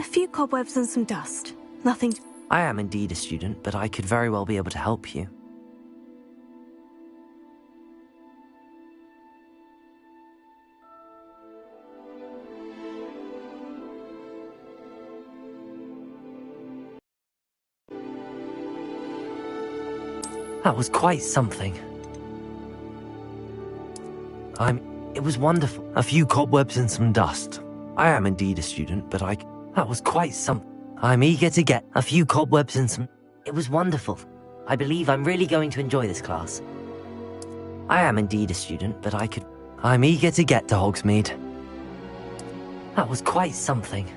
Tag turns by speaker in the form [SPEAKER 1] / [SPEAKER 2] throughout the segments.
[SPEAKER 1] A few cobwebs and some dust. Nothing.
[SPEAKER 2] I am indeed a student, but I could very well be able to help you. That was quite something. It was wonderful. A few cobwebs and some dust. I am indeed a student, but that was quite something. I'm eager to get a few cobwebs and some... It was wonderful. I believe I'm really going to enjoy this class. I am indeed a student, but I'm eager to get to Hogsmeade. That was quite something.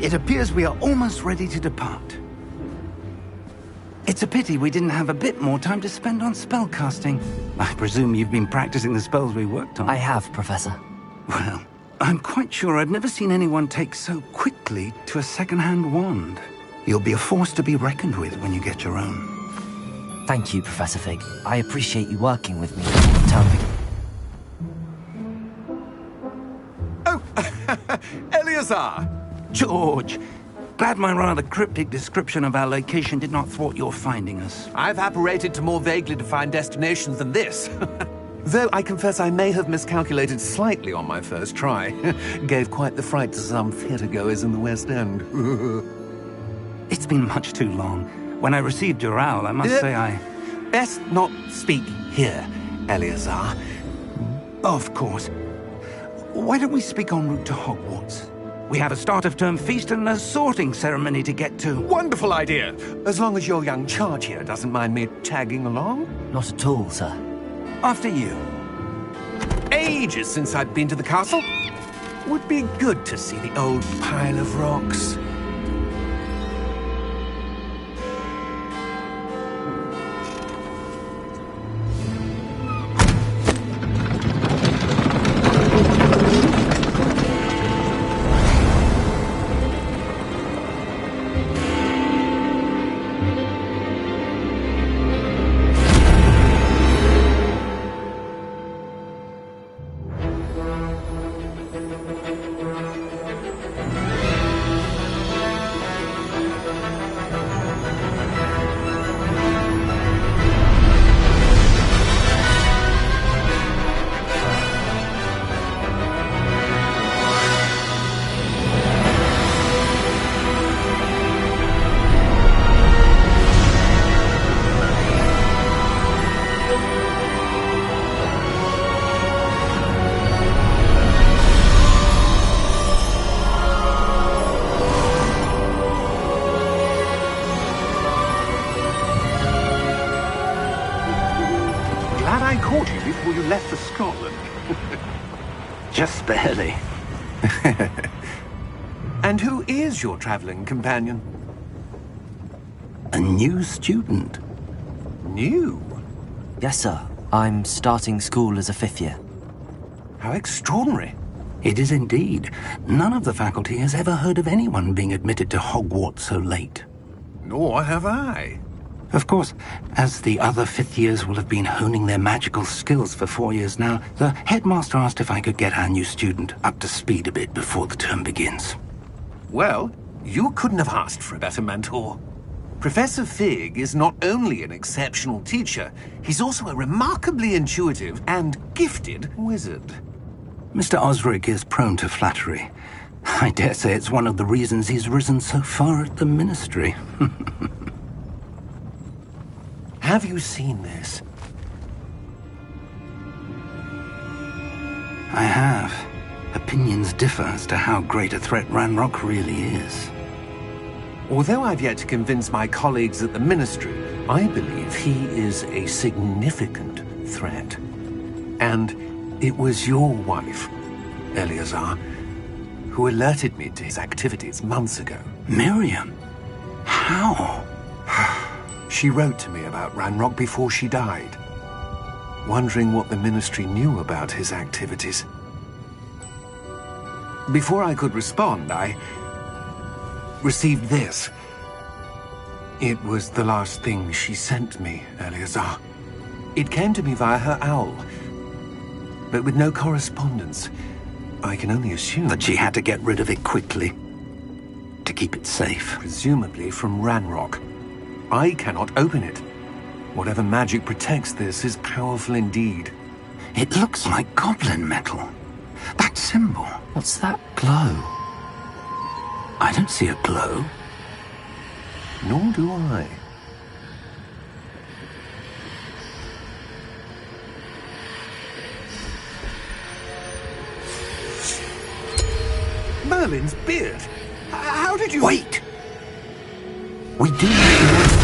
[SPEAKER 3] It appears we are almost ready to depart. It's a pity we didn't have a bit more time to spend on spellcasting. I presume you've been practicing the spells we worked on.
[SPEAKER 2] I have, Professor.
[SPEAKER 3] Well, I'm quite sure I've never seen anyone take so quickly to a second-hand wand. You'll be a force to be reckoned with when you get your own.
[SPEAKER 2] Thank you, Professor Fig. I appreciate you working with me all the time.
[SPEAKER 4] Oh, Eleazar!
[SPEAKER 3] George, glad my rather cryptic description of our location did not thwart your finding us.
[SPEAKER 4] I've apparated to more vaguely defined destinations than this. Though I confess I may have miscalculated slightly on my first try. Gave quite the fright to some theatre-goers in the West End.
[SPEAKER 3] It's been much too long. When I received your owl, I must say I...
[SPEAKER 4] Best not speak here, Eleazar.
[SPEAKER 3] Of course. Why don't we speak en route to Hogwarts? We have a start-of-term feast and a sorting ceremony to get to.
[SPEAKER 4] Wonderful idea! As long as your young charge here doesn't mind me tagging along.
[SPEAKER 2] Not at all, sir.
[SPEAKER 3] After you.
[SPEAKER 4] Ages since I've been to the castle. Would be good to see the old pile of rocks. Before you left for Scotland.
[SPEAKER 3] Just barely.
[SPEAKER 4] And who is your traveling companion?
[SPEAKER 3] A new student.
[SPEAKER 4] New?
[SPEAKER 2] Yes, sir. I'm starting school as a 5th year.
[SPEAKER 4] How extraordinary.
[SPEAKER 3] It is indeed. None of the faculty has ever heard of anyone being admitted to Hogwarts so late.
[SPEAKER 4] Nor have I.
[SPEAKER 3] Of course, as the other 5th years will have been honing their magical skills for 4 years now, the headmaster asked if I could get our new student up to speed a bit before the term begins.
[SPEAKER 4] Well, you couldn't have asked for a better mentor. Professor Fig is not only an exceptional teacher, he's also a remarkably intuitive and gifted wizard.
[SPEAKER 3] Mr. Osric is prone to flattery. I dare say it's one of the reasons he's risen so far at the ministry.
[SPEAKER 4] Have you seen this?
[SPEAKER 3] I have. Opinions differ as to how great a threat Ranrock really is.
[SPEAKER 4] Although I've yet to convince my colleagues at the Ministry, I believe he is a significant threat. And it was your wife, Eleazar, who alerted me to his activities months ago.
[SPEAKER 3] Miriam? How?
[SPEAKER 4] She wrote to me about Ranrock before she died, wondering what the Ministry knew about his activities. Before I could respond, I received this. It was the last thing she sent me, Eleazar. It came to me via her owl, but with no correspondence. I can only assume
[SPEAKER 3] That she had to get rid of it quickly, to keep it safe.
[SPEAKER 4] presumably from Ranrock. I cannot open it. Whatever magic protects this is powerful indeed.
[SPEAKER 3] It looks like goblin metal. That symbol.
[SPEAKER 2] What's that glow?
[SPEAKER 3] I don't see a glow.
[SPEAKER 4] Nor do I. Merlin's beard. How did you...
[SPEAKER 3] Wait! We do need to...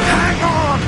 [SPEAKER 4] Hang on!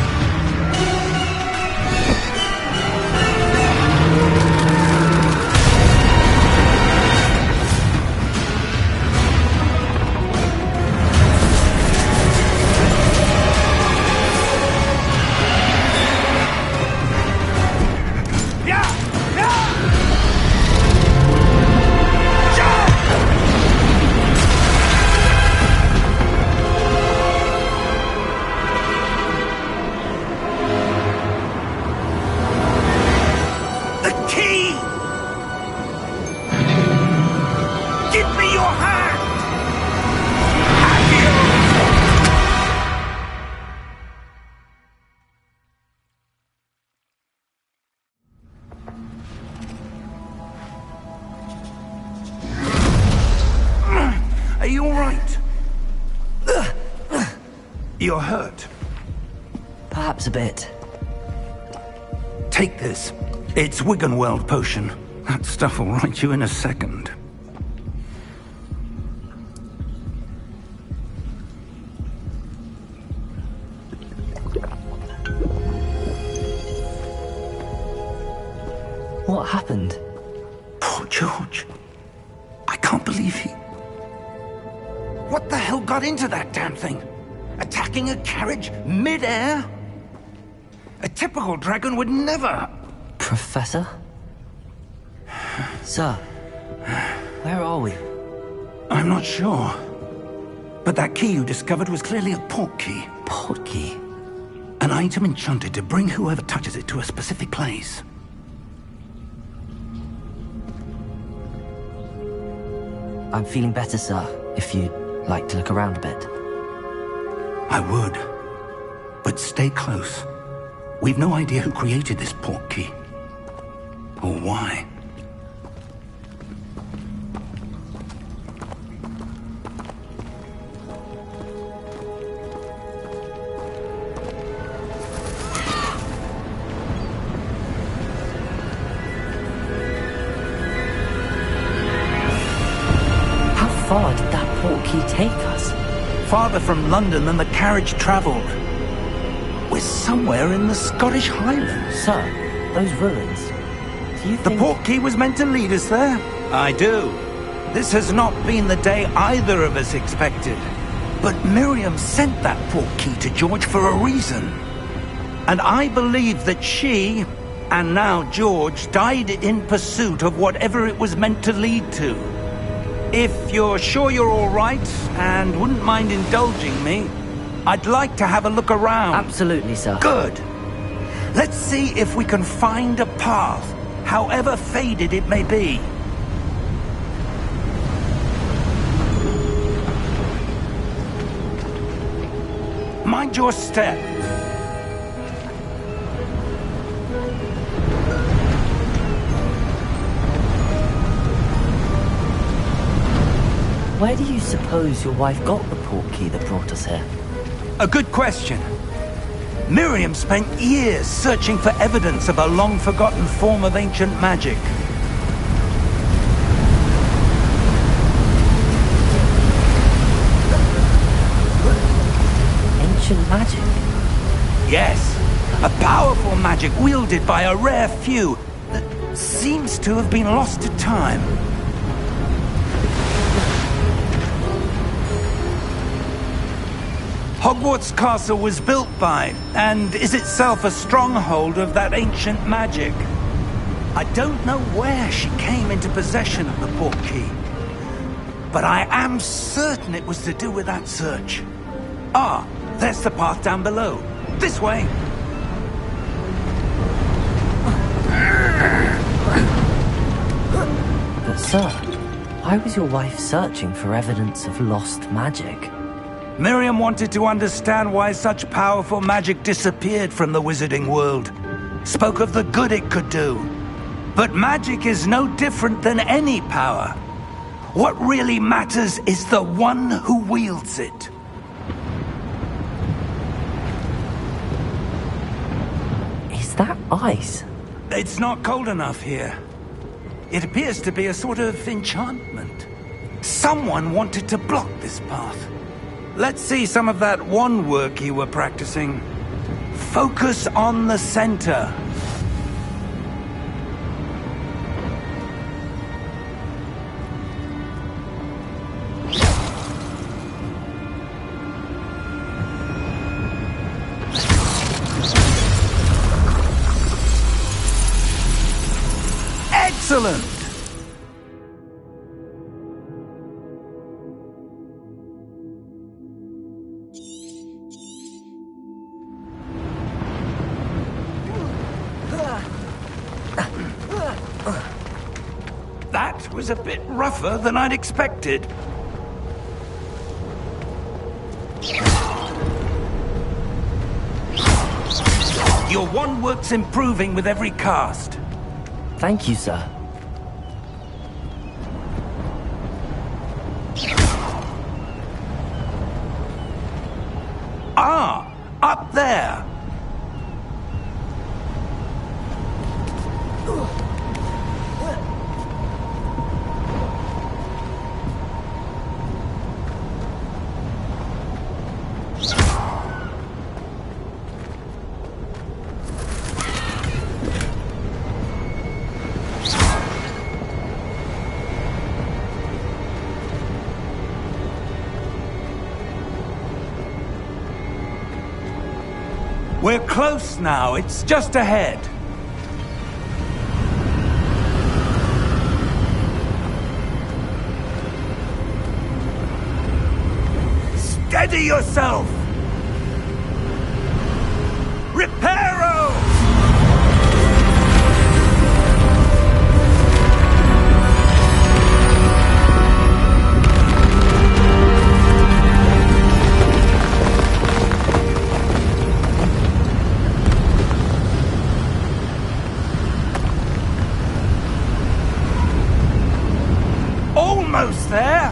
[SPEAKER 3] Are you all right? You're hurt.
[SPEAKER 2] Perhaps a bit.
[SPEAKER 3] Take this. It's Wiggenweld potion. That stuff will right you in a second.
[SPEAKER 2] What happened?
[SPEAKER 3] Poor George. I can't believe he... What the hell got into that damn thing? Attacking a carriage mid-air? A typical dragon would never...
[SPEAKER 2] Professor? Sir, where are we?
[SPEAKER 3] I'm not sure. But that key you discovered was clearly a port key.
[SPEAKER 2] Port key?
[SPEAKER 3] An item enchanted to bring whoever touches it to a specific place.
[SPEAKER 2] I'm feeling better, sir, if you'd like to look around a bit.
[SPEAKER 3] I would. But stay close. We've no idea who created this port key. Or why.
[SPEAKER 2] How far did that port key take us?
[SPEAKER 3] Farther from London than the carriage travelled. We're somewhere in the Scottish Highlands.
[SPEAKER 2] Sir, those ruins. Do you
[SPEAKER 3] The
[SPEAKER 2] think...
[SPEAKER 3] port key was meant to lead us there? I do. This has not been the day either of us expected. But Miriam sent that port key to George for a reason. And I believe that she, and now George, died in pursuit of whatever it was meant to lead to. If you're sure you're all right, and wouldn't mind indulging me, I'd like to have a look around.
[SPEAKER 2] Absolutely, sir.
[SPEAKER 3] Good. Let's see if we can find a path, however faded it may be. Mind your step.
[SPEAKER 2] Where do you suppose your wife got the port key that brought us here?
[SPEAKER 3] A good question. Miriam spent years searching for evidence of a long-forgotten form of ancient magic.
[SPEAKER 2] Ancient magic?
[SPEAKER 3] Yes, a powerful magic wielded by a rare few that seems to have been lost to time. Hogwarts Castle was built by, and is itself a stronghold of that ancient magic. I don't know where she came into possession of the portkey, but I am certain it was to do with that search. Ah, there's the path down below. This way!
[SPEAKER 2] But sir, why was your wife searching for evidence of lost magic?
[SPEAKER 3] Miriam wanted to understand why such powerful magic disappeared from the wizarding world. Spoke of the good it could do. But magic is no different than any power. What really matters is the one who wields it.
[SPEAKER 2] Is that ice?
[SPEAKER 3] It's not cold enough here. It appears to be a sort of enchantment. Someone wanted to block this path. Let's see some of that wand work you were practicing. Focus on the center. Excellent! That was a bit rougher than I'd expected. Your wand work's improving with every cast.
[SPEAKER 2] Thank you, sir.
[SPEAKER 3] Ah, up there. We're close now. It's just ahead. Steady yourself! Reparo! Almost there!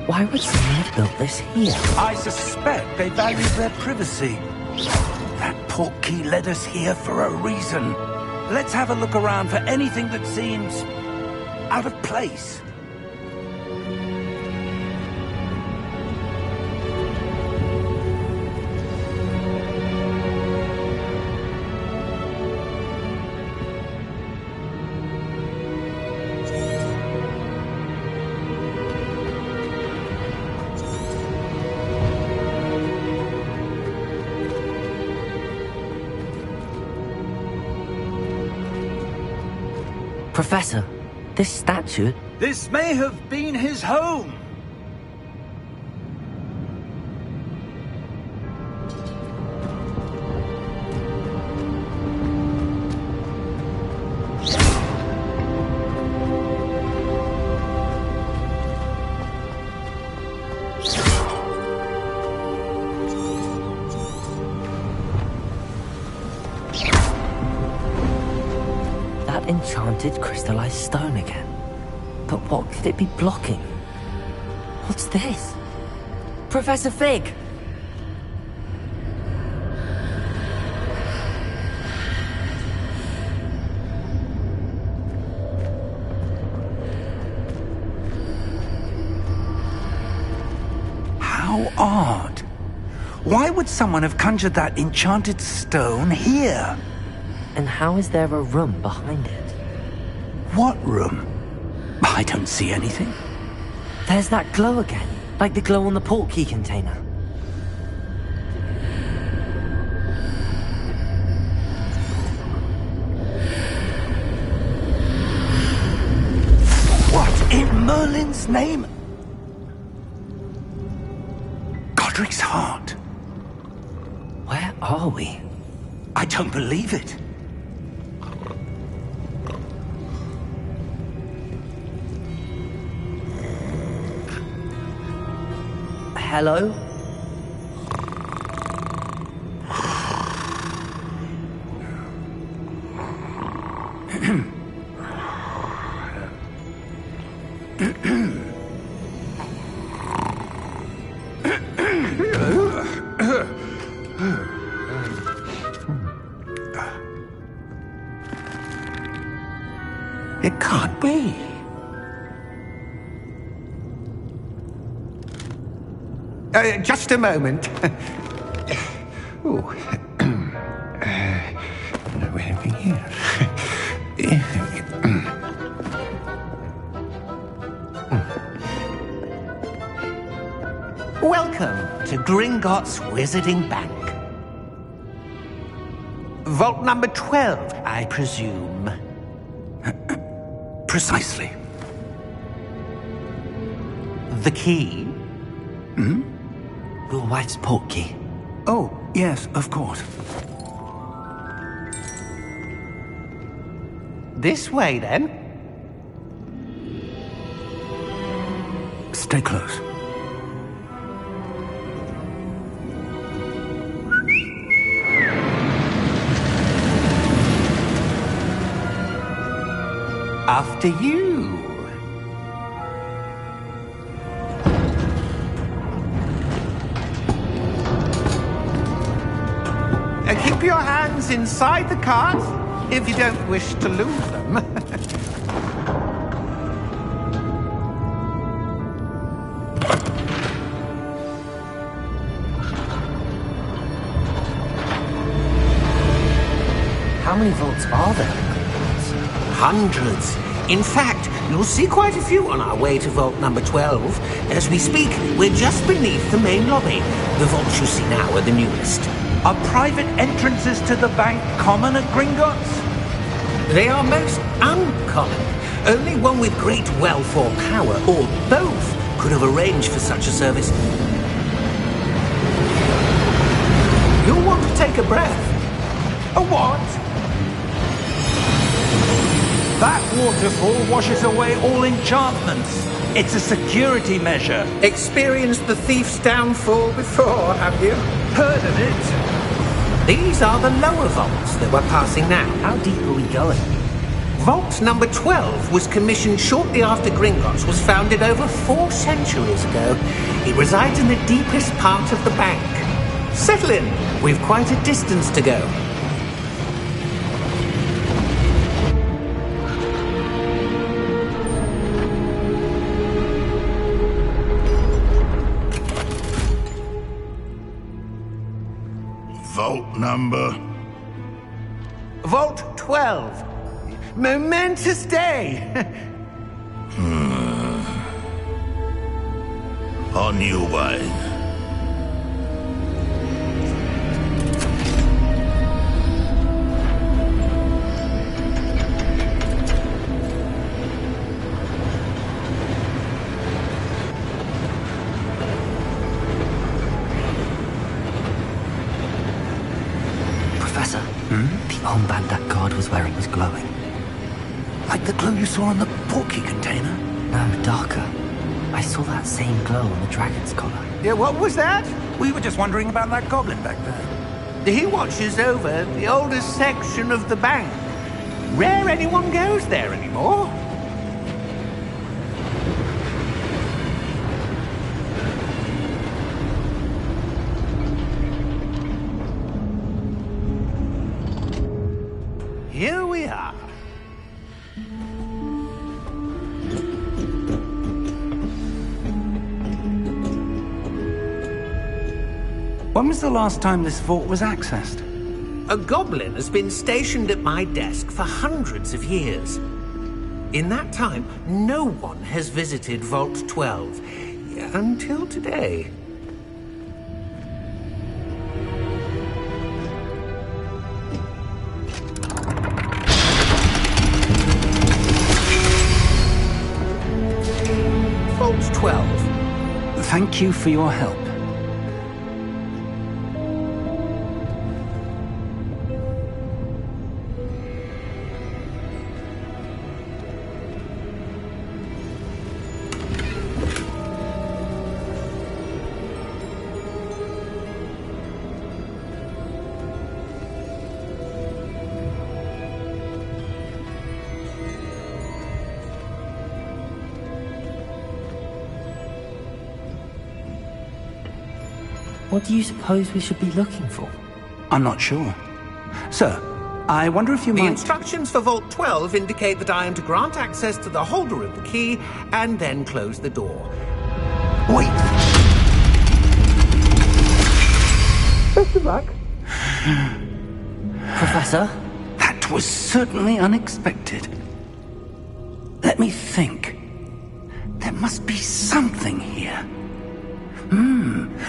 [SPEAKER 2] Why would someone have built this here?
[SPEAKER 3] I suspect they value their privacy. That portkey led us here for a reason. Let's have a look around for anything that seems out of place.
[SPEAKER 2] Professor, this statue...
[SPEAKER 3] This may have been his home.
[SPEAKER 2] enchanted crystallized stone again. But what could it be blocking? What's this? Professor Fig!
[SPEAKER 3] How odd. Why would someone have conjured that enchanted stone here?
[SPEAKER 2] And how is there a room behind it?
[SPEAKER 3] What room? I don't see anything.
[SPEAKER 2] There's that glow again, like the glow on the portkey container.
[SPEAKER 3] What in Merlin's name? Godric's heart.
[SPEAKER 2] Where are we?
[SPEAKER 3] I don't believe it.
[SPEAKER 2] Hello?
[SPEAKER 3] It can't be.
[SPEAKER 4] Just a moment. Oh. Anything here? Welcome to Gringotts Wizarding Bank. Vault number 12, I presume.
[SPEAKER 3] Precisely.
[SPEAKER 4] The key?
[SPEAKER 2] Your wife's portkey.
[SPEAKER 3] Oh, yes, of course.
[SPEAKER 4] This way, then.
[SPEAKER 3] Stay close.
[SPEAKER 4] After you. Keep your hands inside the cart if you don't wish to lose them.
[SPEAKER 2] How many vaults are there?
[SPEAKER 4] Hundreds. In fact, you'll see quite a few on our way to vault number 12. As we speak, we're just beneath the main lobby. The vaults you see now are the newest.
[SPEAKER 3] Are private entrances to the bank common at Gringotts?
[SPEAKER 4] They are most uncommon. Only one with great wealth or power, or both, could have arranged for such a service. You'll want to take a breath.
[SPEAKER 3] A what? That waterfall washes away all enchantments. It's a security measure.
[SPEAKER 4] Experienced the thief's downfall before, have you?
[SPEAKER 3] Heard of it?
[SPEAKER 4] These are the lower vaults that we're passing now.
[SPEAKER 2] How deep are we going?
[SPEAKER 4] Vault number 12 was commissioned shortly after Gringotts was founded over 4 centuries ago. It resides in the deepest part of the bank. Settle in. We've quite a distance to go.
[SPEAKER 5] Vault number?
[SPEAKER 4] Vault 12. Momentous day.
[SPEAKER 5] On you, Wayne.
[SPEAKER 2] Professor, the armband that guard was wearing was glowing.
[SPEAKER 3] Like the glow you saw on the portkey container?
[SPEAKER 2] No, darker. I saw that same glow on the dragon's collar.
[SPEAKER 4] Yeah, what was that?
[SPEAKER 3] We were just wondering about that goblin back there.
[SPEAKER 4] He watches over the oldest section of the bank. Rare anyone goes there anymore. Here we are.
[SPEAKER 3] When was the last time this vault was accessed?
[SPEAKER 4] A goblin has been stationed at my desk for hundreds of years. In that time, no one has visited Vault 12. Until today. Vault 12.
[SPEAKER 3] Thank you for your help.
[SPEAKER 2] What do you suppose we should be looking for?
[SPEAKER 3] I'm not sure. Sir, I wonder if you
[SPEAKER 4] The
[SPEAKER 3] might...
[SPEAKER 4] instructions for Vault 12 indicate that I am to grant access to the holder of the key and then close the door.
[SPEAKER 3] Wait!
[SPEAKER 4] Best of luck.
[SPEAKER 2] Professor?
[SPEAKER 3] That was certainly unexpected. Let me think. There must be something here.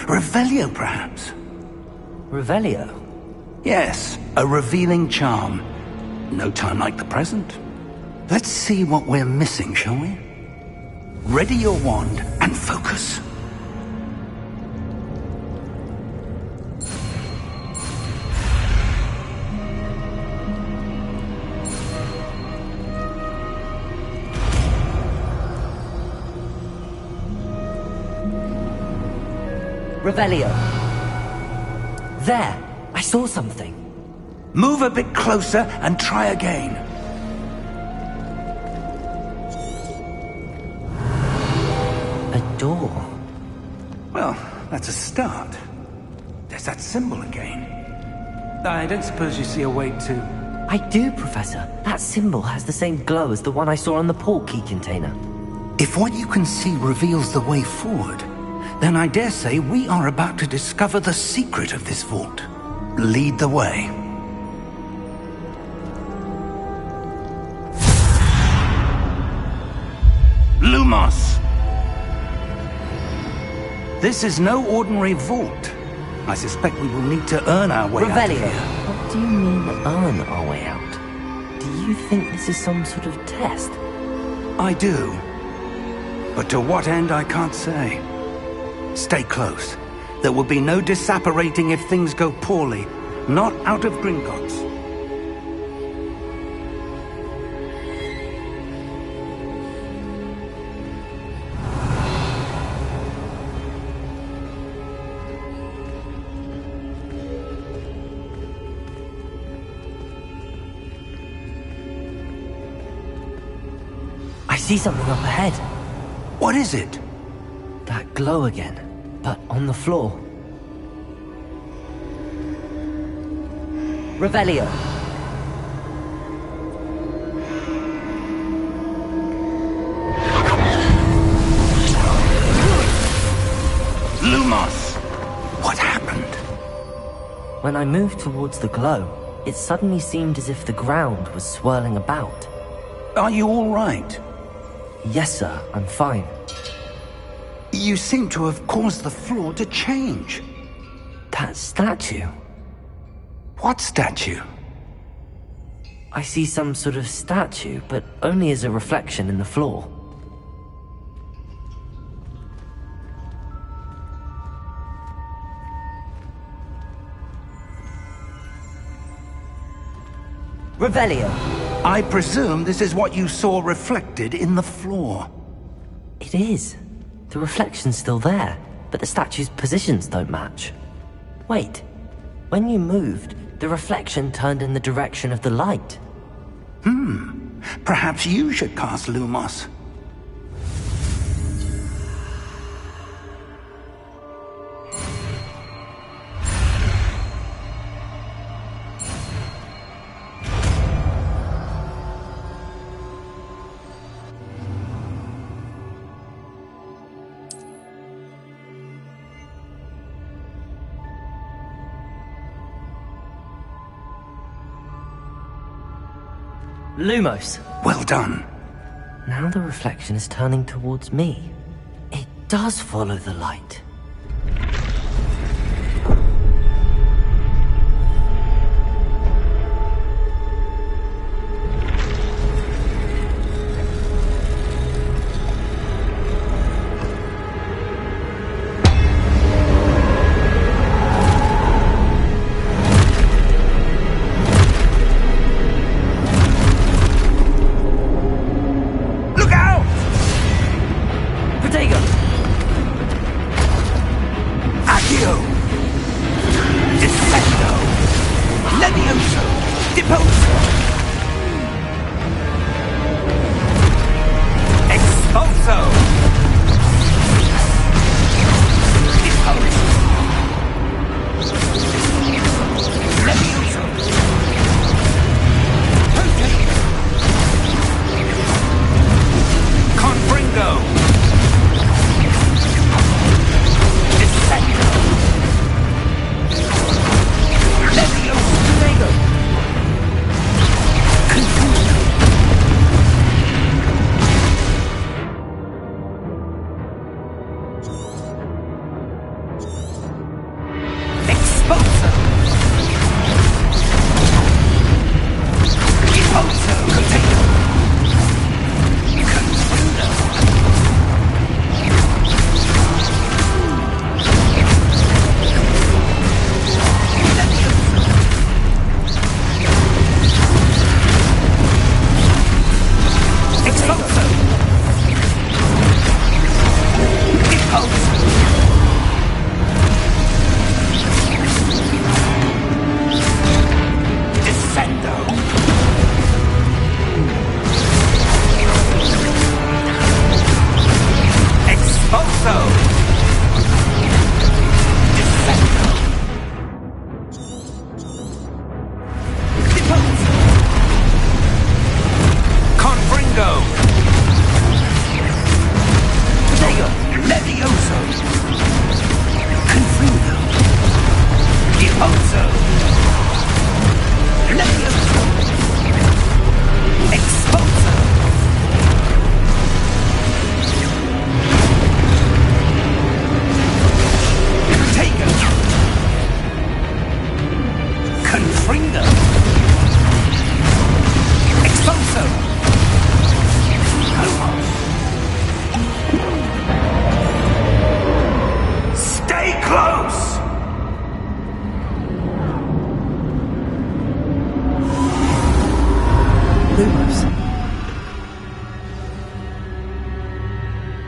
[SPEAKER 3] Revelio, perhaps?
[SPEAKER 2] Revelio?
[SPEAKER 3] Yes, a revealing charm. No time like the present. Let's see what we're missing, shall we? Ready your wand and focus.
[SPEAKER 2] Revelio. There! I saw something.
[SPEAKER 3] Move a bit closer and try again.
[SPEAKER 2] A door.
[SPEAKER 3] Well, that's a start. There's that symbol again. I don't suppose you see a way to...
[SPEAKER 2] I do, Professor. That symbol has the same glow as the one I saw on the port key container.
[SPEAKER 3] If what you can see reveals the way forward, then I dare say we are about to discover the secret of this vault. Lead the way. Lumos! This is no ordinary vault. I suspect we will need to earn our way out of
[SPEAKER 2] Revelio.
[SPEAKER 3] here.
[SPEAKER 2] What do you mean, earn our way out? Do you think this is some sort of test?
[SPEAKER 3] I do. But to what end, I can't say. Stay close. There will be no disapparating if things go poorly. Not out of Gringotts.
[SPEAKER 2] I see something up ahead.
[SPEAKER 3] What is it?
[SPEAKER 2] That glow again, but on the floor. Revelio.
[SPEAKER 3] Lumos! What happened?
[SPEAKER 2] When I moved towards the glow, it suddenly seemed as if the ground was swirling about.
[SPEAKER 3] Are you all right?
[SPEAKER 2] Yes, sir, I'm fine.
[SPEAKER 3] You seem to have caused the floor to change.
[SPEAKER 2] That statue.
[SPEAKER 3] What statue?
[SPEAKER 2] I see some sort of statue, but only as a reflection in the floor. Revelio.
[SPEAKER 3] I presume this is what you saw reflected in the floor.
[SPEAKER 2] It is. The reflection's still there, but the statue's positions don't match. Wait. When you moved, the reflection turned in the direction of the light.
[SPEAKER 3] Perhaps you should cast Lumos.
[SPEAKER 2] Lumos.
[SPEAKER 3] Well done.
[SPEAKER 2] Now the reflection is turning towards me. It does follow the light.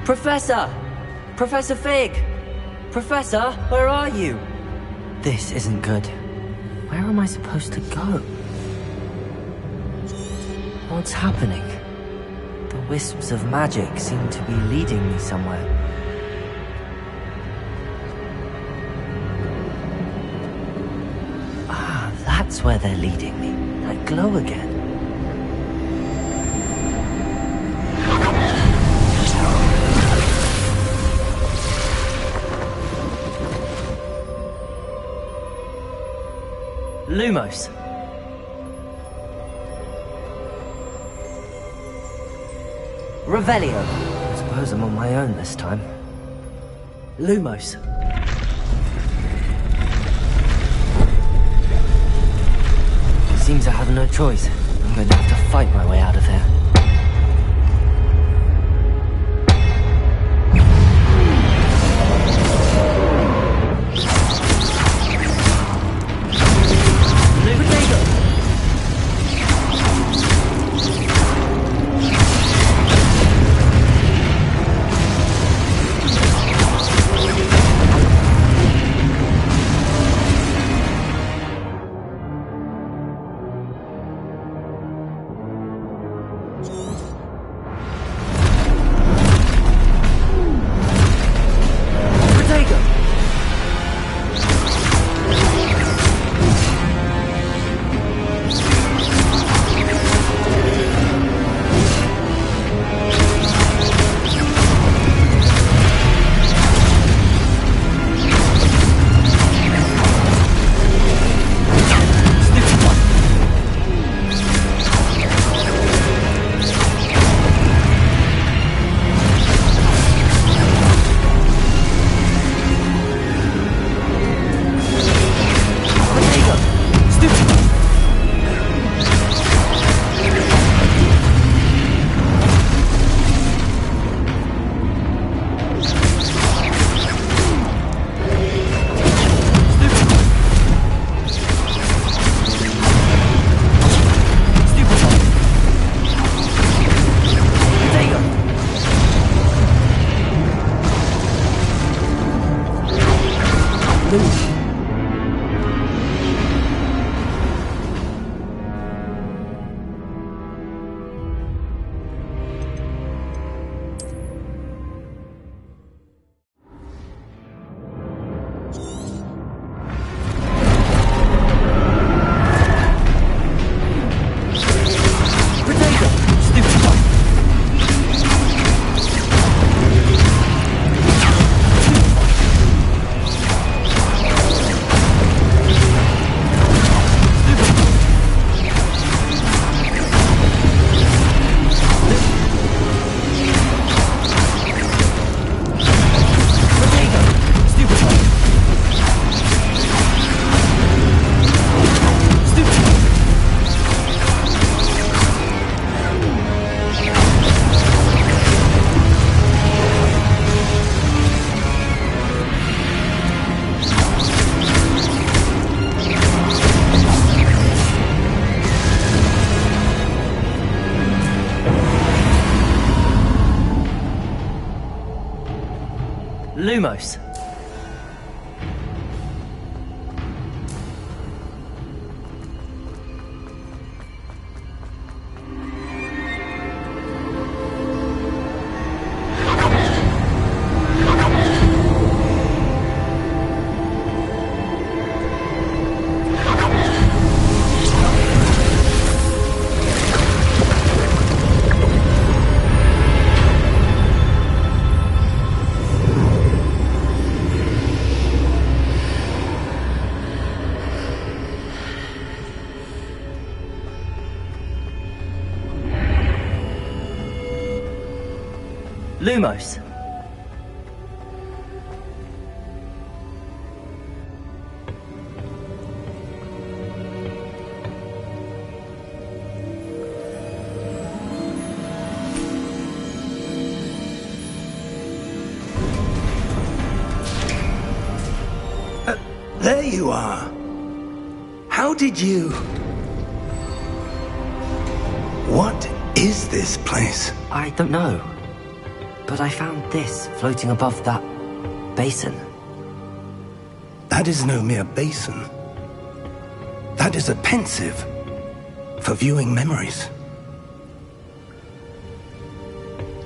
[SPEAKER 2] Professor! Professor Fig! Professor, where are you? This isn't good. Where am I supposed to go? What's happening? The wisps of magic seem to be leading me somewhere. Ah, that's where they're leading me. That glow again. Lumos. Revelio. I suppose I'm on my own this time. Lumos. Seems I have no choice. I'm going to have to fight my way out of here. Lumos. Lumos.
[SPEAKER 3] There you are. How did you... What is this place?
[SPEAKER 2] I don't know. But I found this floating above that basin.
[SPEAKER 3] That is no mere basin. That is a pensive for viewing memories.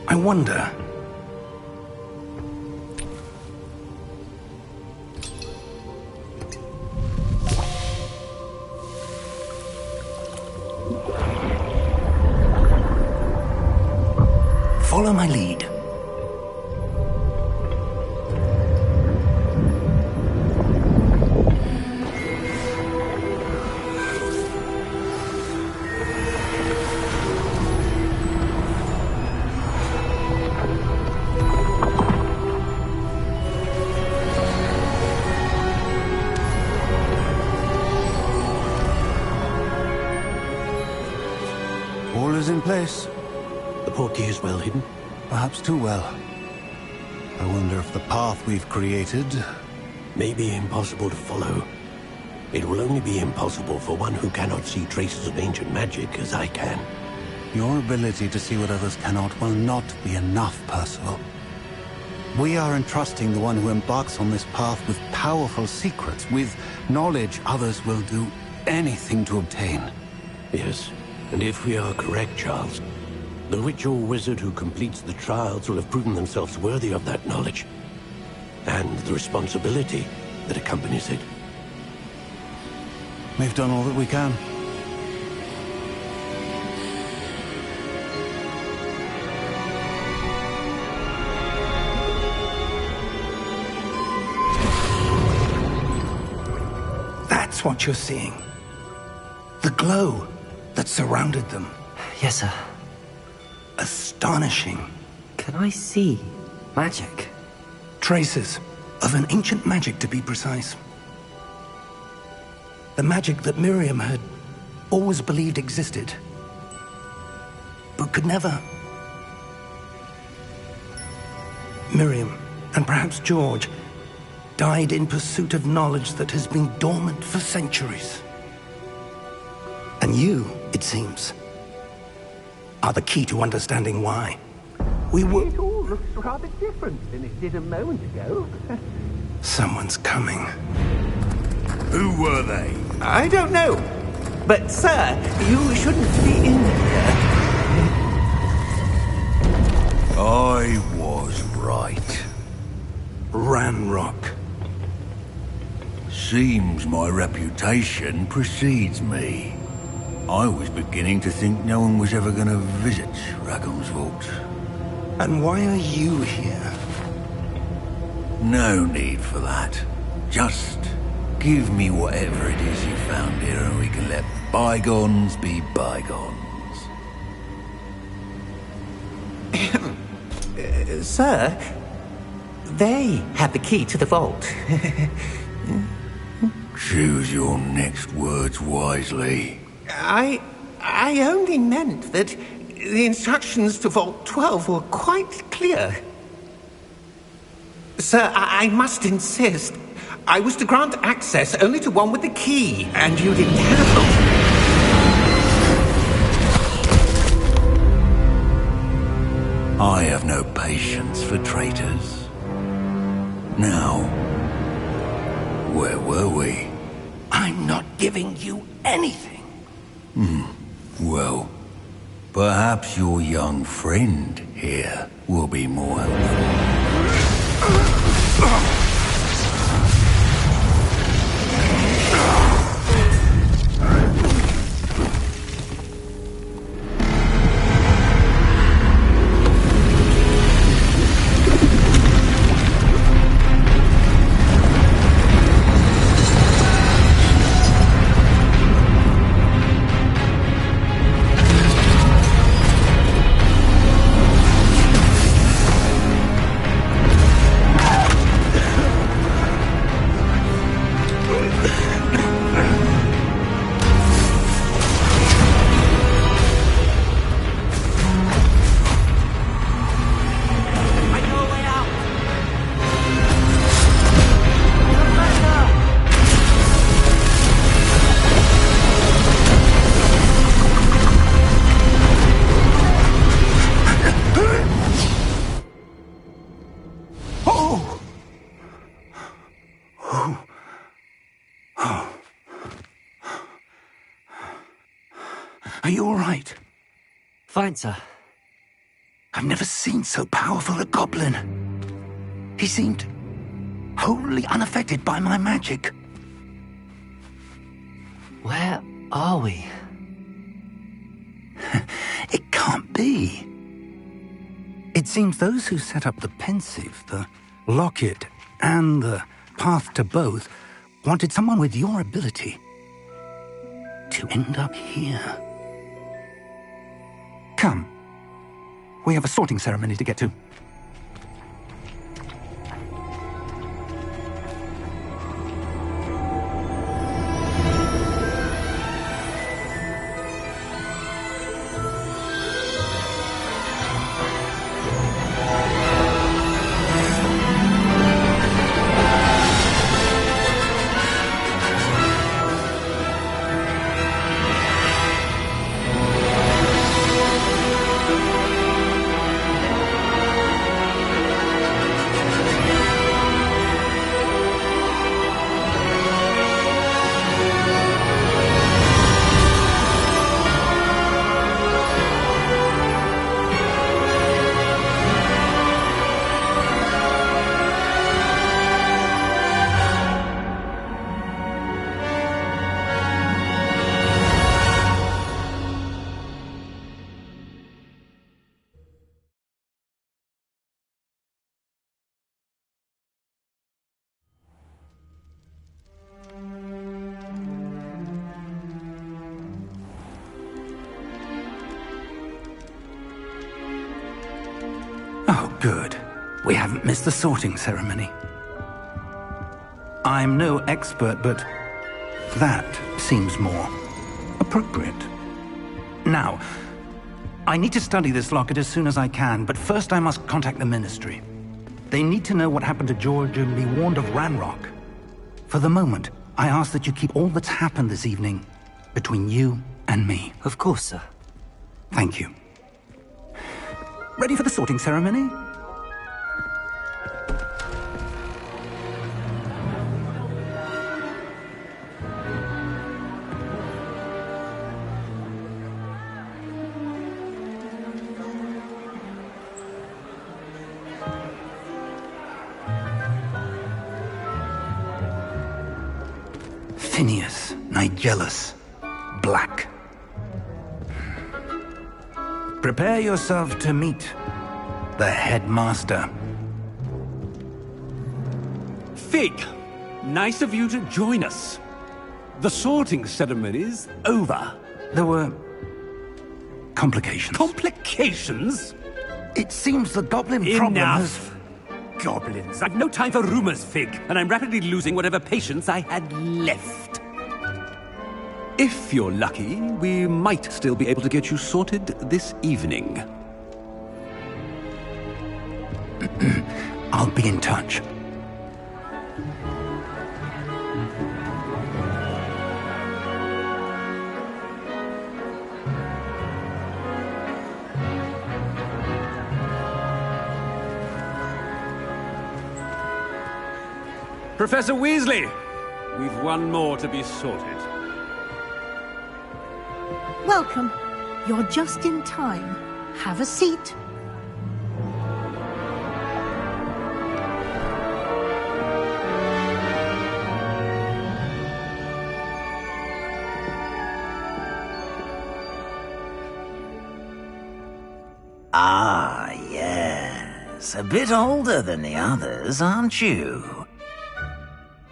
[SPEAKER 3] I wonder... Follow my lead.
[SPEAKER 6] All is in place.
[SPEAKER 7] The portkey is well hidden.
[SPEAKER 6] Perhaps too well. I wonder if the path we've created...
[SPEAKER 7] May be impossible to follow. It will only be impossible for one who cannot see traces of ancient magic as I can.
[SPEAKER 6] Your ability to see what others cannot will not be enough, Percival. We are entrusting the one who embarks on this path with powerful secrets, with knowledge others will do anything to obtain.
[SPEAKER 7] Yes, and if we are correct, Charles, the witch or wizard who completes the trials will have proven themselves worthy of that knowledge, and the responsibility that accompanies it.
[SPEAKER 6] We've done all that we can.
[SPEAKER 3] That's what you're seeing. The glow that surrounded them.
[SPEAKER 2] Yes, sir.
[SPEAKER 3] Astonishing.
[SPEAKER 2] Can I see magic?
[SPEAKER 3] Traces of an ancient magic, to be precise. The magic that Miriam had always believed existed, but could never. Miriam, and perhaps George, died in pursuit of knowledge that has been dormant for centuries. And you, it seems, are the key to understanding why. We were...
[SPEAKER 8] It all looks rather different than it did a moment ago. Someone's coming.
[SPEAKER 5] Who were they?
[SPEAKER 4] I don't know. But, sir, you shouldn't be in here.
[SPEAKER 5] I was right.
[SPEAKER 8] Ranrock.
[SPEAKER 5] Seems my reputation precedes me. I was beginning to think no one was ever going to visit Rackham's vault.
[SPEAKER 8] And why are you here?
[SPEAKER 5] No need for that. Just give me whatever it is you found here and we can let bygones be bygones.
[SPEAKER 4] Sir, they have the key to the vault.
[SPEAKER 5] Choose your next words wisely.
[SPEAKER 4] I only meant that the instructions to Vault 12 were quite clear. Sir, I must insist. I was to grant access only to one with the key, and you didn't have them.
[SPEAKER 5] I have no patience for traitors. Now, where were we?
[SPEAKER 8] I'm not giving you anything.
[SPEAKER 5] Well, perhaps your young friend here will be more helpful.
[SPEAKER 3] Are you all right?
[SPEAKER 2] Fine, sir.
[SPEAKER 3] I've never seen so powerful a goblin. He seemed wholly unaffected by my magic.
[SPEAKER 2] Where are we?
[SPEAKER 3] It can't be. It seems those who set up the pensive, the locket, and the path to both wanted someone with your ability to end up here. Come. We have a sorting ceremony to get to. Oh, good. We haven't missed the sorting ceremony. I'm no expert, but that seems more appropriate. Now, I need to study this locket as soon as I can, but first I must contact the Ministry. They need to know what happened to George and be warned of Ranrock. For the moment, I ask that you keep all that's happened this evening between you and me.
[SPEAKER 2] Of course, sir.
[SPEAKER 3] Thank you. Ready for the sorting ceremony?
[SPEAKER 8] Phineas, Nigellus, Black. Prepare yourself to meet the headmaster.
[SPEAKER 9] Fig, nice of you to join us. The sorting ceremony's over.
[SPEAKER 8] There were complications.
[SPEAKER 9] Complications?
[SPEAKER 3] It seems the goblin problem has...
[SPEAKER 9] Enough! Goblins. I've no time for rumors, Fig, and I'm rapidly losing whatever patience I had left. If you're lucky, we might still be able to get you sorted this evening.
[SPEAKER 8] I'll be in touch.
[SPEAKER 9] Professor Weasley, we've one more to be sorted.
[SPEAKER 10] Welcome. You're just in time. Have a seat.
[SPEAKER 11] Ah, yes. A bit older than the others, aren't you?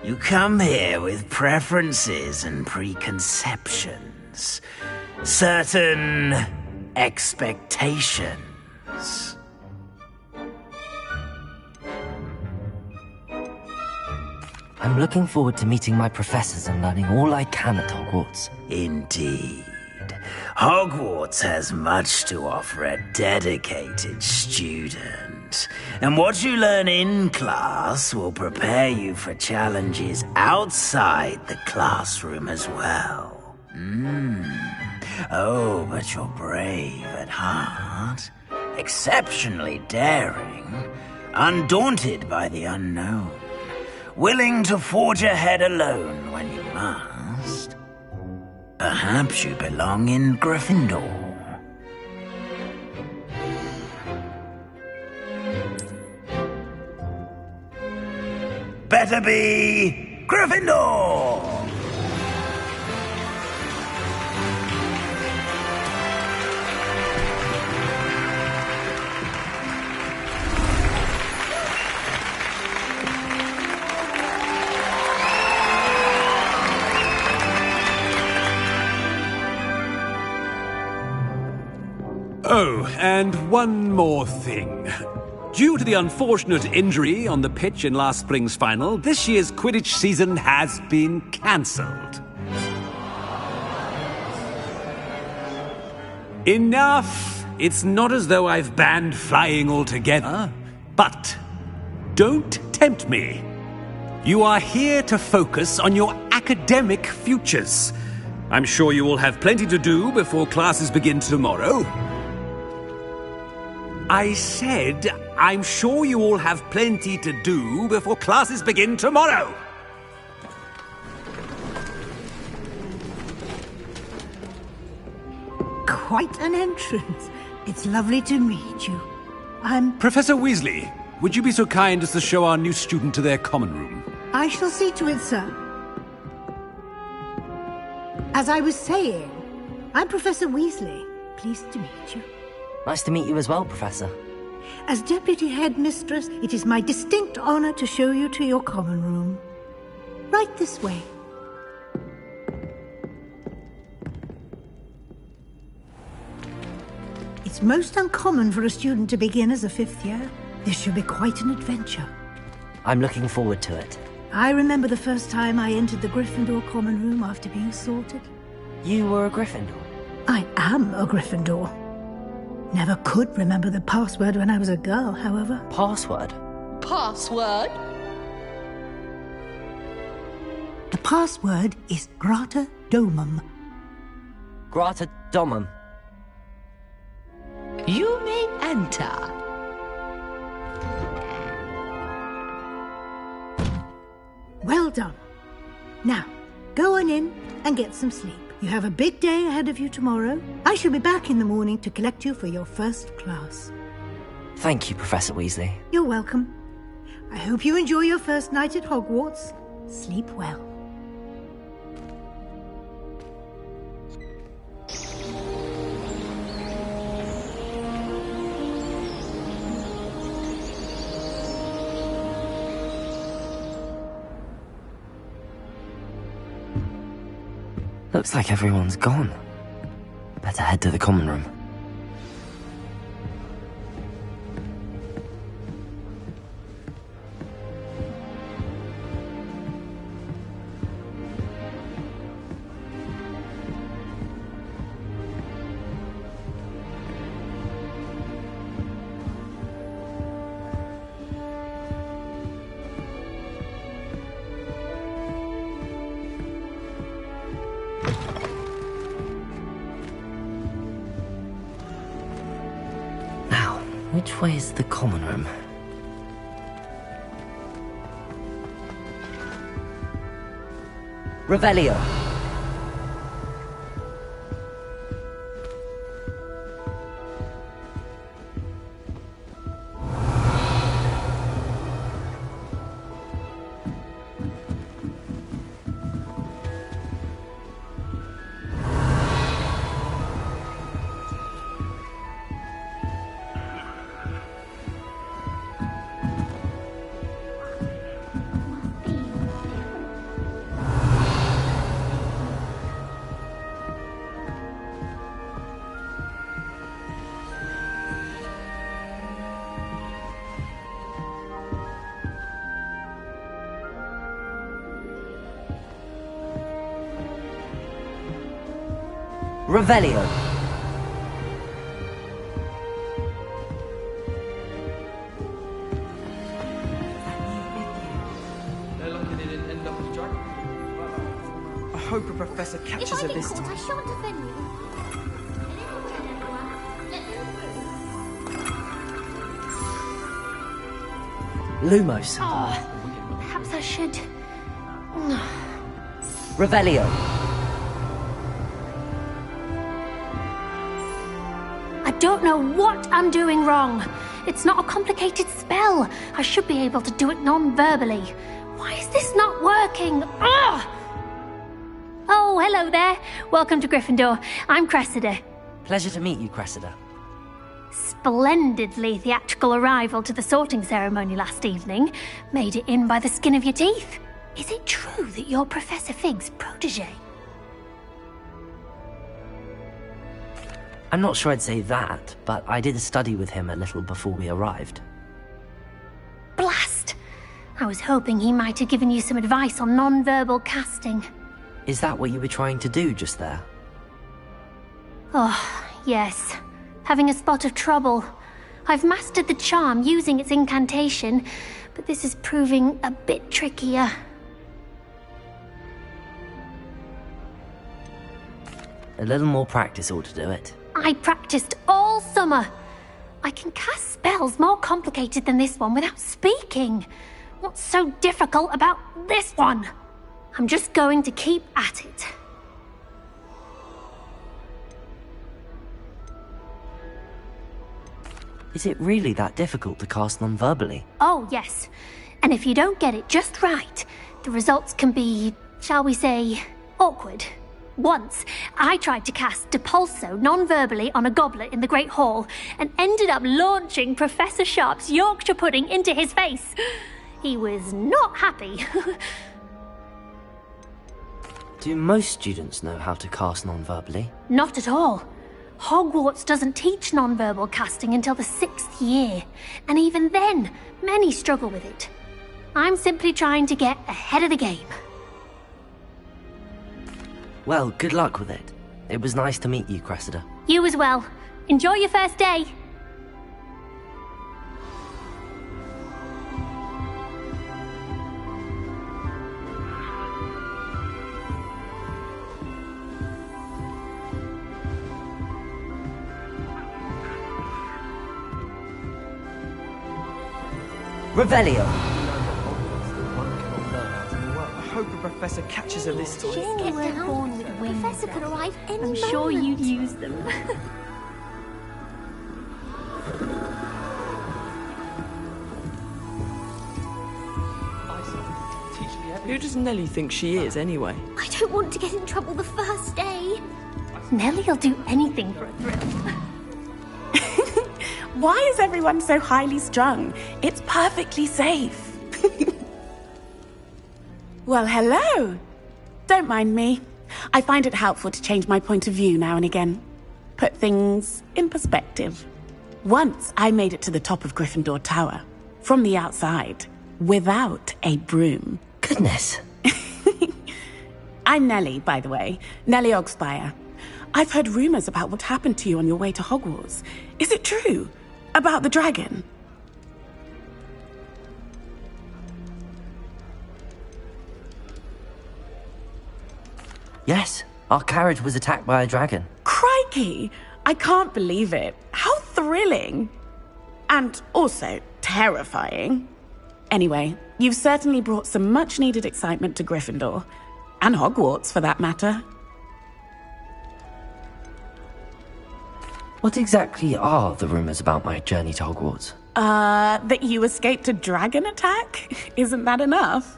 [SPEAKER 11] You come here with preferences and preconceptions. Certain expectations.
[SPEAKER 2] I'm looking forward to meeting my professors and learning all I can at Hogwarts.
[SPEAKER 11] Indeed. Hogwarts has much to offer a dedicated student. And what you learn in class will prepare you for challenges outside the classroom as well. Oh, but you're brave at heart, exceptionally daring, undaunted by the unknown, willing to forge ahead alone when you must. Perhaps you belong in Gryffindor. Better be Gryffindor!
[SPEAKER 9] Oh, and one more thing. Due to the unfortunate injury on the pitch in last spring's final, this year's Quidditch season has been cancelled. Enough! It's not as though I've banned flying altogether, but don't tempt me. You are here to focus on your academic futures. I'm sure you will have plenty to do before classes begin tomorrow. I said, I'm sure you all have plenty to do before classes begin tomorrow.
[SPEAKER 10] Quite an entrance. It's lovely to meet you. I'm...
[SPEAKER 9] Professor Weasley, would you be so kind as to show our new student to their common room?
[SPEAKER 10] I shall see to it, sir. As I was saying, I'm Professor Weasley. Pleased to meet you.
[SPEAKER 2] Nice to meet you as well, Professor.
[SPEAKER 10] As Deputy Headmistress, it is my distinct honor to show you to your common room. Right this way. It's most uncommon for a student to begin as a fifth year. This should be quite an adventure.
[SPEAKER 2] I'm looking forward to it.
[SPEAKER 10] I remember the first time I entered the Gryffindor common room after being sorted.
[SPEAKER 2] You were a Gryffindor?
[SPEAKER 10] I am a Gryffindor. Never could remember the password when I was a girl, however.
[SPEAKER 2] Password?
[SPEAKER 12] Password?
[SPEAKER 10] The password is Grata Domum.
[SPEAKER 2] Grata Domum.
[SPEAKER 12] You may enter.
[SPEAKER 10] Well done. Now, go on in and get some sleep. You have a big day ahead of you tomorrow. I shall be back in the morning to collect you for your first class.
[SPEAKER 2] Thank you, Professor Weasley.
[SPEAKER 10] You're welcome. I hope you enjoy your first night at Hogwarts. Sleep well.
[SPEAKER 2] Looks like everyone's gone. Better head to the common room. Which way is the common room? Revelio! Revelio.
[SPEAKER 13] I hope a professor catches her this time.
[SPEAKER 14] I shan't offend you.
[SPEAKER 2] Lumos.
[SPEAKER 14] Oh, perhaps I should.
[SPEAKER 2] Revelio.
[SPEAKER 14] I don't know what I'm doing wrong. It's not a complicated spell. I should be able to do it non-verbally. Why is this not working? Ugh! Oh, hello there. Welcome to Gryffindor. I'm Cressida.
[SPEAKER 2] Pleasure to meet you, Cressida.
[SPEAKER 14] Splendidly theatrical arrival to the sorting ceremony last evening. Made it in by the skin of your teeth. Is it true that you're Professor Fig's protege?
[SPEAKER 2] I'm not sure I'd say that, but I did study with him a little before we arrived.
[SPEAKER 14] Blast! I was hoping he might have given you some advice on non-verbal casting.
[SPEAKER 2] Is that what you were trying to do just there?
[SPEAKER 14] Oh, yes. Having a spot of trouble. I've mastered the charm using its incantation, but this is proving a bit trickier.
[SPEAKER 2] A little more practice ought to do it.
[SPEAKER 14] I practiced all summer. I can cast spells more complicated than this one without speaking. What's so difficult about this one? I'm just going to keep at it.
[SPEAKER 2] Is it really that difficult to cast non-verbally?
[SPEAKER 14] Oh, yes. And if you don't get it just right, the results can be, shall we say, awkward. Once, I tried to cast Depulso non-verbally on a goblet in the Great Hall and ended up launching Professor Sharp's Yorkshire pudding into his face. He was not happy.
[SPEAKER 2] Do most students know how to cast non-verbally?
[SPEAKER 14] Not at all. Hogwarts doesn't teach non-verbal casting until the 6th year, and even then, many struggle with it. I'm simply trying to get ahead of the game.
[SPEAKER 2] Well, good luck with it. It was nice to meet you, Cressida.
[SPEAKER 14] You as well. Enjoy your first day.
[SPEAKER 2] Revelio.
[SPEAKER 13] I hope a professor catches her this time.
[SPEAKER 14] Get down. Born with wings.
[SPEAKER 12] Professor could arrive any
[SPEAKER 14] I'm sure you'd use them.
[SPEAKER 13] Who does Nellie think she is, anyway?
[SPEAKER 14] I don't want to get in trouble the first day. Nellie'll do anything for a thrill.
[SPEAKER 15] Why is everyone so highly strung? It's perfectly safe. Well, hello. Don't mind me. I find it helpful to change my point of view now and again. Put things in perspective. Once I made it to the top of Gryffindor Tower, from the outside, without a broom.
[SPEAKER 2] Goodness.
[SPEAKER 15] I'm Nellie, by the way. Nellie Ogspire. I've heard rumors about what happened to you on your way to Hogwarts. Is it true? About the dragon?
[SPEAKER 2] Yes, our carriage was attacked by a dragon.
[SPEAKER 15] Crikey! I can't believe it. How thrilling! And also terrifying. Anyway, you've certainly brought some much-needed excitement to Gryffindor. And Hogwarts, for that matter.
[SPEAKER 2] What exactly are the rumors about my journey to Hogwarts?
[SPEAKER 15] That you escaped a dragon attack? Isn't that enough?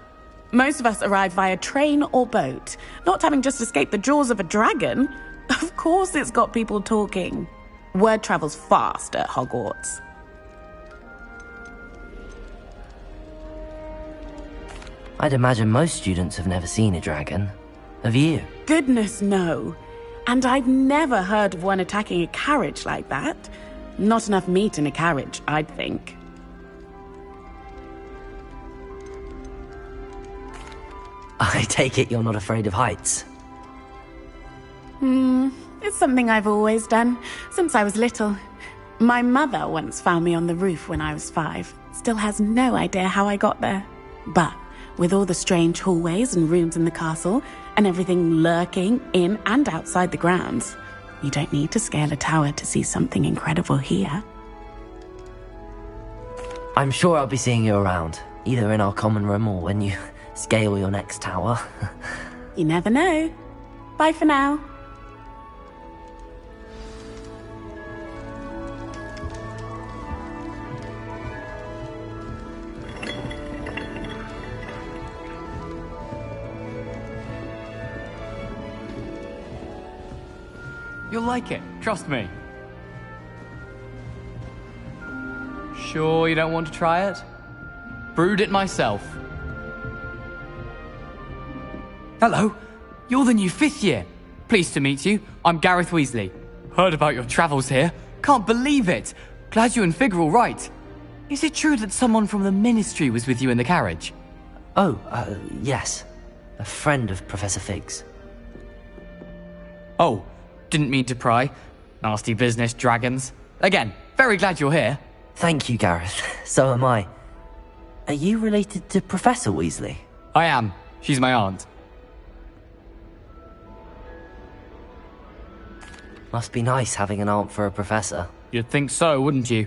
[SPEAKER 15] Most of us arrive via train or boat, not having just escaped the jaws of a dragon. Of course it's got people talking. Word travels fast at Hogwarts.
[SPEAKER 2] I'd imagine most students have never seen a dragon. Have you?
[SPEAKER 15] Goodness, no. And I've never heard of one attacking a carriage like that. Not enough meat in a carriage, I'd think.
[SPEAKER 2] I take it you're not afraid of heights.
[SPEAKER 15] It's something I've always done, since I was little. My mother once found me on the roof when I was 5. Still has no idea how I got there. But with all the strange hallways and rooms in the castle, and everything lurking in and outside the grounds, you don't need to scale a tower to see something incredible here.
[SPEAKER 2] I'm sure I'll be seeing you around, either in our common room or when you scale your next tower.
[SPEAKER 15] You never know. Bye for now.
[SPEAKER 16] You'll like it, trust me. Sure you don't want to try it? Brewed it myself. Hello, you're the new 5th year. Pleased to meet you. I'm Gareth Weasley. Heard about your travels here. Can't believe it. Glad you and Fig are all right. Is it true that someone from the Ministry was with you in the carriage?
[SPEAKER 2] Oh, yes. A friend of Professor Fig's.
[SPEAKER 16] Oh, didn't mean to pry. Nasty business, dragons. Again, very glad you're here.
[SPEAKER 2] Thank you, Gareth. So am I. Are you related to Professor Weasley?
[SPEAKER 16] I am. She's my aunt.
[SPEAKER 2] Must be nice having an aunt for a professor.
[SPEAKER 16] You'd think so, wouldn't you?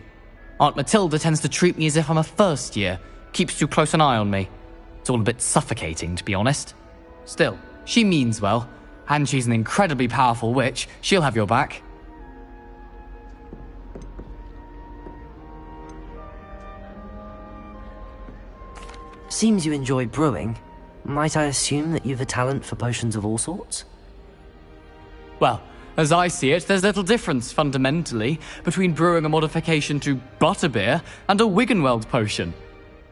[SPEAKER 16] Aunt Matilda tends to treat me as if I'm a first year. Keeps too close an eye on me. It's all a bit suffocating, to be honest. Still, she means well. And she's an incredibly powerful witch. She'll have your back.
[SPEAKER 2] Seems you enjoy brewing. Might I assume that you've a talent for potions of all sorts?
[SPEAKER 16] Well, as I see it, there's little difference, fundamentally, between brewing a modification to butterbeer and a Wiggenweld potion.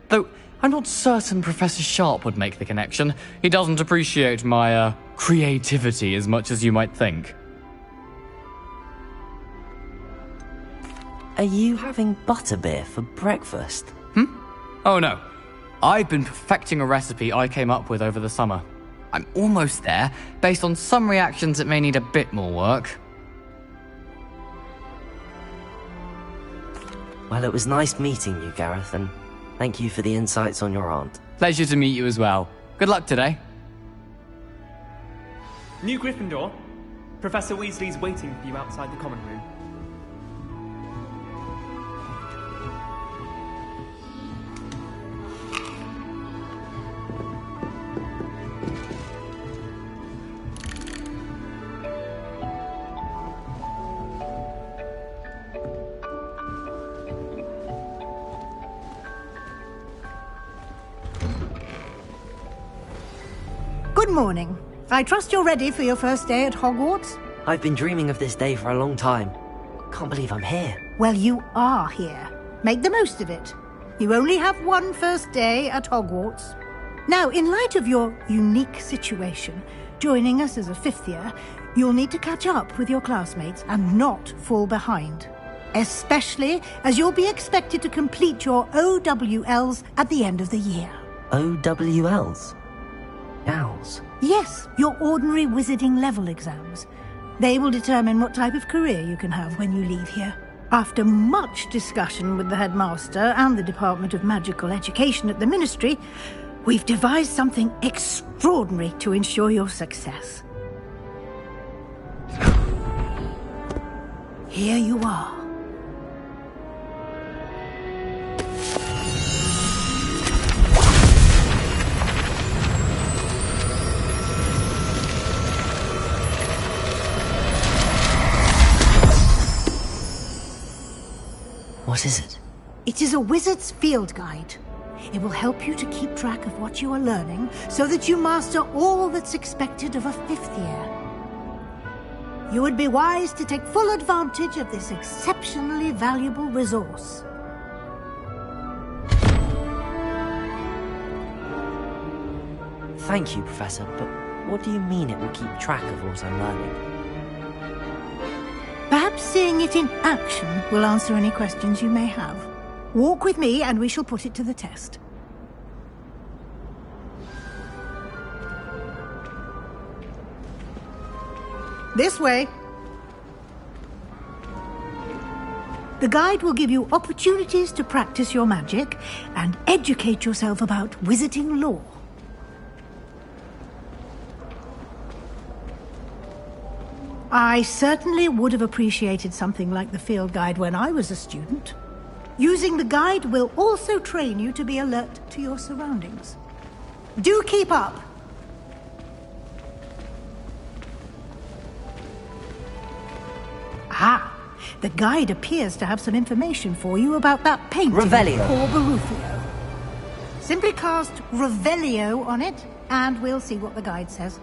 [SPEAKER 16] Though, I'm not certain Professor Sharp would make the connection. He doesn't appreciate my, creativity as much as you might think.
[SPEAKER 2] Are you having butterbeer for breakfast?
[SPEAKER 16] Oh no. I've been perfecting a recipe I came up with over the summer. I'm almost there, based on some reactions that may need a bit more work.
[SPEAKER 2] Well, it was nice meeting you, Gareth, and thank you for the insights on your aunt.
[SPEAKER 16] Pleasure to meet you as well. Good luck today.
[SPEAKER 17] New Gryffindor, Professor Weasley's waiting for you outside the common room.
[SPEAKER 10] Good morning. I trust you're ready for your first day at Hogwarts?
[SPEAKER 2] I've been dreaming of this day for a long time. Can't believe I'm here.
[SPEAKER 10] Well, you are here. Make the most of it. You only have one first day at Hogwarts. Now, in light of your unique situation, joining us as a 5th year, you'll need to catch up with your classmates and not fall behind. Especially as you'll be expected to complete your OWLs at the end of the year.
[SPEAKER 2] OWLs? Owls?
[SPEAKER 10] Yes, your ordinary wizarding level exams. They will determine what type of career you can have when you leave here. After much discussion with the headmaster and the Department of Magical Education at the Ministry, we've devised something extraordinary to ensure your success. Here you are.
[SPEAKER 2] What is it?
[SPEAKER 10] It is a wizard's field guide. It will help you to keep track of what you are learning so that you master all that's expected of a 5th year. You would be wise to take full advantage of this exceptionally valuable resource.
[SPEAKER 2] Thank you, Professor, but what do you mean it will keep track of what I'm learning?
[SPEAKER 10] Perhaps seeing it in action will answer any questions you may have. Walk with me and we shall put it to the test. This way. The guide will give you opportunities to practice your magic and educate yourself about wizarding lore. I certainly would have appreciated something like the field guide when I was a student. Using the guide will also train you to be alert to your surroundings. Do keep up! Ah, the guide appears to have some information for you about that painting.
[SPEAKER 2] Revelio.
[SPEAKER 10] Or Barufio. Simply cast Revelio on it, and we'll see what the guide says.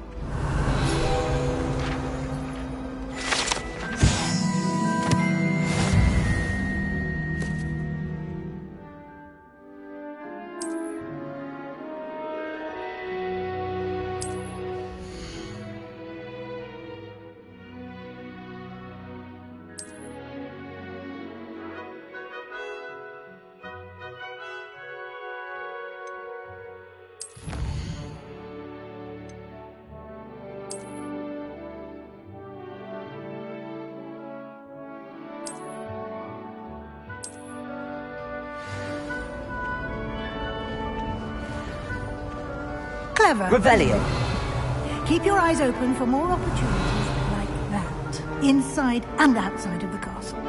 [SPEAKER 10] Clever.
[SPEAKER 2] Revelio.
[SPEAKER 10] Keep your eyes open for more opportunities like that, inside and outside of the castle.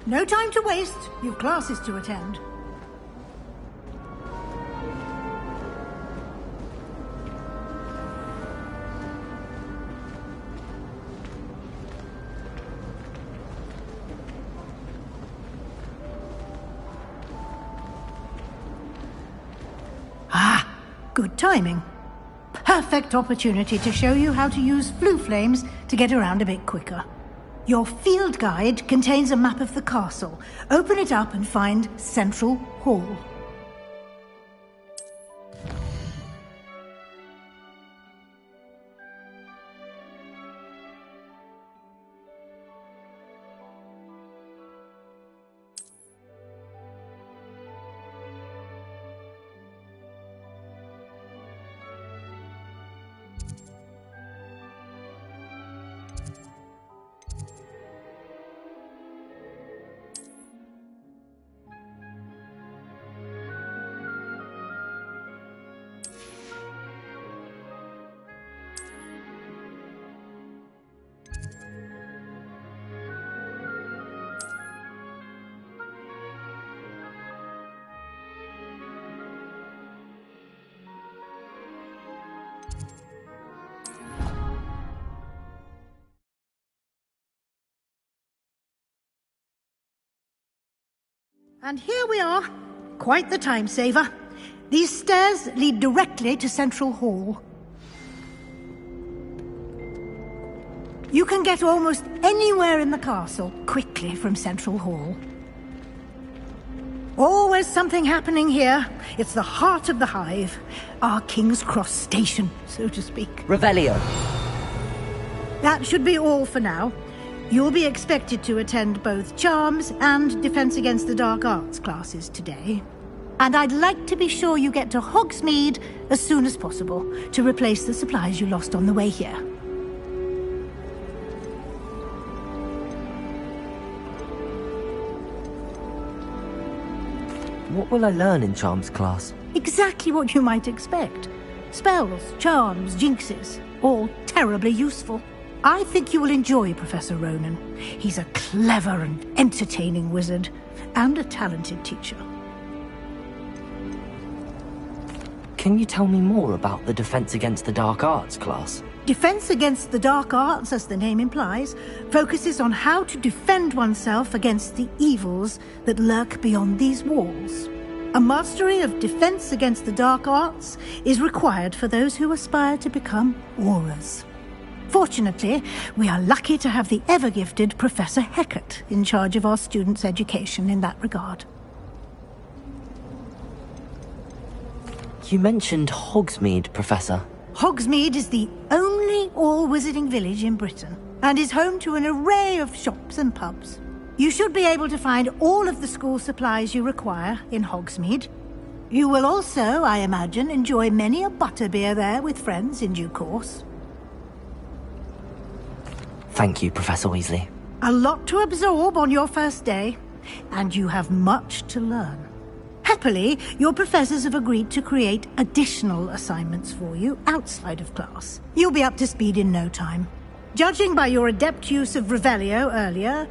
[SPEAKER 10] No time to waste. You've classes to attend. Good timing. Perfect opportunity to show you how to use flue flames to get around a bit quicker. Your field guide contains a map of the castle. Open it up and find Central Hall. And here we are. Quite the time saver. These stairs lead directly to Central Hall. You can get almost anywhere in the castle quickly from Central Hall. Always something happening here. It's the heart of the Hive. Our King's Cross station, so to speak.
[SPEAKER 2] Revelio.
[SPEAKER 10] That should be all for now. You'll be expected to attend both Charms and Defense Against the Dark Arts classes today. And I'd like to be sure you get to Hogsmeade as soon as possible to replace the supplies you lost on the way here.
[SPEAKER 2] What will I learn in Charms class?
[SPEAKER 10] Exactly what you might expect. Spells, charms, jinxes, all terribly useful. I think you will enjoy Professor Ronan. He's a clever and entertaining wizard, and a talented teacher.
[SPEAKER 2] Can you tell me more about the Defense Against the Dark Arts class?
[SPEAKER 10] Defense Against the Dark Arts, as the name implies, focuses on how to defend oneself against the evils that lurk beyond these walls. A mastery of Defense Against the Dark Arts is required for those who aspire to become Aurors. Fortunately, we are lucky to have the ever-gifted Professor Hecat in charge of our students' education in that regard.
[SPEAKER 2] You mentioned Hogsmeade, Professor.
[SPEAKER 10] Hogsmeade is the only all-wizarding village in Britain, and is home to an array of shops and pubs. You should be able to find all of the school supplies you require in Hogsmeade. You will also, I imagine, enjoy many a butterbeer there with friends in due course.
[SPEAKER 2] Thank you, Professor Weasley.
[SPEAKER 10] A lot to absorb on your first day, and you have much to learn. Happily, your professors have agreed to create additional assignments for you outside of class. You'll be up to speed in no time. Judging by your adept use of Revelio earlier,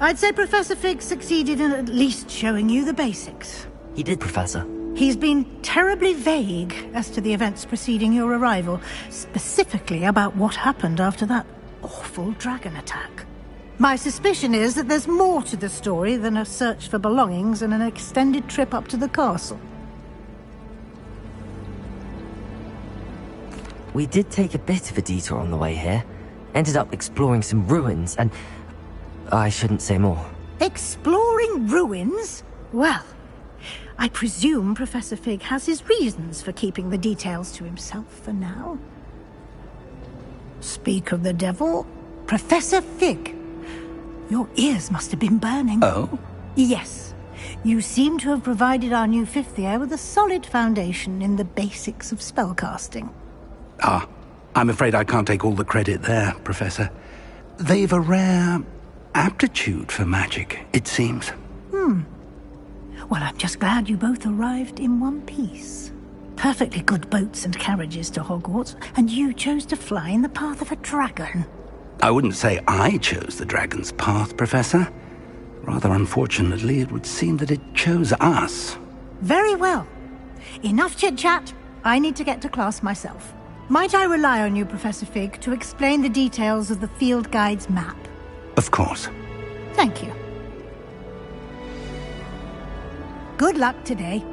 [SPEAKER 10] I'd say Professor Fig succeeded in at least showing you the basics.
[SPEAKER 2] He did, Professor.
[SPEAKER 10] He's been terribly vague as to the events preceding your arrival, specifically about what happened after that awful dragon attack. My suspicion is that there's more to the story than a search for belongings and an extended trip up to the castle.
[SPEAKER 2] We did take a bit of a detour on the way here. Ended up exploring some ruins and... I shouldn't say more.
[SPEAKER 10] Exploring ruins? Well, I presume Professor Fig has his reasons for keeping the details to himself for now. Speak of the devil, Professor Fig. Your ears must have been burning.
[SPEAKER 8] Oh?
[SPEAKER 10] Yes. You seem to have provided our new fifth year with a solid foundation in the basics of spellcasting.
[SPEAKER 8] Ah, I'm afraid I can't take all the credit there, Professor. They've a rare aptitude for magic, it seems.
[SPEAKER 10] Well, I'm just glad you both arrived in one piece. Perfectly good boats and carriages to Hogwarts, and you chose to fly in the path of a dragon.
[SPEAKER 8] I wouldn't say I chose the dragon's path, Professor. Rather unfortunately, it would seem that it chose us.
[SPEAKER 10] Very well. Enough chit-chat. I need to get to class myself. Might I rely on you, Professor Fig, to explain the details of the field guide's map?
[SPEAKER 8] Of course.
[SPEAKER 10] Thank you. Good luck today.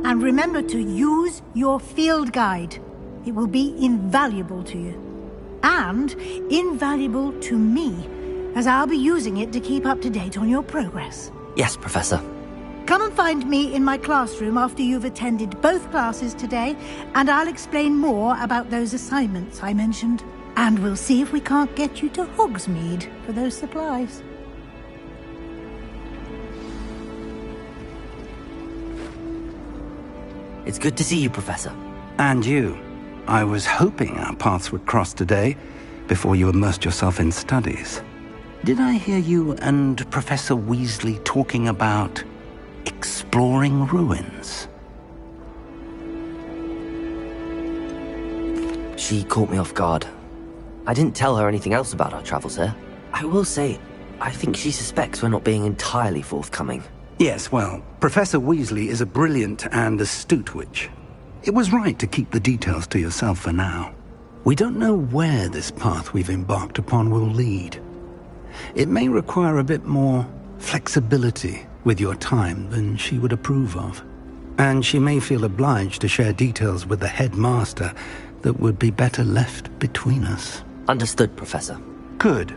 [SPEAKER 10] And remember to use your field guide. It will be invaluable to you. And invaluable to me, as I'll be using it to keep up to date on your progress.
[SPEAKER 2] Yes, Professor.
[SPEAKER 10] Come and find me in my classroom after you've attended both classes today, and I'll explain more about those assignments I mentioned. And we'll see if we can't get you to Hogsmeade for those supplies.
[SPEAKER 2] It's good to see you, Professor.
[SPEAKER 8] And you. I was hoping our paths would cross today, before you immersed yourself in studies. Did I hear you and Professor Weasley talking about exploring ruins?
[SPEAKER 2] She caught me off guard. I didn't tell her anything else about our travels here. I will say, I think she suspects we're not being entirely forthcoming.
[SPEAKER 8] Yes, well, Professor Weasley is a brilliant and astute witch. It was right to keep the details to yourself for now. We don't know where this path we've embarked upon will lead. It may require a bit more flexibility with your time than she would approve of. And she may feel obliged to share details with the headmaster that would be better left between us.
[SPEAKER 2] Understood, Professor.
[SPEAKER 8] Good.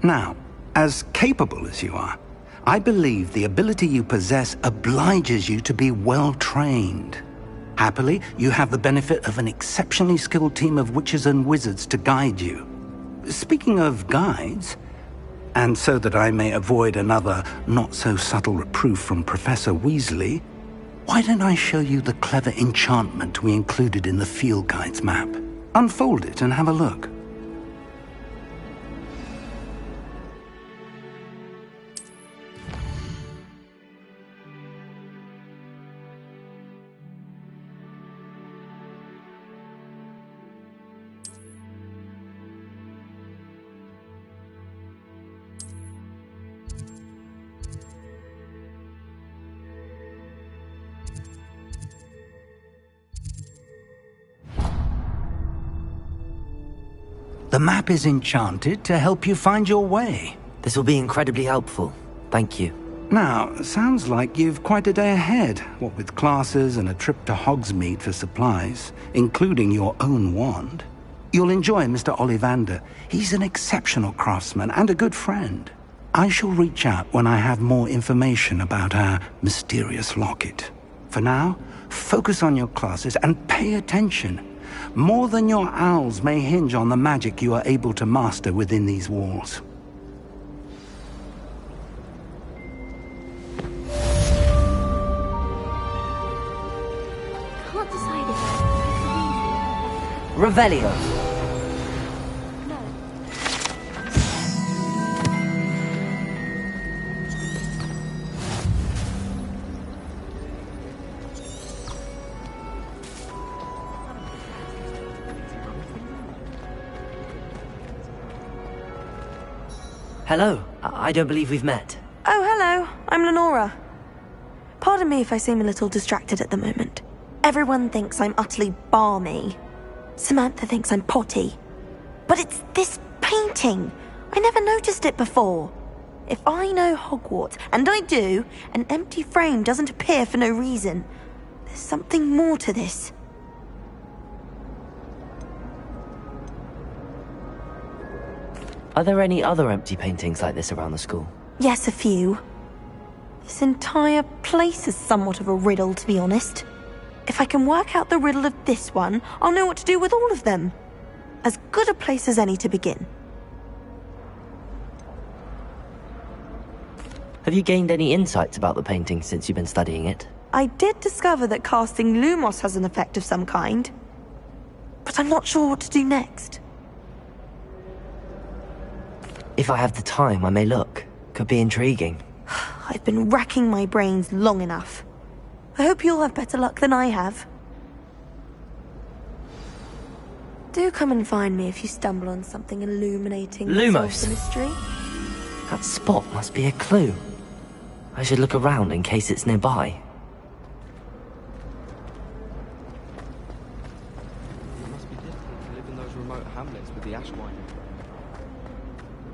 [SPEAKER 8] Now, as capable as you are, I believe the ability you possess obliges you to be well trained. Happily, you have the benefit of an exceptionally skilled team of witches and wizards to guide you. Speaking of guides, and so that I may avoid another not-so-subtle reproof from Professor Weasley, why don't I show you the clever enchantment we included in the field guide's map? Unfold it and have a look. The map is enchanted to help you find your way.
[SPEAKER 2] This will be incredibly helpful. Thank you.
[SPEAKER 8] Now, sounds like you've quite a day ahead, what with classes and a trip to Hogsmeade for supplies, including your own wand. You'll enjoy Mr. Ollivander. He's an exceptional craftsman and a good friend. I shall reach out when I have more information about our mysterious locket. For now, focus on your classes and pay attention. More than your owls may hinge on the magic you are able to master within these walls.
[SPEAKER 1] Can't decide if
[SPEAKER 2] Revelio. Hello. I don't believe we've met.
[SPEAKER 1] Oh, hello. I'm Lenora. Pardon me if I seem a little distracted at the moment. Everyone thinks I'm utterly balmy. Samantha thinks I'm potty. But it's this painting. I never noticed it before. If I know Hogwarts, and I do, an empty frame doesn't appear for no reason. There's something more to this.
[SPEAKER 2] Are there any other empty paintings like this around the school?
[SPEAKER 1] Yes, a few. This entire place is somewhat of a riddle, to be honest. If I can work out the riddle of this one, I'll know what to do with all of them. As good a place as any to begin.
[SPEAKER 2] Have you gained any insights about the painting since you've been studying it?
[SPEAKER 1] I did discover that casting Lumos has an effect of some kind. But I'm not sure what to do next.
[SPEAKER 2] If I have the time, I may look. Could be intriguing.
[SPEAKER 1] I've been racking my brains long enough. I hope you'll have better luck than I have. Do come and find me if you stumble on something illuminating that solves the mystery.
[SPEAKER 2] That spot must be a clue. I should look around in case it's nearby.
[SPEAKER 13] It must be difficult to live in those remote hamlets with the ash wine.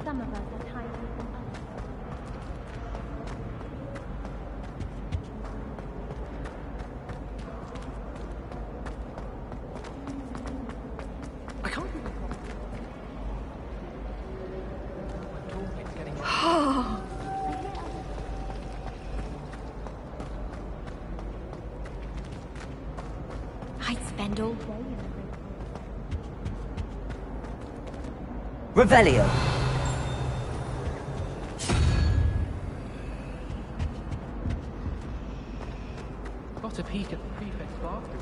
[SPEAKER 14] Some of us are tiny and
[SPEAKER 13] I can't really
[SPEAKER 14] I'd spend all day in the
[SPEAKER 2] Revelio.
[SPEAKER 13] got a peek at the prefect's bathroom.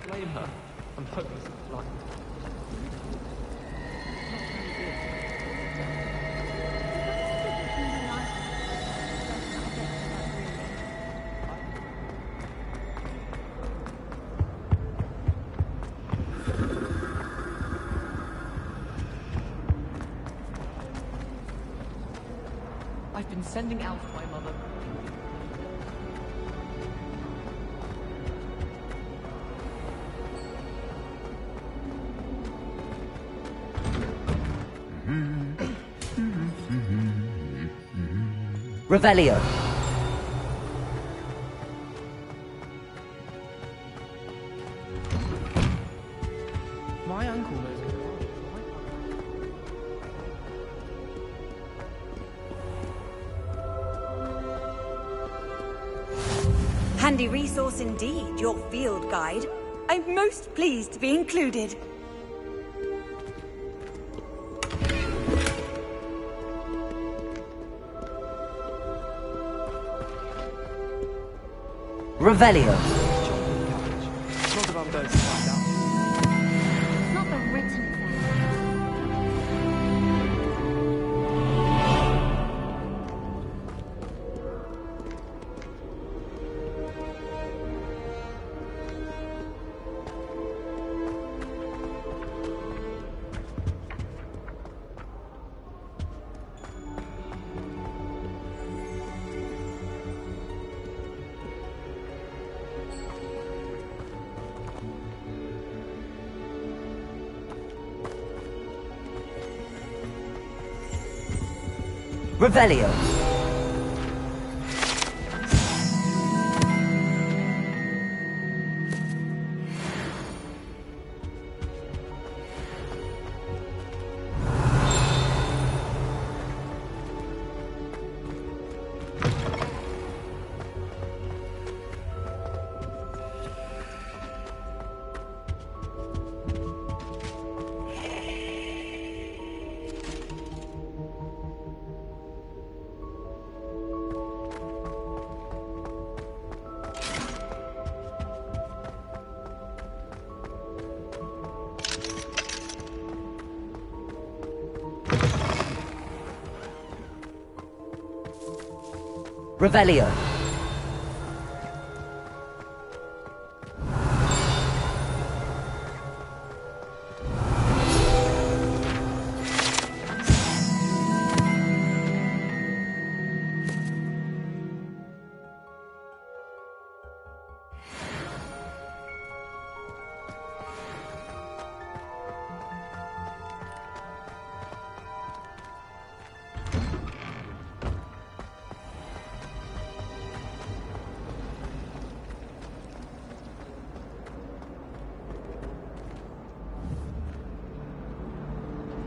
[SPEAKER 13] Blame her. I'm hopeless at flight. I've been sending out to my mother.
[SPEAKER 2] Revelio.
[SPEAKER 13] My uncle knows me.
[SPEAKER 18] Handy resource indeed, your field guide. I'm most pleased to be included.
[SPEAKER 2] Revelio.
[SPEAKER 17] Not that I'm going to find out.
[SPEAKER 14] Not the written
[SPEAKER 2] Revelio. Revelio.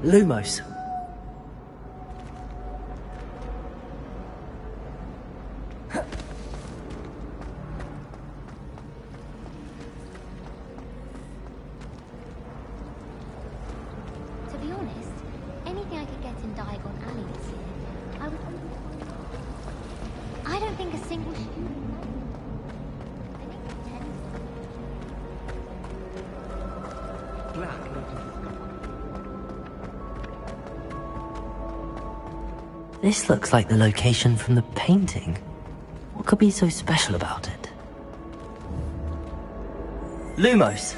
[SPEAKER 2] Lumos.
[SPEAKER 14] To be honest, anything I could get in Diagon Alley this year, I would... I don't think a single
[SPEAKER 2] This looks like the location from the painting. What could be so special about it? Lumos!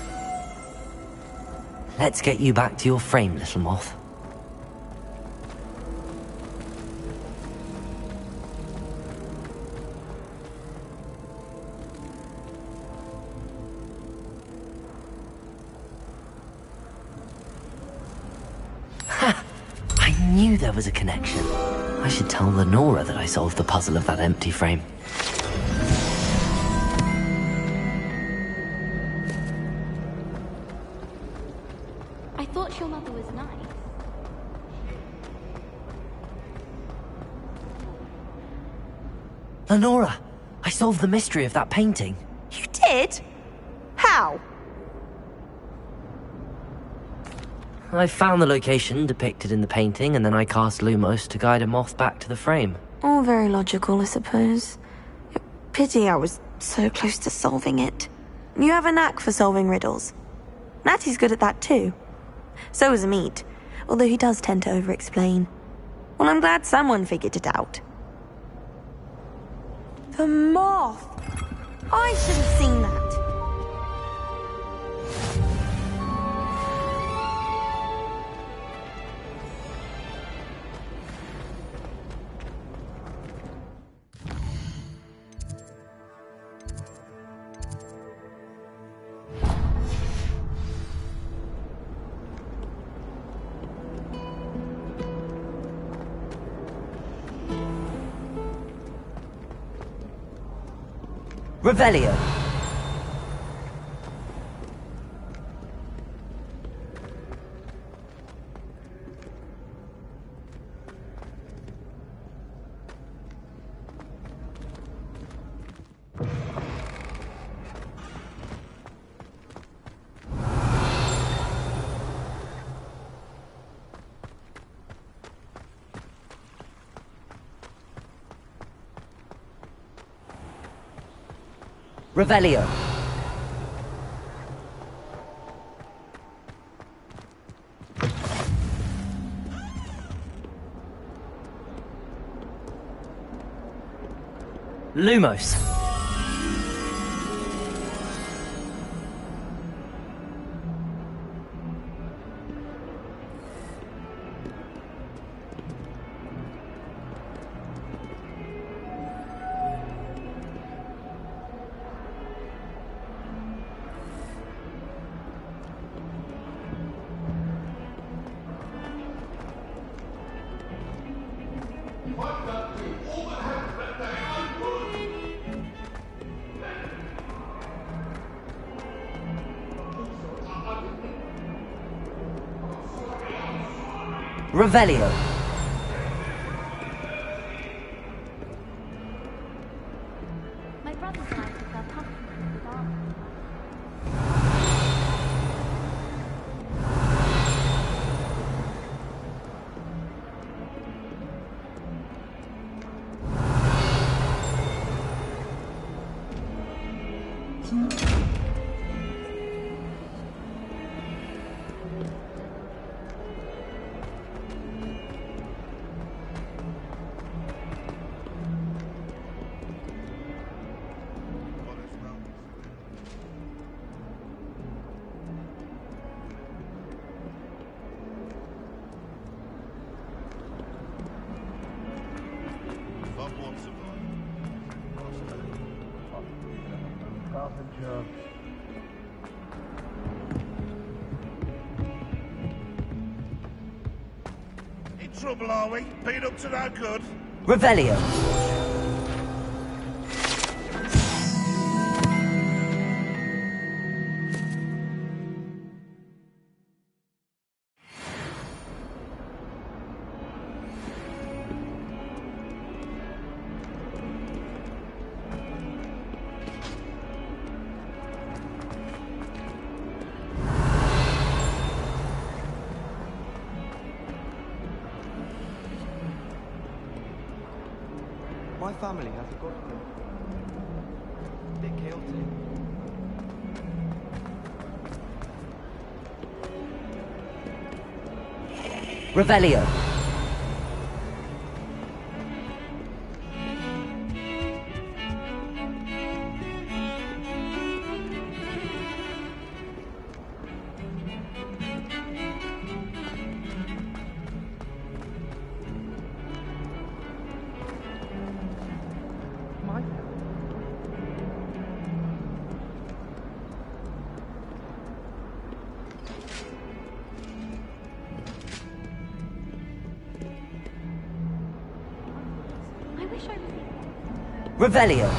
[SPEAKER 2] Let's get you back to your frame, little moth. Ha! I knew there was a connection. I should tell Lenora that I solved the puzzle of that empty frame.
[SPEAKER 14] I thought your mother was nice.
[SPEAKER 2] Lenora! I solved the mystery of that painting.
[SPEAKER 1] You did? How?
[SPEAKER 2] I found the location depicted in the painting, and then I cast Lumos to guide a moth back to the frame.
[SPEAKER 1] All very logical, I suppose. Pity I was so close to solving it. You have a knack for solving riddles. Natty's good at that too. So is Amit, although he does tend to over-explain. Well, I'm glad someone figured it out. The moth! I should have seen that.
[SPEAKER 2] Revelio. Revelio. Lumos. Revelio.
[SPEAKER 14] My brothers and I took our pumpkin in the garden.
[SPEAKER 19] In trouble, are we? Been up to no good?
[SPEAKER 2] Revelio.
[SPEAKER 13] My family has a godfather. A bit chaotic.
[SPEAKER 2] Revelio. Revelio.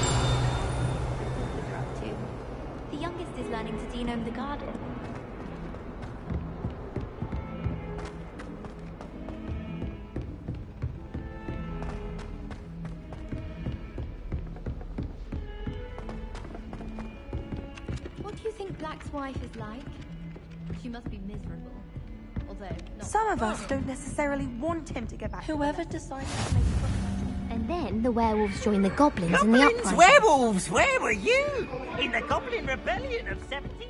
[SPEAKER 14] The youngest is learning to genome the garden.
[SPEAKER 20] What do you think Black's wife is like? She must be miserable. Although, not
[SPEAKER 1] Some of us don't necessarily want him to get back.
[SPEAKER 20] Whoever decides to make
[SPEAKER 14] And then the werewolves join the goblins in the
[SPEAKER 11] Goblins,
[SPEAKER 14] uprising.
[SPEAKER 11] werewolves, where were you? In the Goblin Rebellion of 17...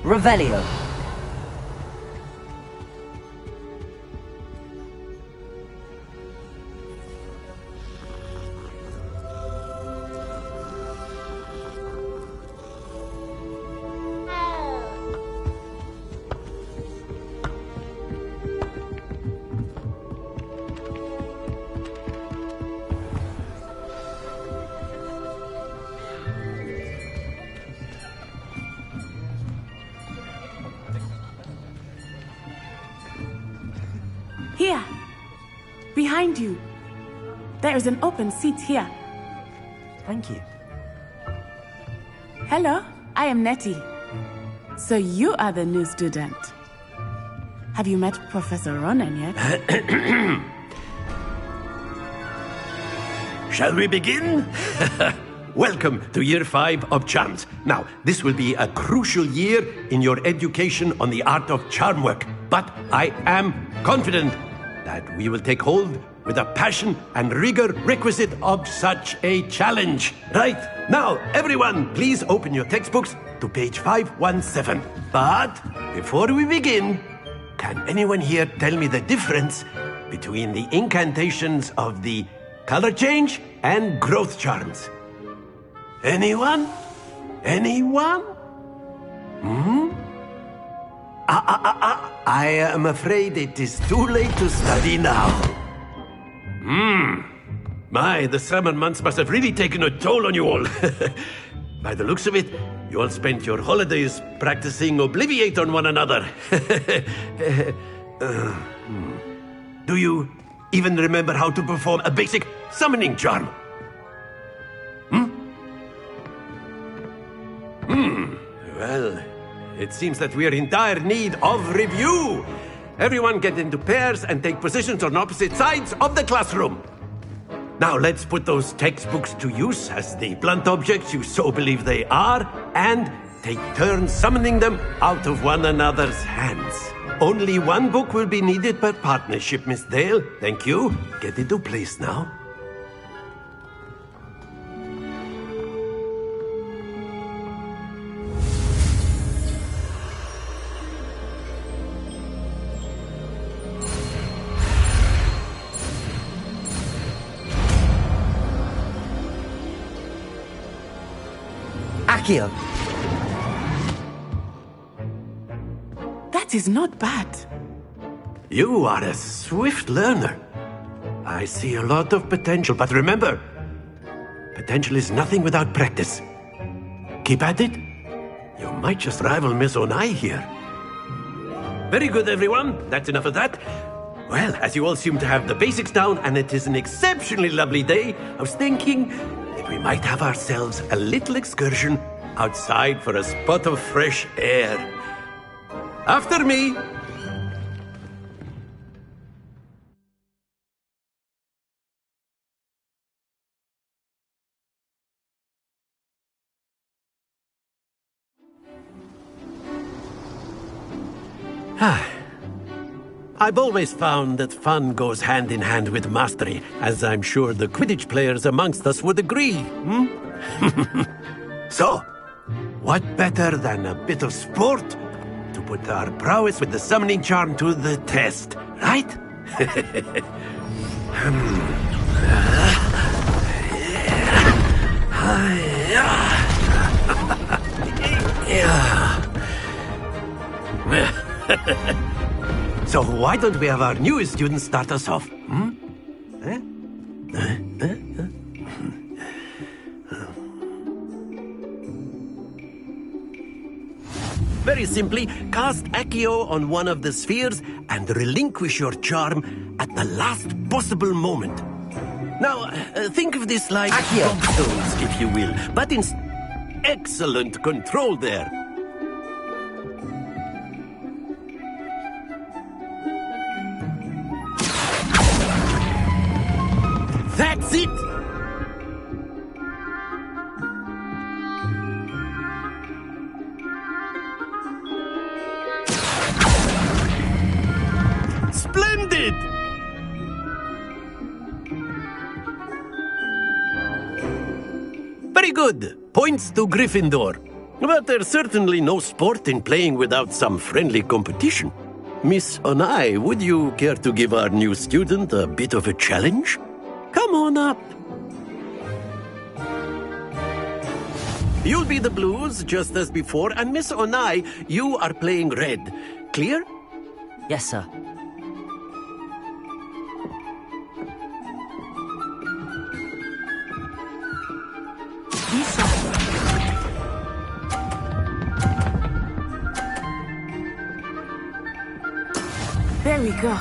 [SPEAKER 2] Revelio.
[SPEAKER 15] Here. Behind you. There is an open seat here.
[SPEAKER 2] Thank you.
[SPEAKER 15] Hello, I am Nettie. So you are the new student. Have you met Professor Ronan yet?
[SPEAKER 7] Shall we begin? Welcome to Year 5 of Charms. Now, this will be a crucial year in your education on the art of charm work. But I am confident that we will take hold with the passion and rigor requisite of such a challenge. Right, now, everyone, please open your textbooks to page 517. But before we begin, can anyone here tell me the difference between the incantations of the color change and growth charms? Anyone? Anyone? I am afraid it is too late to study now. My, the summer months must have really taken a toll on you all. By the looks of it, you all spent your holidays practicing Obliviate on one another. Do you even remember how to perform a basic summoning charm? Well, it seems that we are in dire need of review. Everyone get into pairs and take positions on opposite sides of the classroom. Now let's put those textbooks to use as the blunt objects you so believe they are, and take turns summoning them out of one another's hands. Only one book will be needed per partnership, Miss Dale. Thank you. Get into place now.
[SPEAKER 2] Accio.
[SPEAKER 15] That is not bad.
[SPEAKER 7] You are a swift learner. I see a lot of potential, but remember, potential is nothing without practice. Keep at it. You might just rival Miss Onai here. Very good, everyone. That's enough of that. Well, as you all seem to have the basics down, and it is an exceptionally lovely day, I was thinking that we might have ourselves a little excursion outside for a spot of fresh air. After me. I've always found that fun goes hand in hand with mastery, as I'm sure the Quidditch players amongst us would agree. So, what better than a bit of sport to put our prowess with the summoning charm to the test, right? So why don't we have our newest student start us off? Very simply, cast Accio on one of the spheres and relinquish your charm at the last possible moment. Now, think of this like gobstones, if you will, but in excellent control there. That's it! Splendid! Very good. Points to Gryffindor. But there's certainly no sport in playing without some friendly competition. Miss Onai, would you care to give our new student a bit of a challenge? Come on up. You'll be the blues, just as before, and Miss Onai, you are playing red. Clear?
[SPEAKER 2] Yes, sir.
[SPEAKER 15] There we go.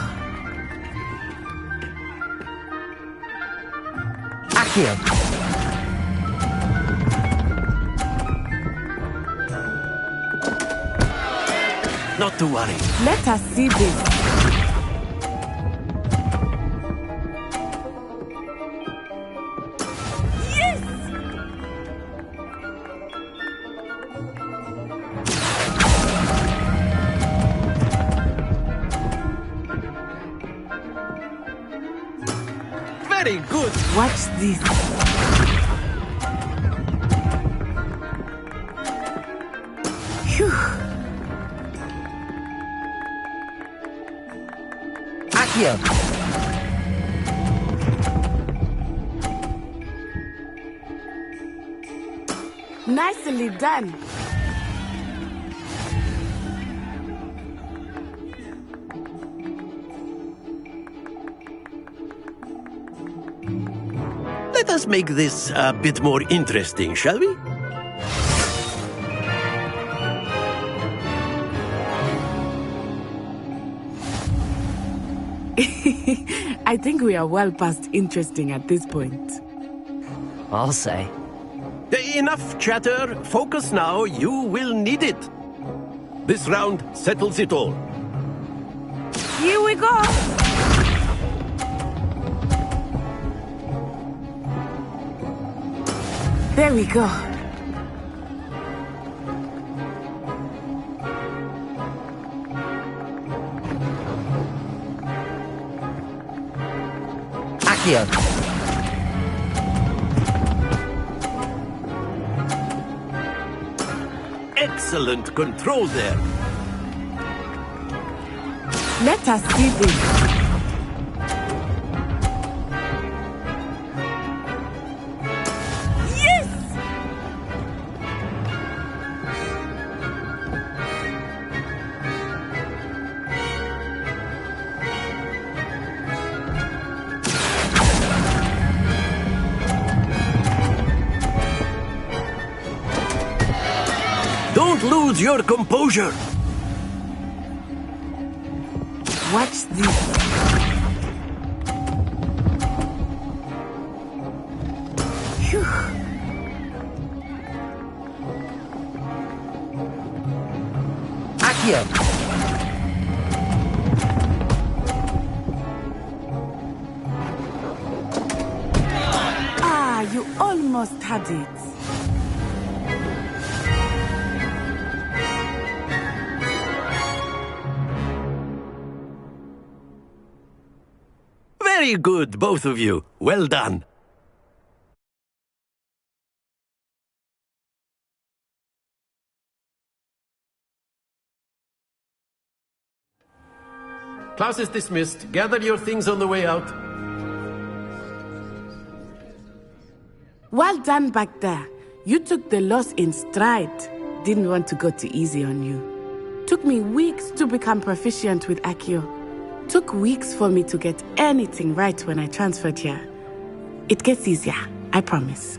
[SPEAKER 2] Accio.
[SPEAKER 7] Not to worry.
[SPEAKER 15] Let us see this.
[SPEAKER 10] Yes!
[SPEAKER 7] Very good.
[SPEAKER 15] Watch this. Phew.
[SPEAKER 2] Accio.
[SPEAKER 15] Nicely done.
[SPEAKER 7] Let us make this a bit more interesting, shall we?
[SPEAKER 15] I think we are well past interesting at this point.
[SPEAKER 2] I'll say.
[SPEAKER 7] Enough chatter. Focus now. You will need it. This round settles it all.
[SPEAKER 15] Here we go. There we go.
[SPEAKER 2] Accio.
[SPEAKER 7] Excellent control there.
[SPEAKER 15] Let us see this.
[SPEAKER 7] Don't lose your composure.
[SPEAKER 15] Watch this. Phew.
[SPEAKER 2] Accio.
[SPEAKER 15] Ah, you almost had it.
[SPEAKER 7] Very good, both of you. Well done. Class is dismissed. Gather your things on the way out.
[SPEAKER 15] Well done back there. You took the loss in stride. Didn't want to go too easy on you. Took me weeks to become proficient with Accio. Took weeks for me to get anything right when I transferred here. It gets easier, I promise.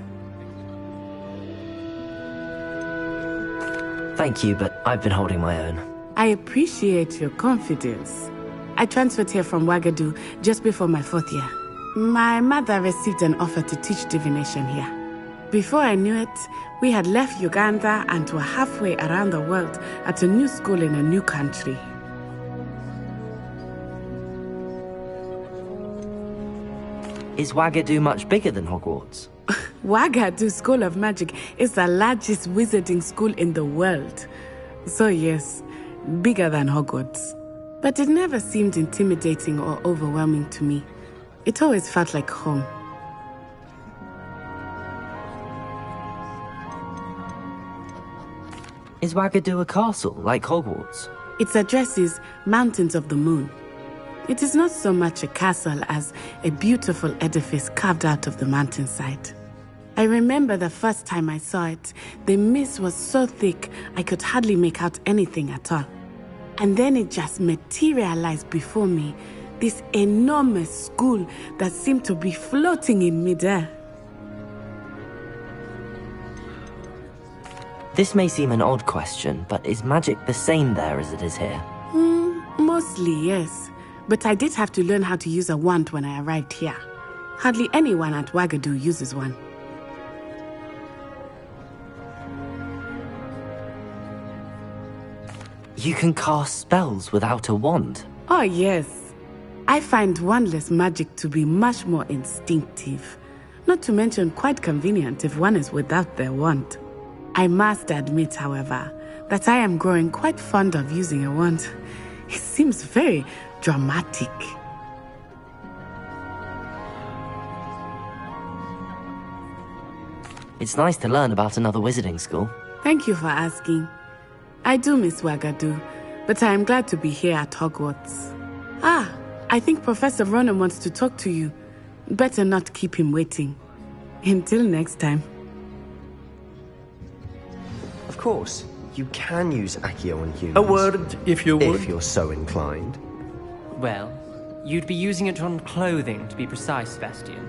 [SPEAKER 2] Thank you, but I've been holding my own.
[SPEAKER 15] I appreciate your confidence. I transferred here from Wagadu just before my 4th year. My mother received an offer to teach divination here. Before I knew it, we had left Uganda and were halfway around the world at a new school in a new country.
[SPEAKER 2] Is Wagadu much bigger than Hogwarts?
[SPEAKER 15] Wagadu School of Magic is the largest wizarding school in the world. So yes, bigger than Hogwarts. But it never seemed intimidating or overwhelming to me. It always felt like home.
[SPEAKER 2] Is Wagadu a castle, like Hogwarts?
[SPEAKER 15] Its address is Mountains of the Moon. It is not so much a castle as a beautiful edifice carved out of the mountainside. I remember the first time I saw it, the mist was so thick I could hardly make out anything at all. And then it just materialized before me, this enormous school that seemed to be floating in midair.
[SPEAKER 2] This may seem an odd question, but is magic the same there as it is here?
[SPEAKER 15] Mostly, yes. But I did have to learn how to use a wand when I arrived here. Hardly anyone at Wagadu uses one.
[SPEAKER 2] You can cast spells without a wand.
[SPEAKER 15] Oh, yes. I find wandless magic to be much more instinctive. Not to mention quite convenient if one is without their wand. I must admit, however, that I am growing quite fond of using a wand. It seems very dramatic.
[SPEAKER 2] It's nice to learn about another wizarding school.
[SPEAKER 15] Thank you for asking. I do miss Wagadu, but I am glad to be here at Hogwarts. Ah, I think Professor Ronan wants to talk to you. Better not keep him waiting. Until next time.
[SPEAKER 13] Of course, you can use Accio on humans.
[SPEAKER 7] A word, if you would.
[SPEAKER 13] If you're so inclined.
[SPEAKER 21] Well, you'd be using it on clothing, to be precise, Sebastian.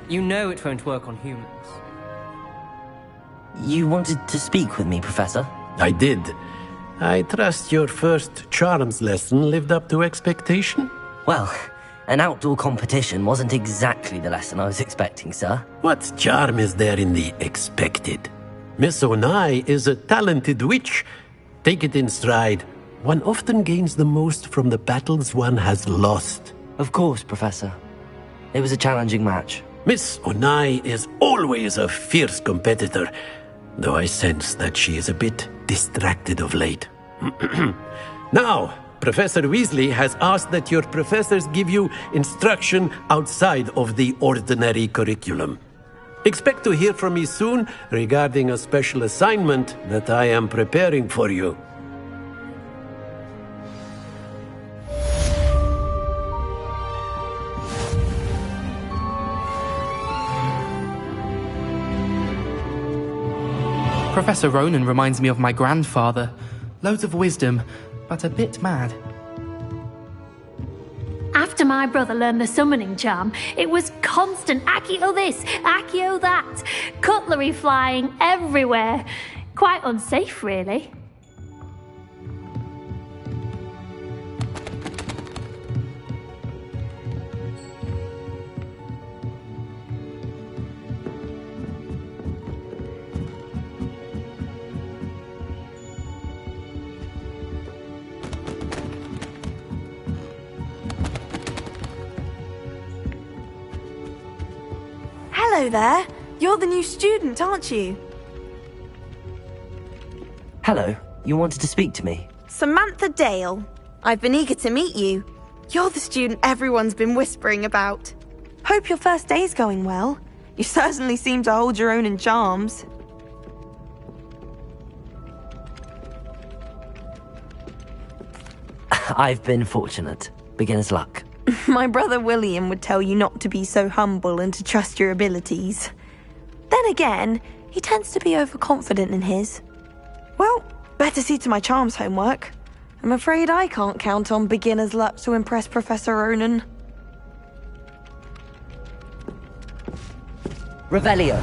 [SPEAKER 21] You know it won't work on humans.
[SPEAKER 2] You wanted to speak with me, Professor?
[SPEAKER 7] I did. I trust your first charms lesson lived up to expectation?
[SPEAKER 2] Well, an outdoor competition wasn't exactly the lesson I was expecting, sir.
[SPEAKER 7] What charm is there in the expected? Miss Onai is a talented witch. Take it in stride. One often gains the most from the battles one has lost.
[SPEAKER 2] Of course, Professor. It was a challenging match.
[SPEAKER 7] Miss Onai is always a fierce competitor, though I sense that she is a bit distracted of late. Now, Professor Weasley has asked that your professors give you instruction outside of the ordinary curriculum. Expect to hear from me soon regarding a special assignment that I am preparing for you.
[SPEAKER 16] Professor Ronan reminds me of my grandfather. Loads of wisdom, but a bit mad.
[SPEAKER 14] After my brother learned the summoning charm, it was constant Accio this, Accio that. Cutlery flying everywhere. Quite unsafe, really.
[SPEAKER 1] Hello there. You're the new student, aren't you?
[SPEAKER 2] Hello. You wanted to speak to me?
[SPEAKER 1] Samantha Dale. I've been eager to meet you. You're the student everyone's been whispering about. Hope your first day's going well. You certainly seem to hold your own in charms.
[SPEAKER 2] I've been fortunate. Beginner's luck.
[SPEAKER 1] My brother William would tell you not to be so humble and to trust your abilities. Then again, he tends to be overconfident in his. Well, better see to my charms homework. I'm afraid I can't count on beginner's luck to impress Professor Ronan.
[SPEAKER 2] Revelio.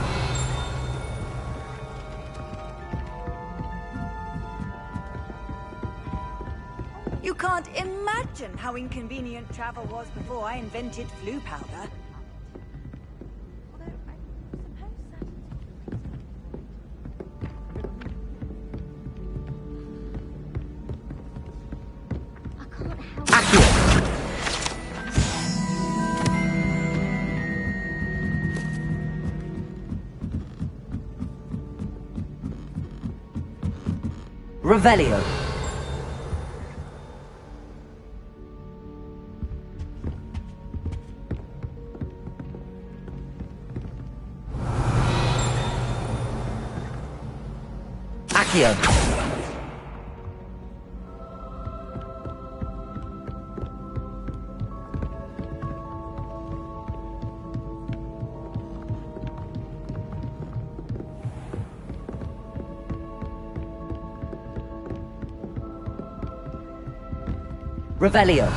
[SPEAKER 18] You can't imagine how inconvenient travel was before I invented flu powder.
[SPEAKER 2] Revelio. Accio. Revelio.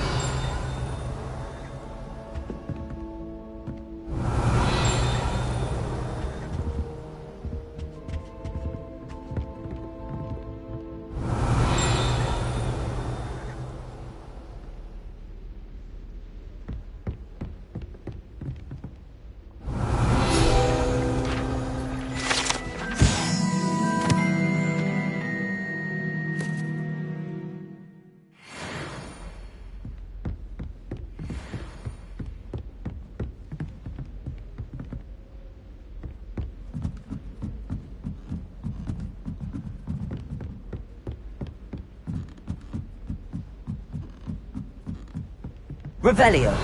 [SPEAKER 2] Revelio.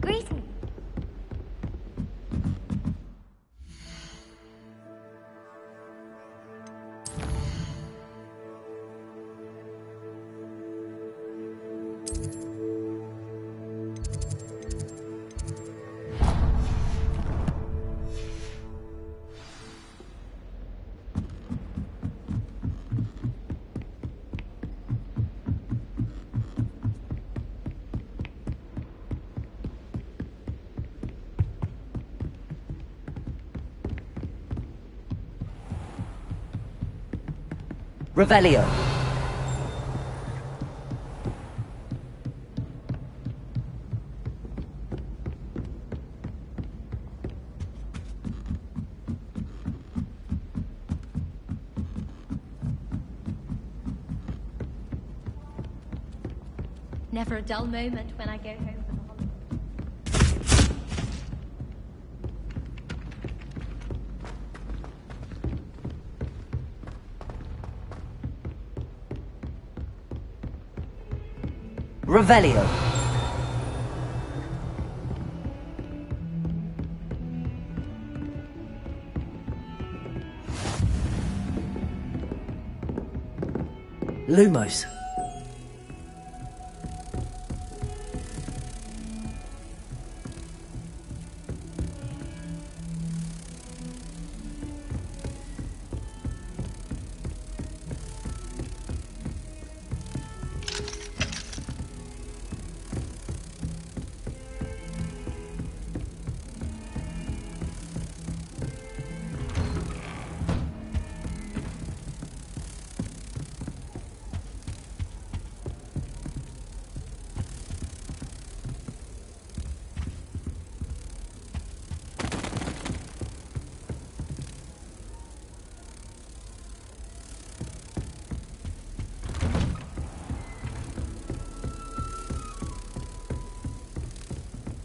[SPEAKER 14] Greetings.
[SPEAKER 2] Revelio.
[SPEAKER 20] Never a dull moment when I go home for the holidays.
[SPEAKER 2] Revelio. Lumos.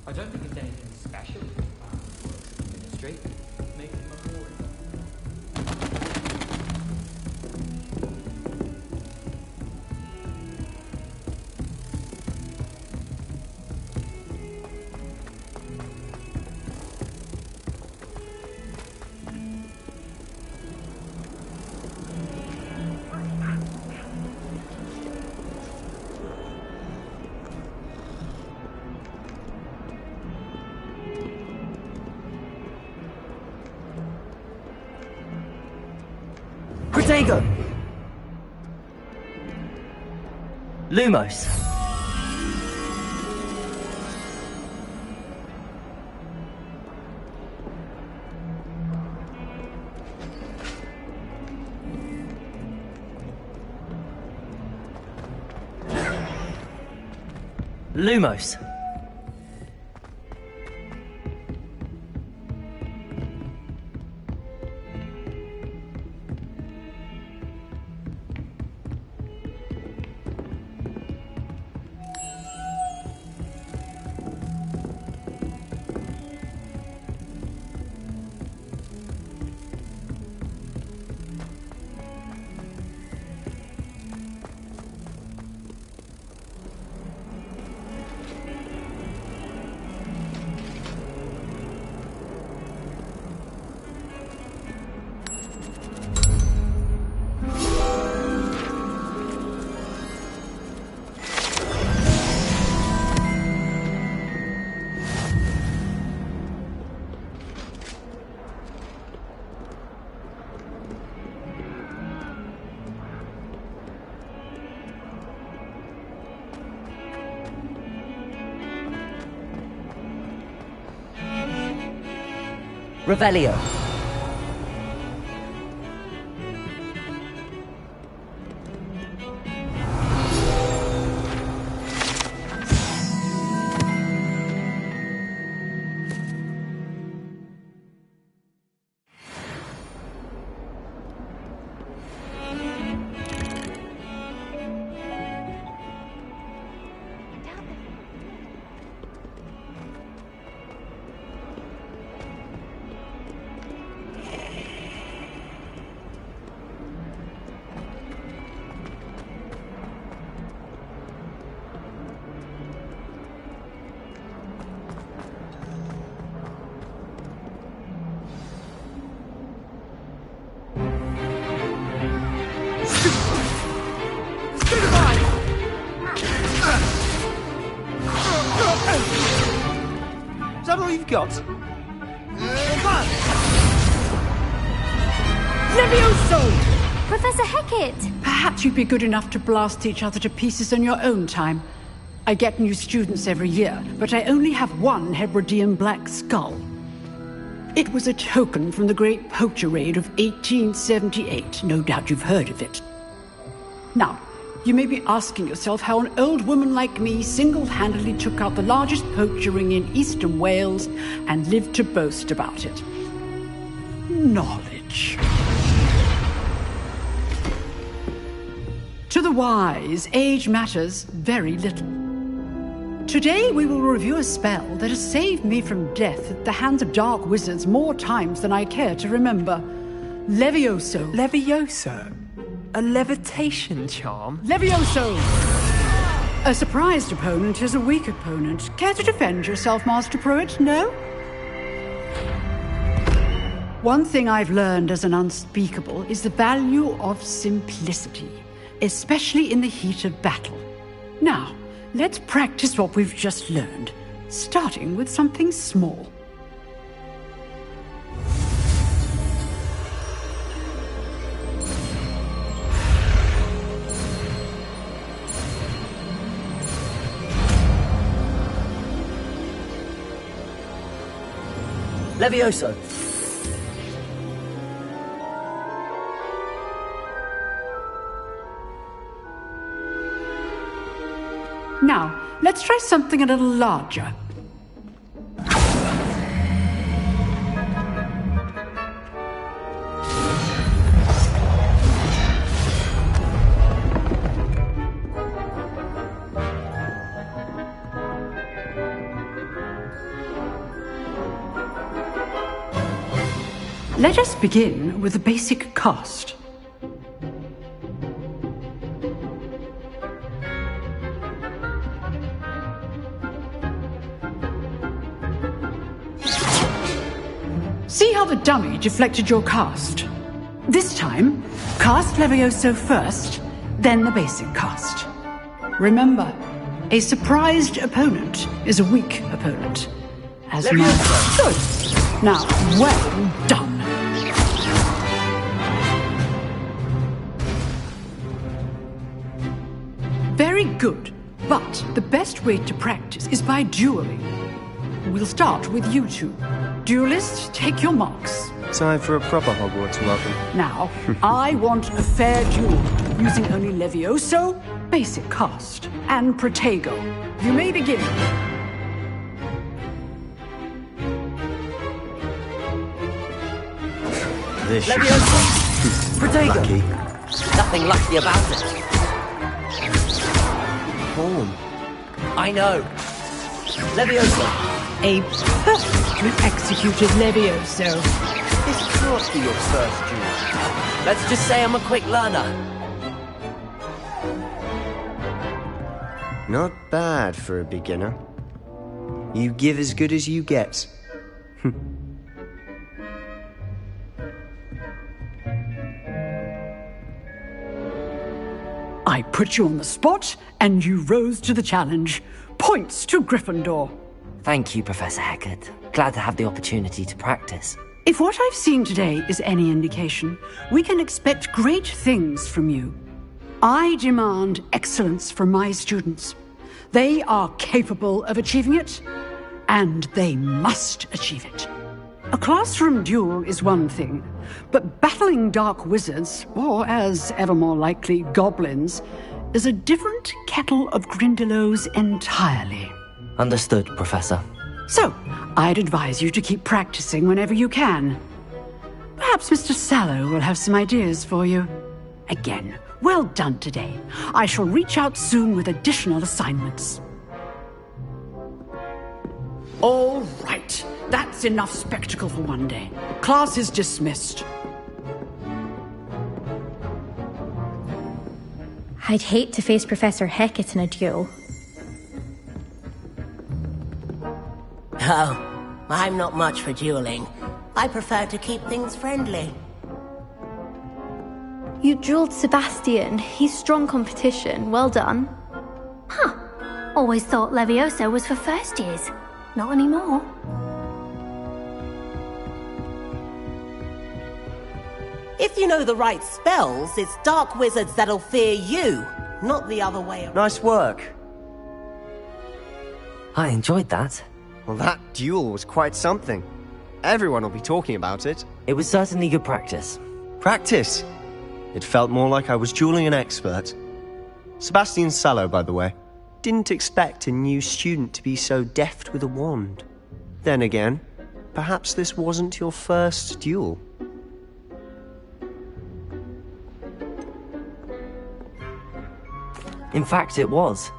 [SPEAKER 16] I don't think it's anything special about works in the ministry. Make it much more
[SPEAKER 2] Protego. Lumos. Lumos. Revelio.
[SPEAKER 13] Is that all you've got?
[SPEAKER 6] Levioso!
[SPEAKER 14] Professor Hecat!
[SPEAKER 6] Perhaps you'd be good enough to blast each other to pieces on your own time. I get new students every year, but I only have one Hebridean black skull. It was a token from the Great Poacher Raid of 1878. No doubt you've heard of it. Now, you may be asking yourself how an old woman like me single-handedly took out the largest poacher ring in eastern Wales and lived to boast about it. Knowledge. To the wise, age matters very little. Today we will review a spell that has saved me from death at the hands of dark wizards more times than I care to remember. Levioso.
[SPEAKER 17] Levioso? A levitation charm?
[SPEAKER 6] Levioso! A surprised opponent is a weak opponent. Care to defend yourself, Master Pruitt? No? One thing I've learned as an unspeakable is the value of simplicity, especially in the heat of battle. Now, let's practice what we've just learned, starting with something small.
[SPEAKER 2] Levioso!
[SPEAKER 6] Now, let's try something a little larger. Let us begin with the basic cast. See how the dummy deflected your cast? This time, cast Levioso first, then the basic cast. Remember, a surprised opponent is a weak opponent. As good. Now, well done. Very good, but the best way to practice is by dueling. We'll start with you two. Duelists, take your marks.
[SPEAKER 13] Time for a proper Hogwarts welcome.
[SPEAKER 6] Now, I want a fair duel, using only Levioso, basic cast, and Protego. You may begin.
[SPEAKER 13] This
[SPEAKER 2] Levioso! Protego!
[SPEAKER 13] Lucky.
[SPEAKER 2] Nothing lucky about it.
[SPEAKER 13] Form.
[SPEAKER 2] I know. Levioso!
[SPEAKER 6] A perfectly executed Levioso.
[SPEAKER 13] This can't be your first duel.
[SPEAKER 2] Let's just say I'm a quick learner.
[SPEAKER 13] Not bad for a beginner. You give as good as you get.
[SPEAKER 6] I put you on the spot, and you rose to the challenge. Points to Gryffindor.
[SPEAKER 2] Thank you, Professor Hecat. Glad to have the opportunity to practice.
[SPEAKER 6] If what I've seen today is any indication, we can expect great things from you. I demand excellence from my students. They are capable of achieving it, and they must achieve it. A classroom duel is one thing, but battling dark wizards, or as ever more likely, goblins, is a different kettle of Grindylows entirely.
[SPEAKER 2] Understood, Professor.
[SPEAKER 6] So, I'd advise you to keep practicing whenever you can. Perhaps Mr. Sallow will have some ideas for you. Again, well done today. I shall reach out soon with additional assignments. All right, that's enough spectacle for one day. Class is dismissed.
[SPEAKER 20] I'd hate to face Professor Hecat in a duel.
[SPEAKER 22] Oh, I'm not much for dueling. I prefer to keep things friendly.
[SPEAKER 20] You dueled Sebastian. He's strong competition. Well done.
[SPEAKER 14] Huh. Always thought Levioso was for first years. Not anymore.
[SPEAKER 22] If you know the right spells, it's dark wizards that'll fear you, not the other way around.
[SPEAKER 4] Nice work.
[SPEAKER 2] I enjoyed that.
[SPEAKER 4] Well, that duel was quite something. Everyone will be talking about it.
[SPEAKER 2] It was certainly good practice.
[SPEAKER 4] Practice? It felt more like I was dueling an expert. Sebastian Sallow, by the way. Didn't expect a new student to be so deft with a wand. Then again, perhaps this wasn't your first duel.
[SPEAKER 2] In fact, it was.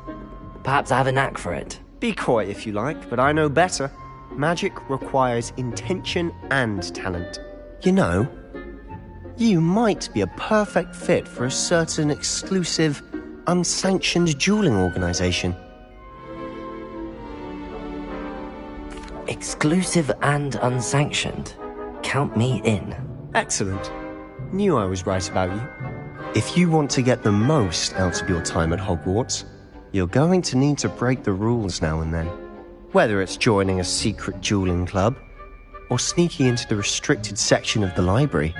[SPEAKER 2] Perhaps I have a knack for it.
[SPEAKER 4] Be coy if you like, but I know better. Magic requires intention and talent. You know, you might be a perfect fit for a certain exclusive, unsanctioned dueling organization.
[SPEAKER 2] Exclusive and unsanctioned. Count me in.
[SPEAKER 4] Excellent. Knew I was right about you. If you want to get the most out of your time at Hogwarts, you're going to need to break the rules now and then. Whether it's joining a secret dueling club, or sneaking into the restricted section of the library,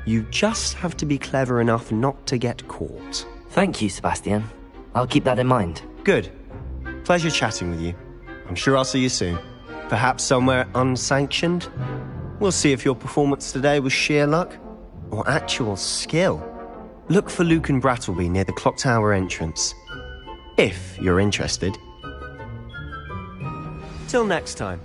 [SPEAKER 4] you just have to be clever enough not to get caught.
[SPEAKER 2] Thank you, Sebastian. I'll keep that in mind.
[SPEAKER 4] Good. Pleasure chatting with you. I'm sure I'll see you soon. Perhaps somewhere unsanctioned? We'll see if your performance today was sheer luck, or actual skill. Look for Luke and Brattleby near the clock tower entrance. If you're interested. Till next time.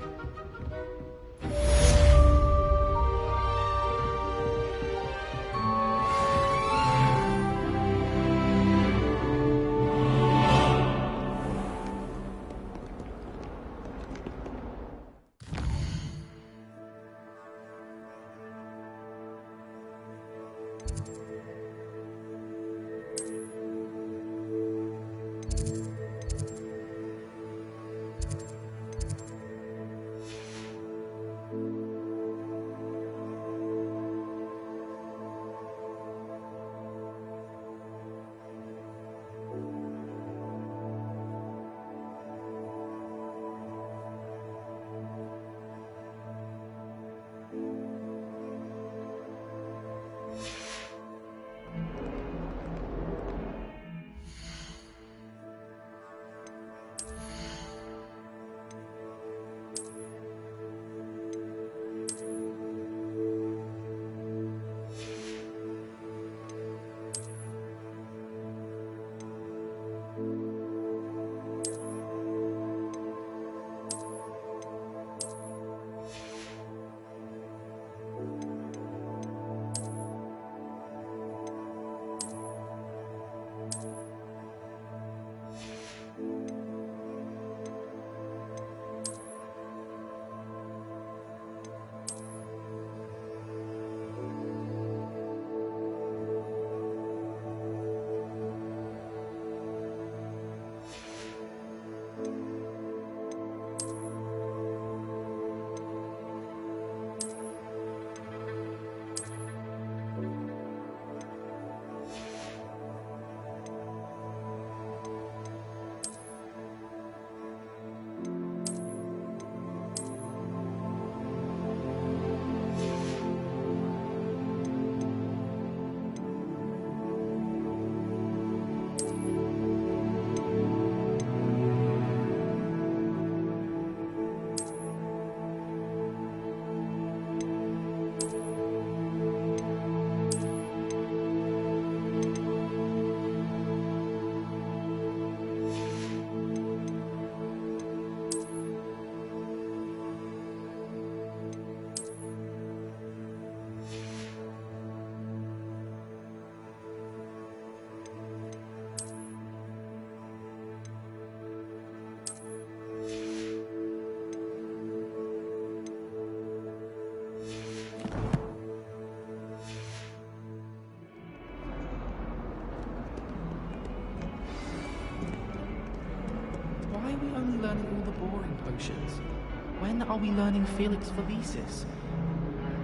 [SPEAKER 13] When are we learning Felix Felicis?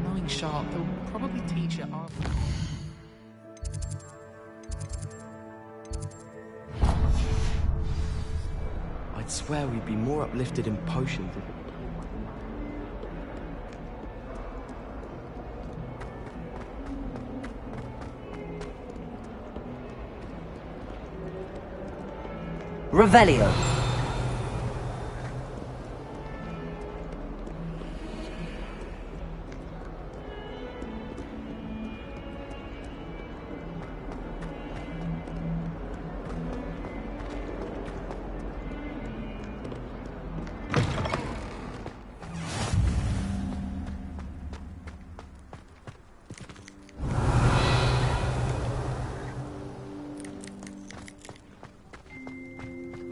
[SPEAKER 13] Knowing Sharp, they'll probably teach it after.
[SPEAKER 3] I'd swear we'd be more uplifted in potions.
[SPEAKER 2] Revelio.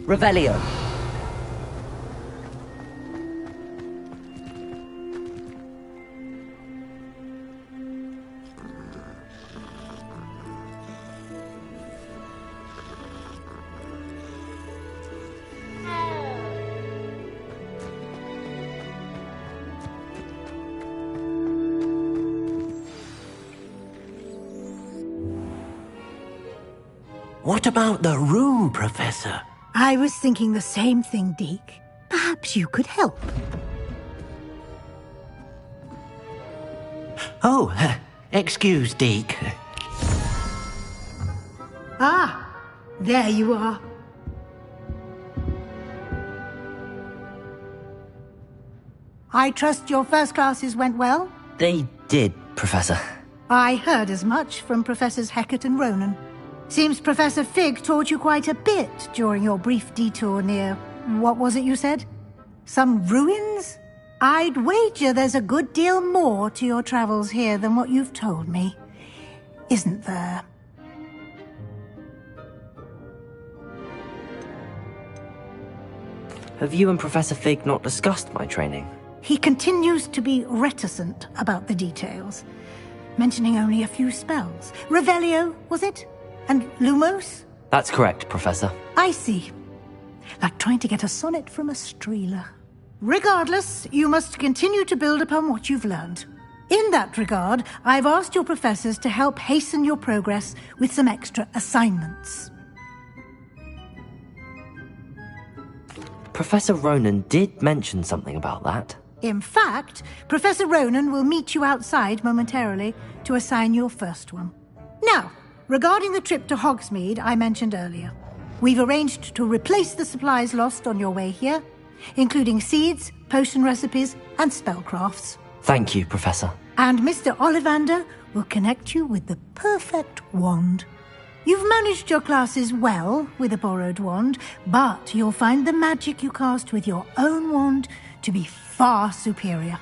[SPEAKER 2] Revelio.
[SPEAKER 11] What about the room, Professor?
[SPEAKER 10] I was thinking the same thing, Deke. Perhaps you could help.
[SPEAKER 11] Oh, excuse, Deke.
[SPEAKER 10] Ah, there you are. I trust your first classes went well?
[SPEAKER 2] They did, Professor.
[SPEAKER 10] I heard as much from Professors Hecat and Ronan. Seems Professor Fig taught you quite a bit during your brief detour near... what was it you said? Some ruins? I'd wager there's a good deal more to your travels here than what you've told me. Isn't there?
[SPEAKER 2] Have you and Professor Fig not discussed my training?
[SPEAKER 10] He continues to be reticent about the details, mentioning only a few spells. Revelio, was it? And Lumos?
[SPEAKER 2] That's correct, Professor.
[SPEAKER 10] I see. Like trying to get a sonnet from a streeler. Regardless, you must continue to build upon what you've learned. In that regard, I've asked your professors to help hasten your progress with some extra assignments.
[SPEAKER 2] Professor Ronan did mention something about that.
[SPEAKER 10] In fact, Professor Ronan will meet you outside momentarily to assign your first one. Now, regarding the trip to Hogsmeade I mentioned earlier, we've arranged to replace the supplies lost on your way here, including seeds, potion recipes, and spellcrafts.
[SPEAKER 2] Thank you, Professor.
[SPEAKER 10] And Mr. Ollivander will connect you with the perfect wand. You've managed your classes well with a borrowed wand, but you'll find the magic you cast with your own wand to be far superior.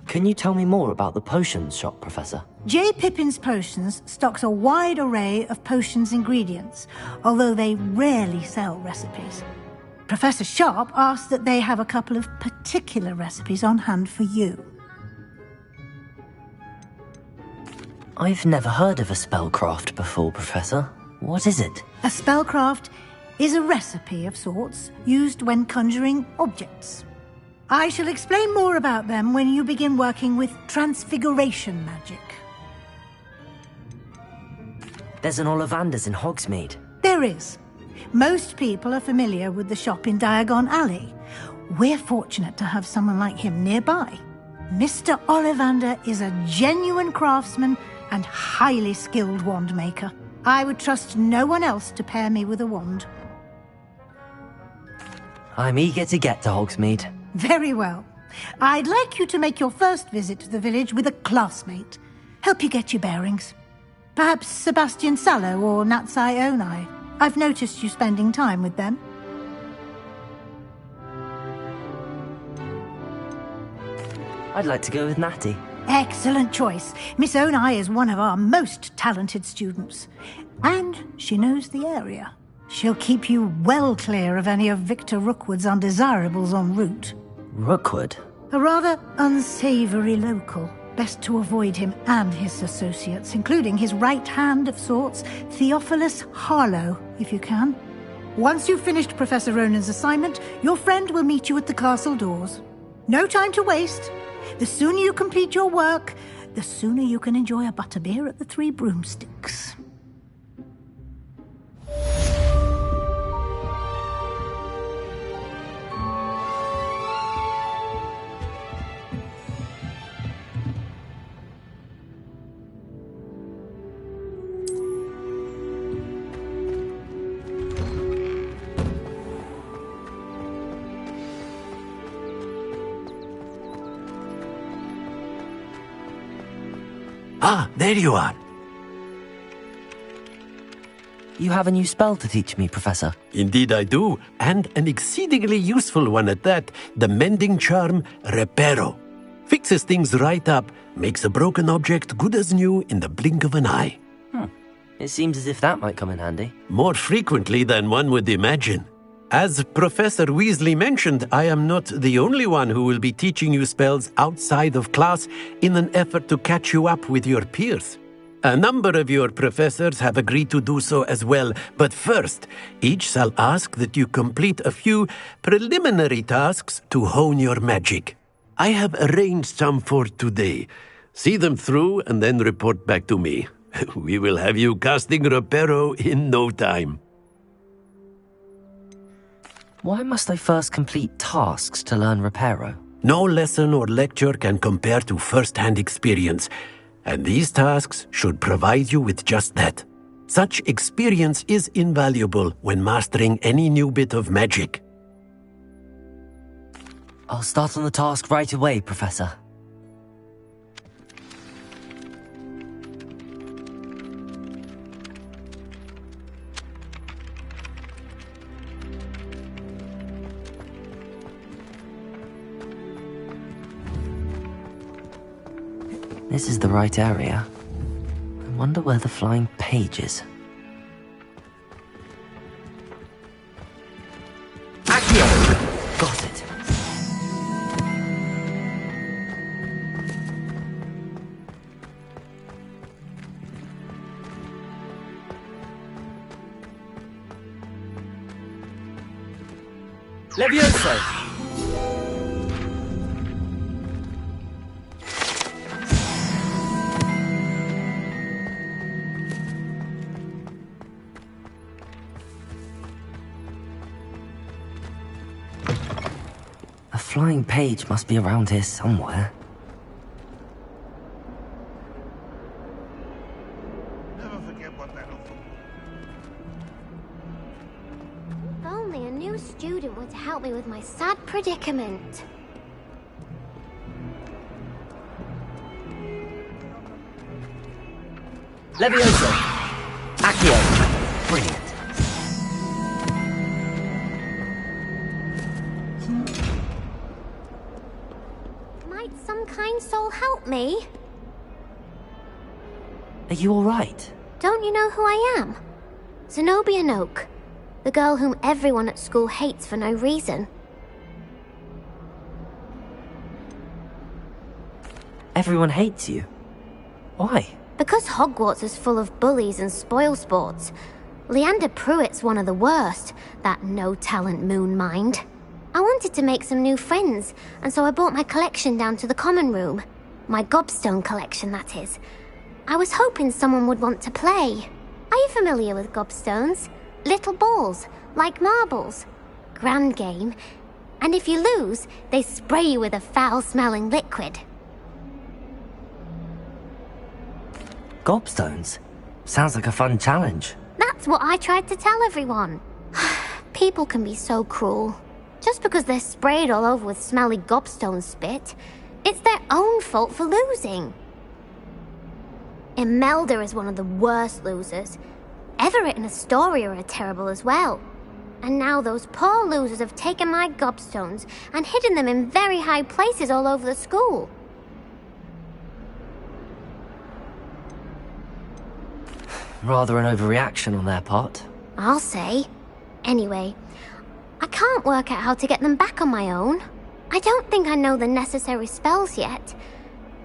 [SPEAKER 2] Can you tell me more about the potions shop, Professor?
[SPEAKER 10] J. Pippin's Potions stocks a wide array of potions ingredients, although they rarely sell recipes. Professor Sharp asked that they have a couple of particular recipes on hand for you.
[SPEAKER 2] I've never heard of a spellcraft before, Professor. What is it?
[SPEAKER 10] A spellcraft is a recipe of sorts used when conjuring objects. I shall explain more about them when you begin working with transfiguration magic.
[SPEAKER 2] There's an Ollivander's in Hogsmeade.
[SPEAKER 10] There is. Most people are familiar with the shop in Diagon Alley. We're fortunate to have someone like him nearby. Mr. Ollivander is a genuine craftsman and highly skilled wand maker. I would trust no one else to pair me with a wand.
[SPEAKER 2] I'm eager to get to Hogsmeade.
[SPEAKER 10] Very well. I'd like you to make your first visit to the village with a classmate. Help you get your bearings. Perhaps Sebastian Sallow or Natsai Onai. I've noticed you spending time with them.
[SPEAKER 2] I'd like to go with Natty.
[SPEAKER 10] Excellent choice. Miss Onai is one of our most talented students. And she knows the area. She'll keep you well clear of any of Victor Rookwood's undesirables en route.
[SPEAKER 2] Rookwood?
[SPEAKER 10] A rather unsavoury local. Best to avoid him and his associates, including his right hand of sorts, Theophilus Harlow, if you can. Once you've finished Professor Ronan's assignment, your friend will meet you at the castle doors. No time to waste. The sooner you complete your work, the sooner you can enjoy a butterbeer at the Three Broomsticks.
[SPEAKER 7] Ah, there you are.
[SPEAKER 2] You have a new spell to teach me, Professor.
[SPEAKER 7] Indeed I do, and an exceedingly useful one at that. The mending charm, Reparo. Fixes things right up, makes a broken object good as new in the blink of an eye.
[SPEAKER 2] It seems as if that might come in handy.
[SPEAKER 7] More frequently than one would imagine. As Professor Weasley mentioned, I am not the only one who will be teaching you spells outside of class in an effort to catch you up with your peers. A number of your professors have agreed to do so as well, but first, each shall ask that you complete a few preliminary tasks to hone your magic. I have arranged some for today. See them through and then report back to me. We will have you casting Reparo in no time.
[SPEAKER 2] Why must I first complete tasks to learn Reparo?
[SPEAKER 7] No lesson or lecture can compare to first-hand experience, and these tasks should provide you with just that. Such experience is invaluable when mastering any new bit of magic.
[SPEAKER 2] I'll start on the task right away, Professor. This is the right area. I wonder where the flying page is. Accio! Got it.
[SPEAKER 21] Levioso!
[SPEAKER 2] A flying page must be around here somewhere.
[SPEAKER 19] Never forget what that offer.
[SPEAKER 5] If only a new student were to help me with my sad predicament.
[SPEAKER 21] Levioso! Accio!
[SPEAKER 2] Brilliant.
[SPEAKER 5] Might some kind soul help me?
[SPEAKER 2] Are you alright?
[SPEAKER 5] Don't you know who I am? Zenobia Noak, the girl whom everyone at school hates for no reason.
[SPEAKER 2] Everyone hates you. Why?
[SPEAKER 5] Because Hogwarts is full of bullies and spoilsports. Leander Pruitt's one of the worst, that no-talent moon mind. I wanted to make some new friends, and so I brought my collection down to the common room. My gobstone collection, that is. I was hoping someone would want to play. Are you familiar with gobstones? Little balls, like marbles. Grand game. And if you lose, they spray you with a foul-smelling liquid.
[SPEAKER 2] Gobstones? Sounds like a fun challenge.
[SPEAKER 5] That's what I tried to tell everyone. People can be so cruel. Just because they're sprayed all over with smelly gobstone spit, it's their own fault for losing. Imelda is one of the worst losers. Everett and Astoria are terrible as well. And now those poor losers have taken my gobstones and hidden them in very high places all over the school.
[SPEAKER 2] Rather an overreaction on their part.
[SPEAKER 5] I'll say. Anyway, I can't work out how to get them back on my own. I don't think I know the necessary spells yet.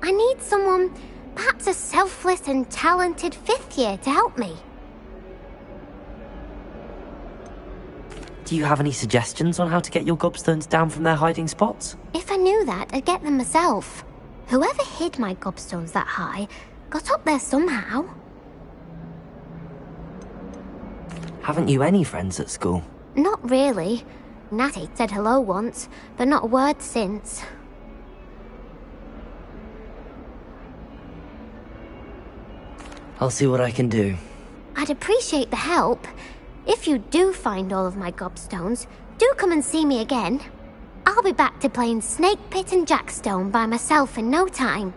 [SPEAKER 5] I need someone, perhaps a selfless and talented fifth year to help me.
[SPEAKER 2] Do you have any suggestions on how to get your gobstones down from their hiding spots?
[SPEAKER 5] If I knew that, I'd get them myself. Whoever hid my gobstones that high got up there somehow.
[SPEAKER 2] Haven't you any friends at school?
[SPEAKER 5] Not really. Natty said hello once, but not a word since.
[SPEAKER 2] I'll see what I can do.
[SPEAKER 5] I'd appreciate the help. If you do find all of my gobstones, do come and see me again. I'll be back to playing Snake Pit and Jackstone by myself in no time.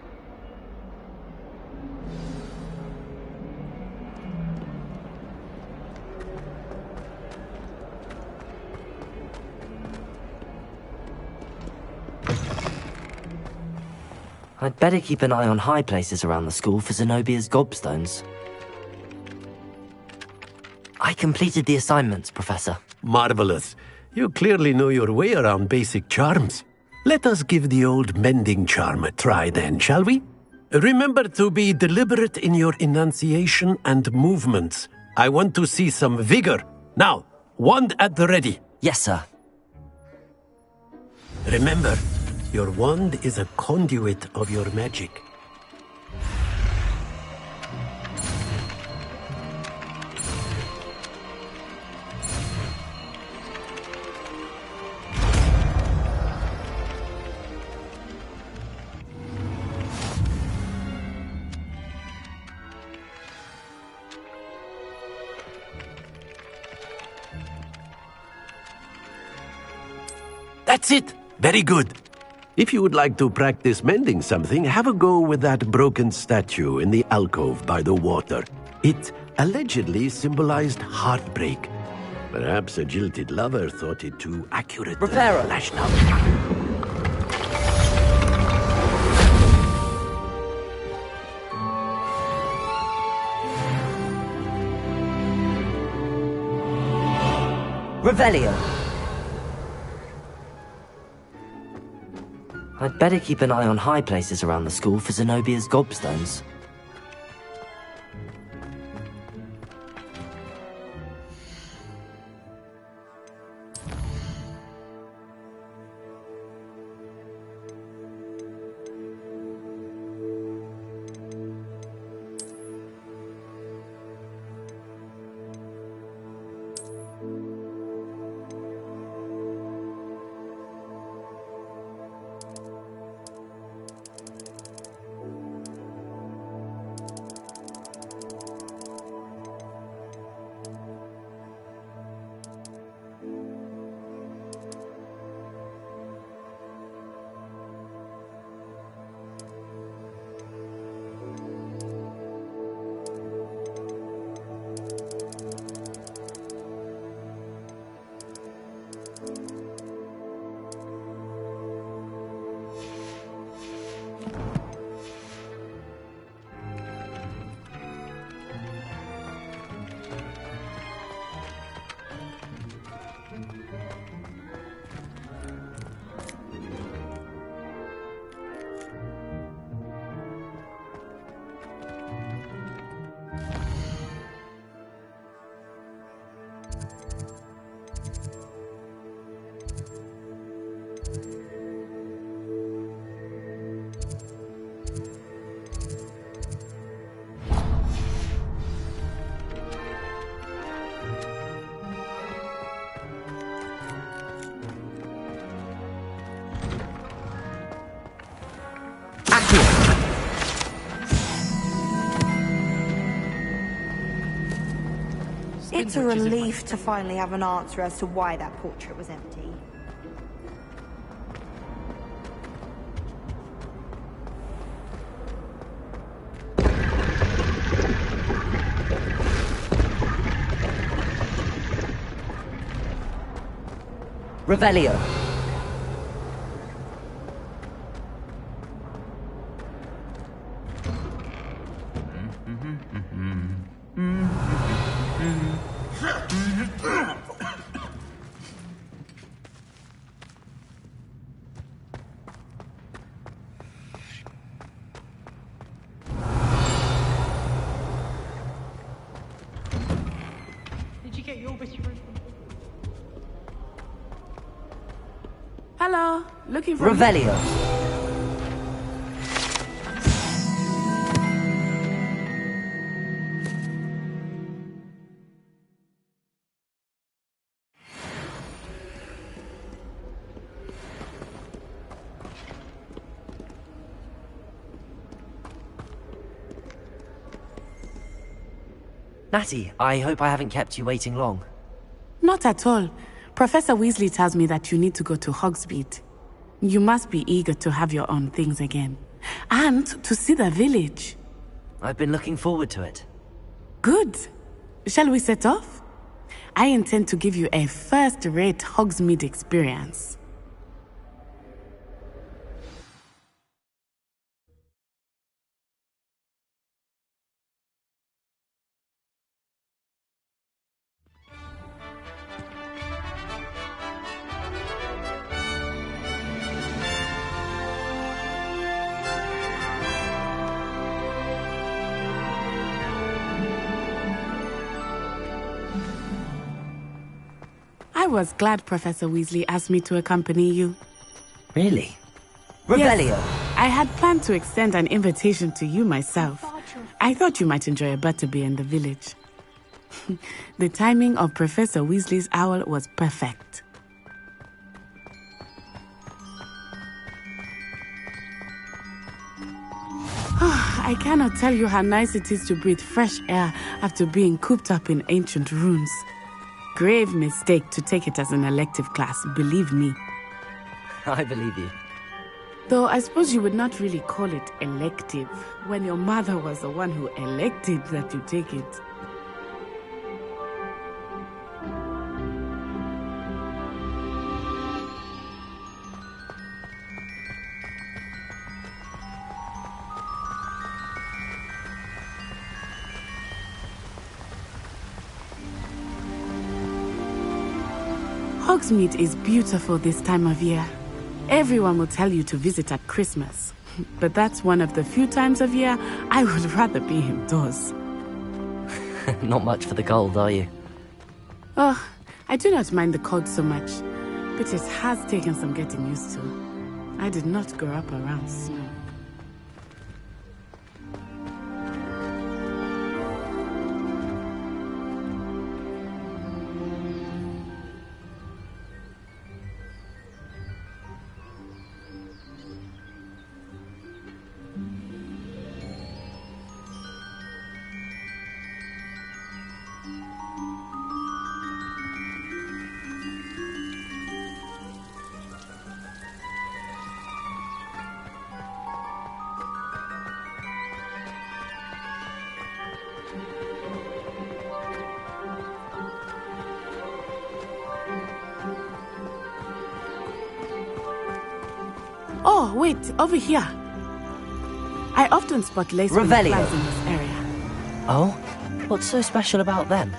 [SPEAKER 2] I'd better keep an eye on high places around the school for Zenobia's gobstones. I completed the assignments, Professor.
[SPEAKER 7] Marvelous. You clearly know your way around basic charms. Let us give the old mending charm a try then, shall we? Remember to be deliberate in your enunciation and movements. I want to see some vigor. Now, wand at the ready.
[SPEAKER 2] Yes, sir.
[SPEAKER 7] Remember, your wand is a conduit of your magic. That's it! Very good. If you would like to practice mending something, have a go with that broken statue in the alcove by the water. It allegedly symbolized heartbreak. Perhaps a jilted lover thought it too accurate.
[SPEAKER 2] Reparo.
[SPEAKER 7] Lashed out.
[SPEAKER 2] Revelio. I'd better keep an eye on high places around the school for Zenobia's gobstones.
[SPEAKER 9] It's a relief to finally have an answer as to why that portrait was empty.
[SPEAKER 2] Revelio.
[SPEAKER 17] Did you get your bit of room?
[SPEAKER 15] Hello, looking for
[SPEAKER 2] Revelio. Natty, I hope I haven't kept you waiting long.
[SPEAKER 15] Not at all. Professor Weasley tells me that you need to go to Hogsmeade. You must be eager to have your own things again. And to see the village.
[SPEAKER 2] I've been looking forward to it.
[SPEAKER 15] Good. Shall we set off? I intend to give you a first-rate Hogsmeade experience. I was glad Professor Weasley asked me to accompany you.
[SPEAKER 2] Really? Revelio!
[SPEAKER 15] Yes, I had planned to extend an invitation to you myself. I thought you might enjoy a butterbeer in the village. The timing of Professor Weasley's owl was perfect. I cannot tell you how nice it is to breathe fresh air after being cooped up in ancient ruins. Grave mistake to take it as an elective class, believe me.
[SPEAKER 2] I believe you.
[SPEAKER 15] Though I suppose you would not really call it elective when your mother was the one who elected that you take it. Hogsmeade is beautiful this time of year. Everyone will tell you to visit at Christmas. But that's one of the few times of year I would rather be indoors.
[SPEAKER 2] Not much for the cold, are you?
[SPEAKER 15] Oh, I do not mind the cold so much. But it has taken some getting used to. I did not grow up around snow. Oh, wait, over here. I often spot lace flies in this area.
[SPEAKER 2] Oh? What's so special about them?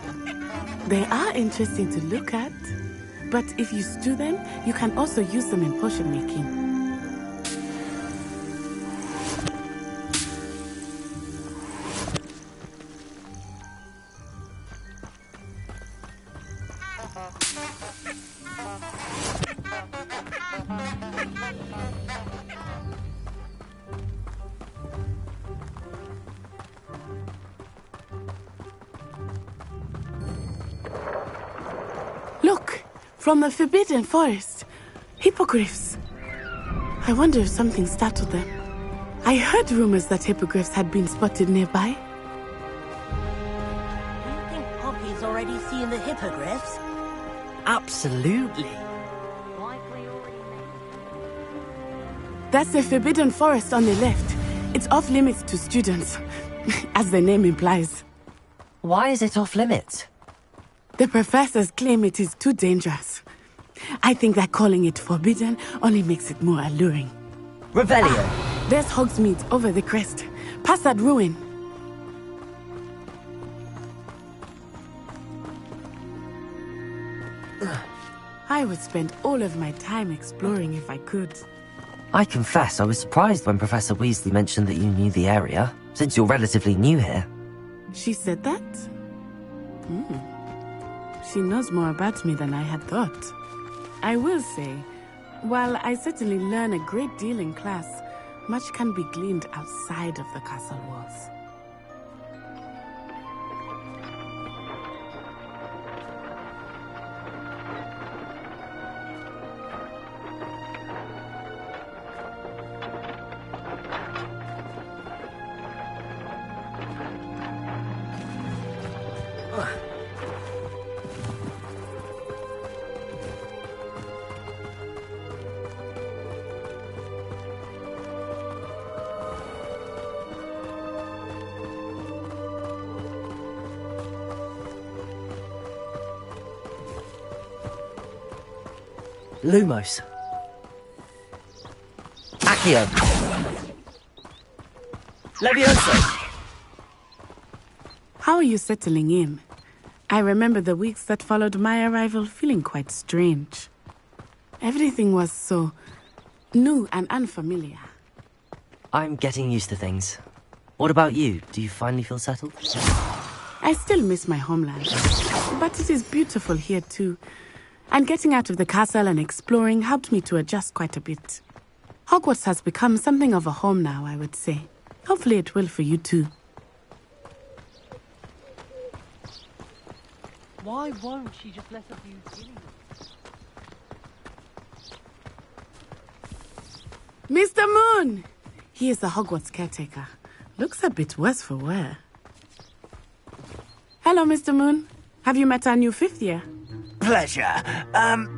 [SPEAKER 15] They are interesting to look at. But if you stew them, you can also use them in potion making. Look! From the Forbidden Forest. Hippogriffs. I wonder if something startled them. I heard rumors that hippogriffs had been spotted nearby.
[SPEAKER 22] Do you think Poppy's already seen the hippogriffs?
[SPEAKER 2] Absolutely.
[SPEAKER 15] That's the Forbidden Forest on the left. It's off limits to students, as the name implies.
[SPEAKER 2] Why is it off limits?
[SPEAKER 15] The professors claim it is too dangerous. I think that calling it forbidden only makes it more alluring.
[SPEAKER 2] Revelio!
[SPEAKER 15] There's Hogsmeade over the crest. Past that ruin. I would spend all of my time exploring if I could.
[SPEAKER 2] I confess I was surprised when Professor Weasley mentioned that you knew the area, since you're relatively new here.
[SPEAKER 15] She said that? She knows more about me than I had thought. I will say, while I certainly learn a great deal in class, much can be gleaned outside of the castle walls.
[SPEAKER 2] Lumos. Accio. Levioso.
[SPEAKER 15] How are you settling in? I remember the weeks that followed my arrival feeling quite strange. Everything was so new and unfamiliar.
[SPEAKER 2] I'm getting used to things. What about you? Do you finally feel settled?
[SPEAKER 15] I still miss my homeland, but it is beautiful here too. And getting out of the castle and exploring helped me to adjust quite a bit. Hogwarts has become something of a home now, I would say. Hopefully it will for you too.
[SPEAKER 21] Why won't she just let us use Gilly?
[SPEAKER 15] Mr. Moon! He is the Hogwarts caretaker. Looks a bit worse for wear. Hello, Mr. Moon. Have you met our new 5th year?
[SPEAKER 11] Pleasure.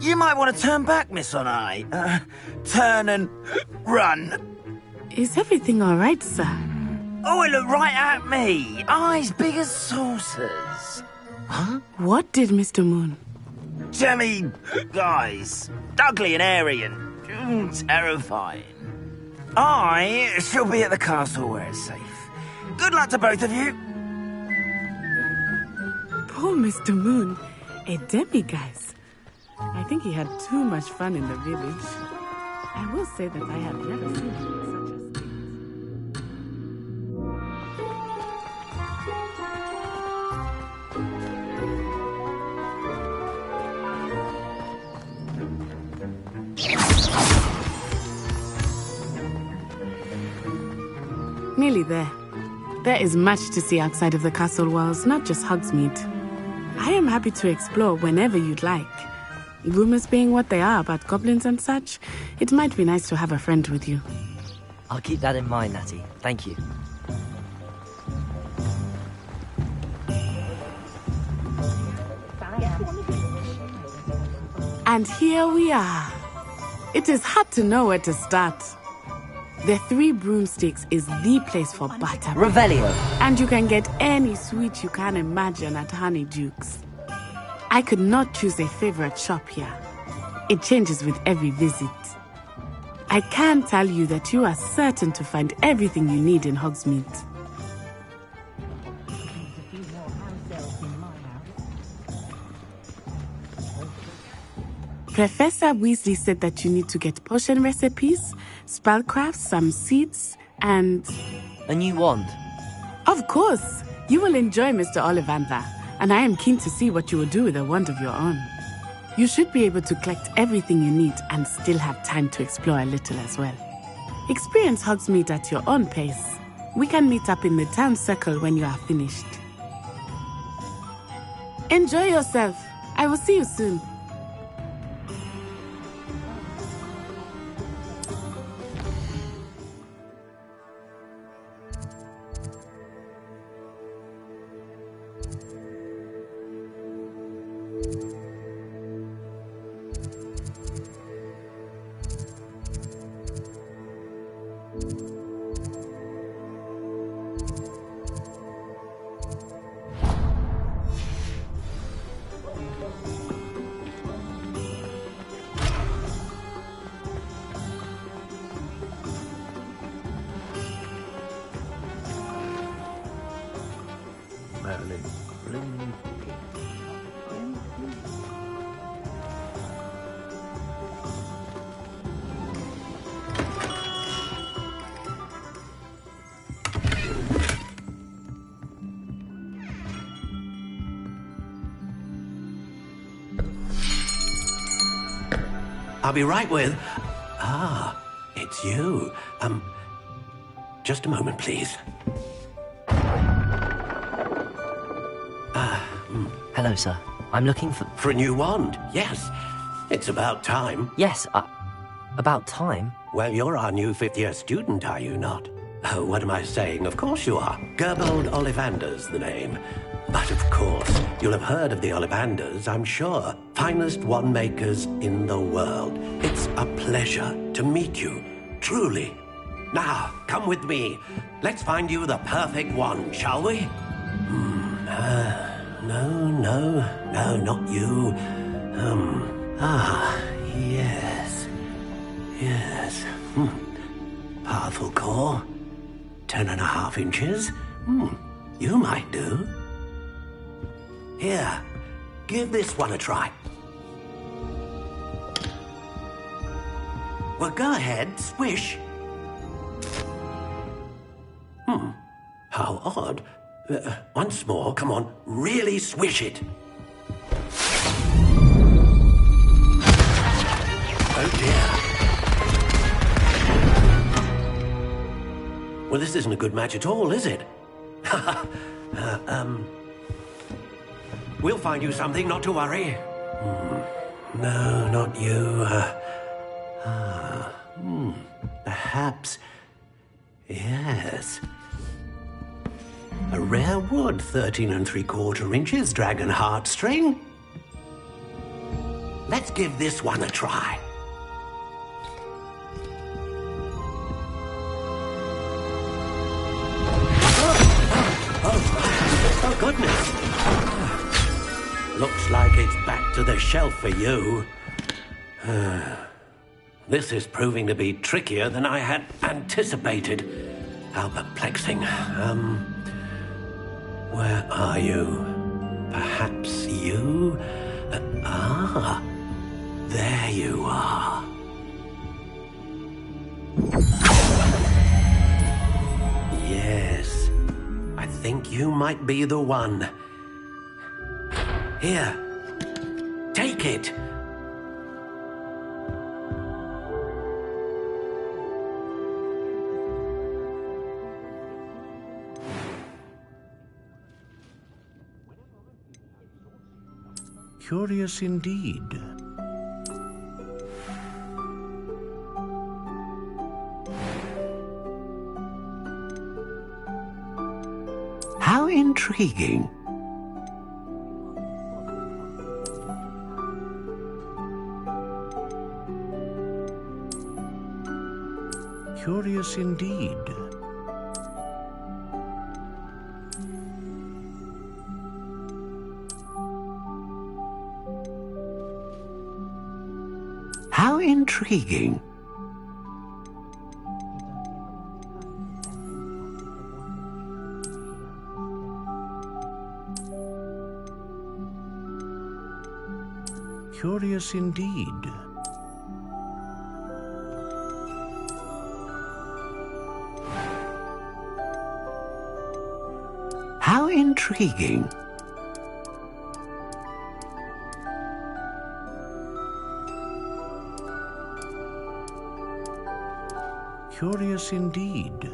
[SPEAKER 11] You might want to turn back, Miss Onai. Turn and run.
[SPEAKER 15] Is everything all right, sir?
[SPEAKER 11] Oh, it looked right at me. Eyes big as saucers.
[SPEAKER 15] Huh? What did Mr. Moon?
[SPEAKER 11] Jemmy, guys. Ugly and airy and terrifying. I shall be at the castle where it's safe. Good luck to both of you.
[SPEAKER 15] Poor Mr. Moon. A demiguise. I think he had too much fun in the village. I will say that I have never seen him in such a state. Nearly there. There is much to see outside of the castle walls, not just Hogsmeade. I am happy to explore whenever you'd like. Rumors being what they are about goblins and such, it might be nice to have a friend with you.
[SPEAKER 2] I'll keep that in mind, Natty. Thank you.
[SPEAKER 15] And here we are. It is hard to know where to start. The 3 Broomsticks is the place for butter.
[SPEAKER 2] Revelio.
[SPEAKER 15] And you can get any sweet you can imagine at Honeyduke's. I could not choose a favorite shop here. It changes with every visit. I can tell you that you are certain to find everything you need in Hogsmeade. Professor Weasley said that you need to get potion recipes, spellcrafts, some seeds, and...
[SPEAKER 2] a new wand.
[SPEAKER 15] Of course! You will enjoy Mr. Ollivander, and I am keen to see what you will do with a wand of your own. You should be able to collect everything you need and still have time to explore a little as well. Experience Hogsmeade at your own pace. We can meet up in the town circle when you are finished. Enjoy yourself. I will see you soon.
[SPEAKER 7] I'll be right with... Ah, it's you. Just a moment, please.
[SPEAKER 2] Hello, sir. I'm looking for...
[SPEAKER 7] For a new wand, yes. It's about time.
[SPEAKER 2] Yes, about time?
[SPEAKER 7] Well, you're our new 5th-year student, are you not? Oh, what am I saying? Of course you are. Gerbold Ollivander's the name. But of course, you'll have heard of the Ollivanders, I'm sure. Finest wand makers in the world. It's a pleasure to meet you, truly. Now, come with me. Let's find you the perfect wand, shall we? No, not you. Yes. Powerful core. 10.5 inches. You might do. Here, give this one a try. Well, go ahead, swish. How odd. Once more, come on, really swish it. this isn't a good match at all, is it? We'll find you something, not to worry. No, not you. Perhaps... Yes. A rare wood, 13 3/4 inches, dragon heartstring. Let's give this one a try. Oh, goodness. Looks like it's back to the shelf for you. This is proving to be trickier than I had anticipated. How perplexing. Where are you? Perhaps you? There you are. Yes, I think you might be the one. Here, take it.
[SPEAKER 8] Curious indeed.
[SPEAKER 7] How intriguing.
[SPEAKER 8] Curious indeed.
[SPEAKER 7] How intriguing.
[SPEAKER 8] Curious indeed.
[SPEAKER 7] How intriguing.
[SPEAKER 8] Curious indeed.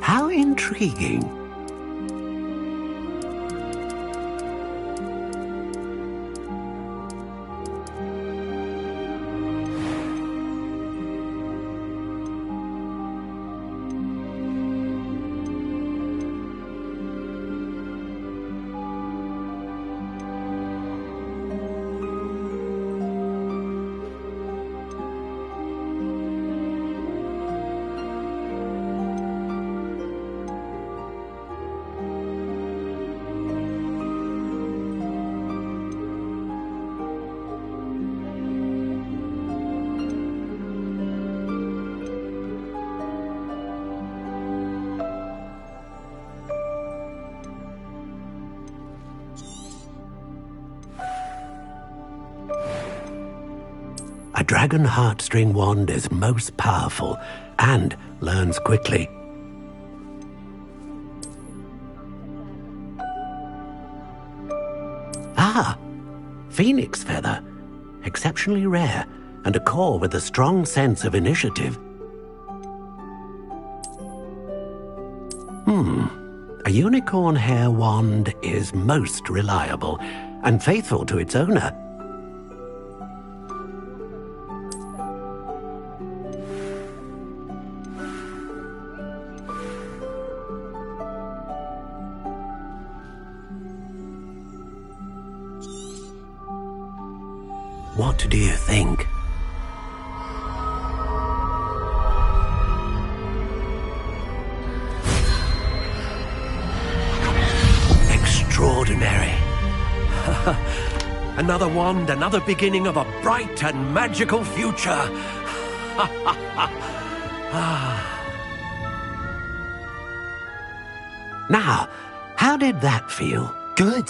[SPEAKER 7] How intriguing. A dragon heartstring wand is most powerful and learns quickly. Phoenix feather. Exceptionally rare, and a core with a strong sense of initiative. A unicorn hair wand is most reliable and faithful to its owner. What do you think? Extraordinary. Another wand, another beginning of a bright and magical future. Now, how did that feel?
[SPEAKER 2] Good.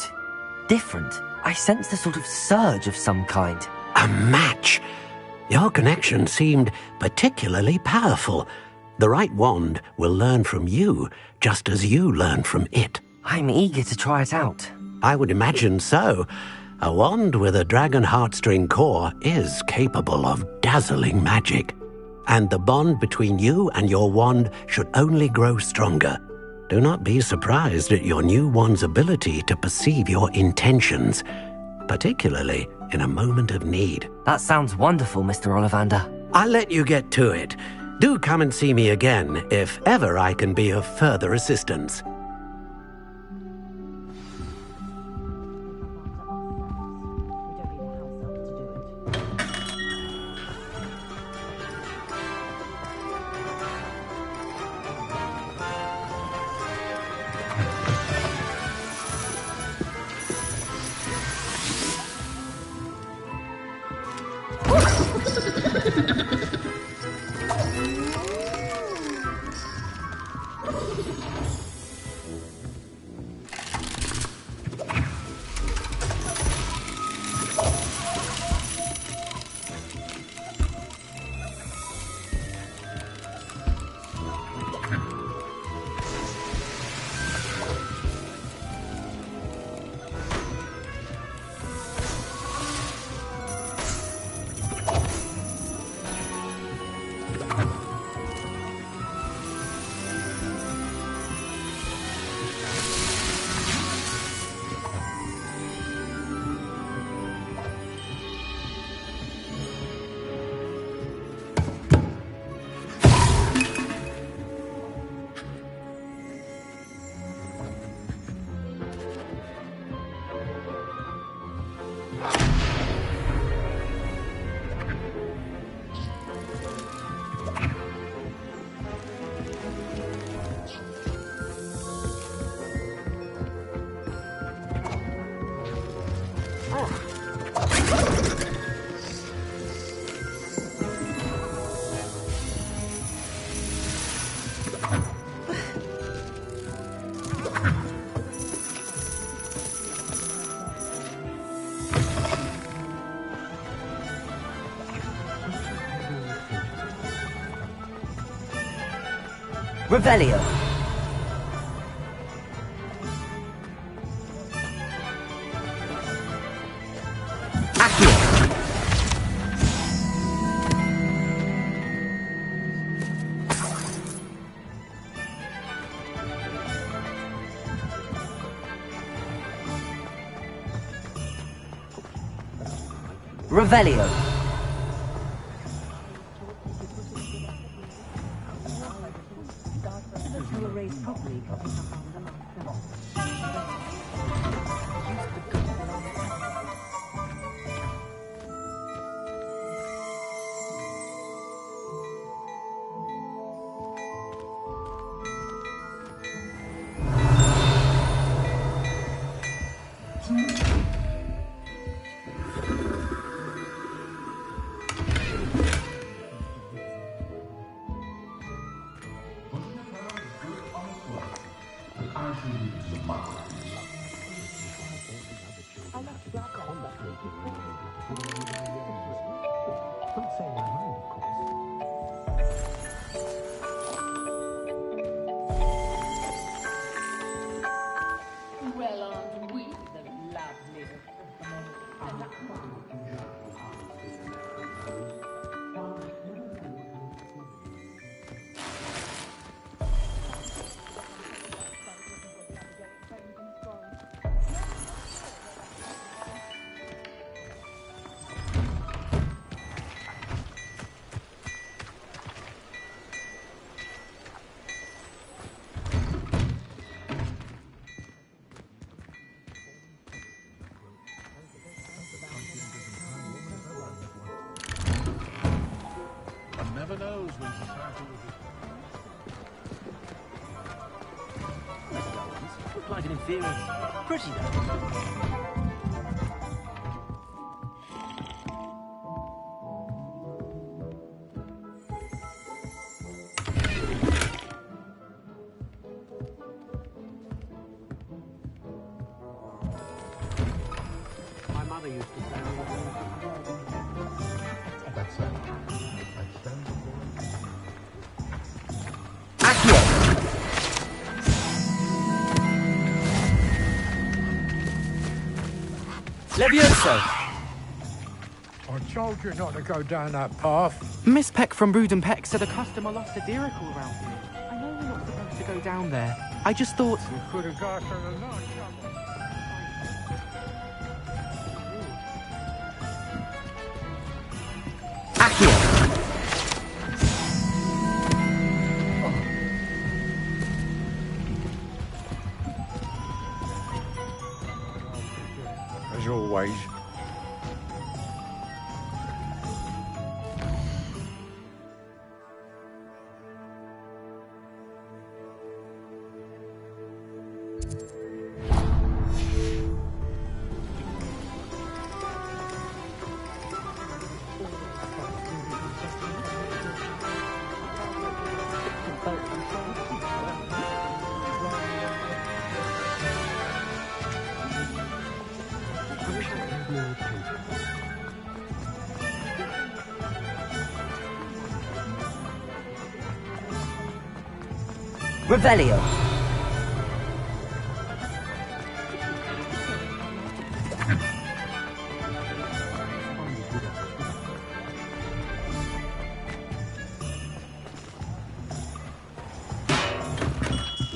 [SPEAKER 2] Different. I sensed a sort of surge of some kind.
[SPEAKER 7] A match. Your connection seemed particularly powerful. The right wand will learn from you, just as you learn from it.
[SPEAKER 2] I'm eager to try it out.
[SPEAKER 7] I would imagine so. A wand with a dragon heartstring core is capable of dazzling magic, and the bond between you and your wand should only grow stronger. Do not be surprised at your new wand's ability to perceive your intentions, particularly in a moment of need.
[SPEAKER 2] That sounds wonderful, Mr. Ollivander.
[SPEAKER 7] I'll let you get to it. Do come and see me again if ever I can be of further assistance.
[SPEAKER 2] Revelio. Accio. Revelio.
[SPEAKER 1] Well, aren't we the lovely?
[SPEAKER 19] One never knows when society will
[SPEAKER 2] Look like an inferior. Pretty though.
[SPEAKER 7] My mother used to say,
[SPEAKER 19] That's
[SPEAKER 21] Levioso!
[SPEAKER 12] I told you not to go down that path.
[SPEAKER 13] Miss Peck from Brood and Peck said a customer lost a deeracle around here. I know we're not supposed to go down there. I just thought...
[SPEAKER 12] You could have got to the night. As always.
[SPEAKER 2] Revelio.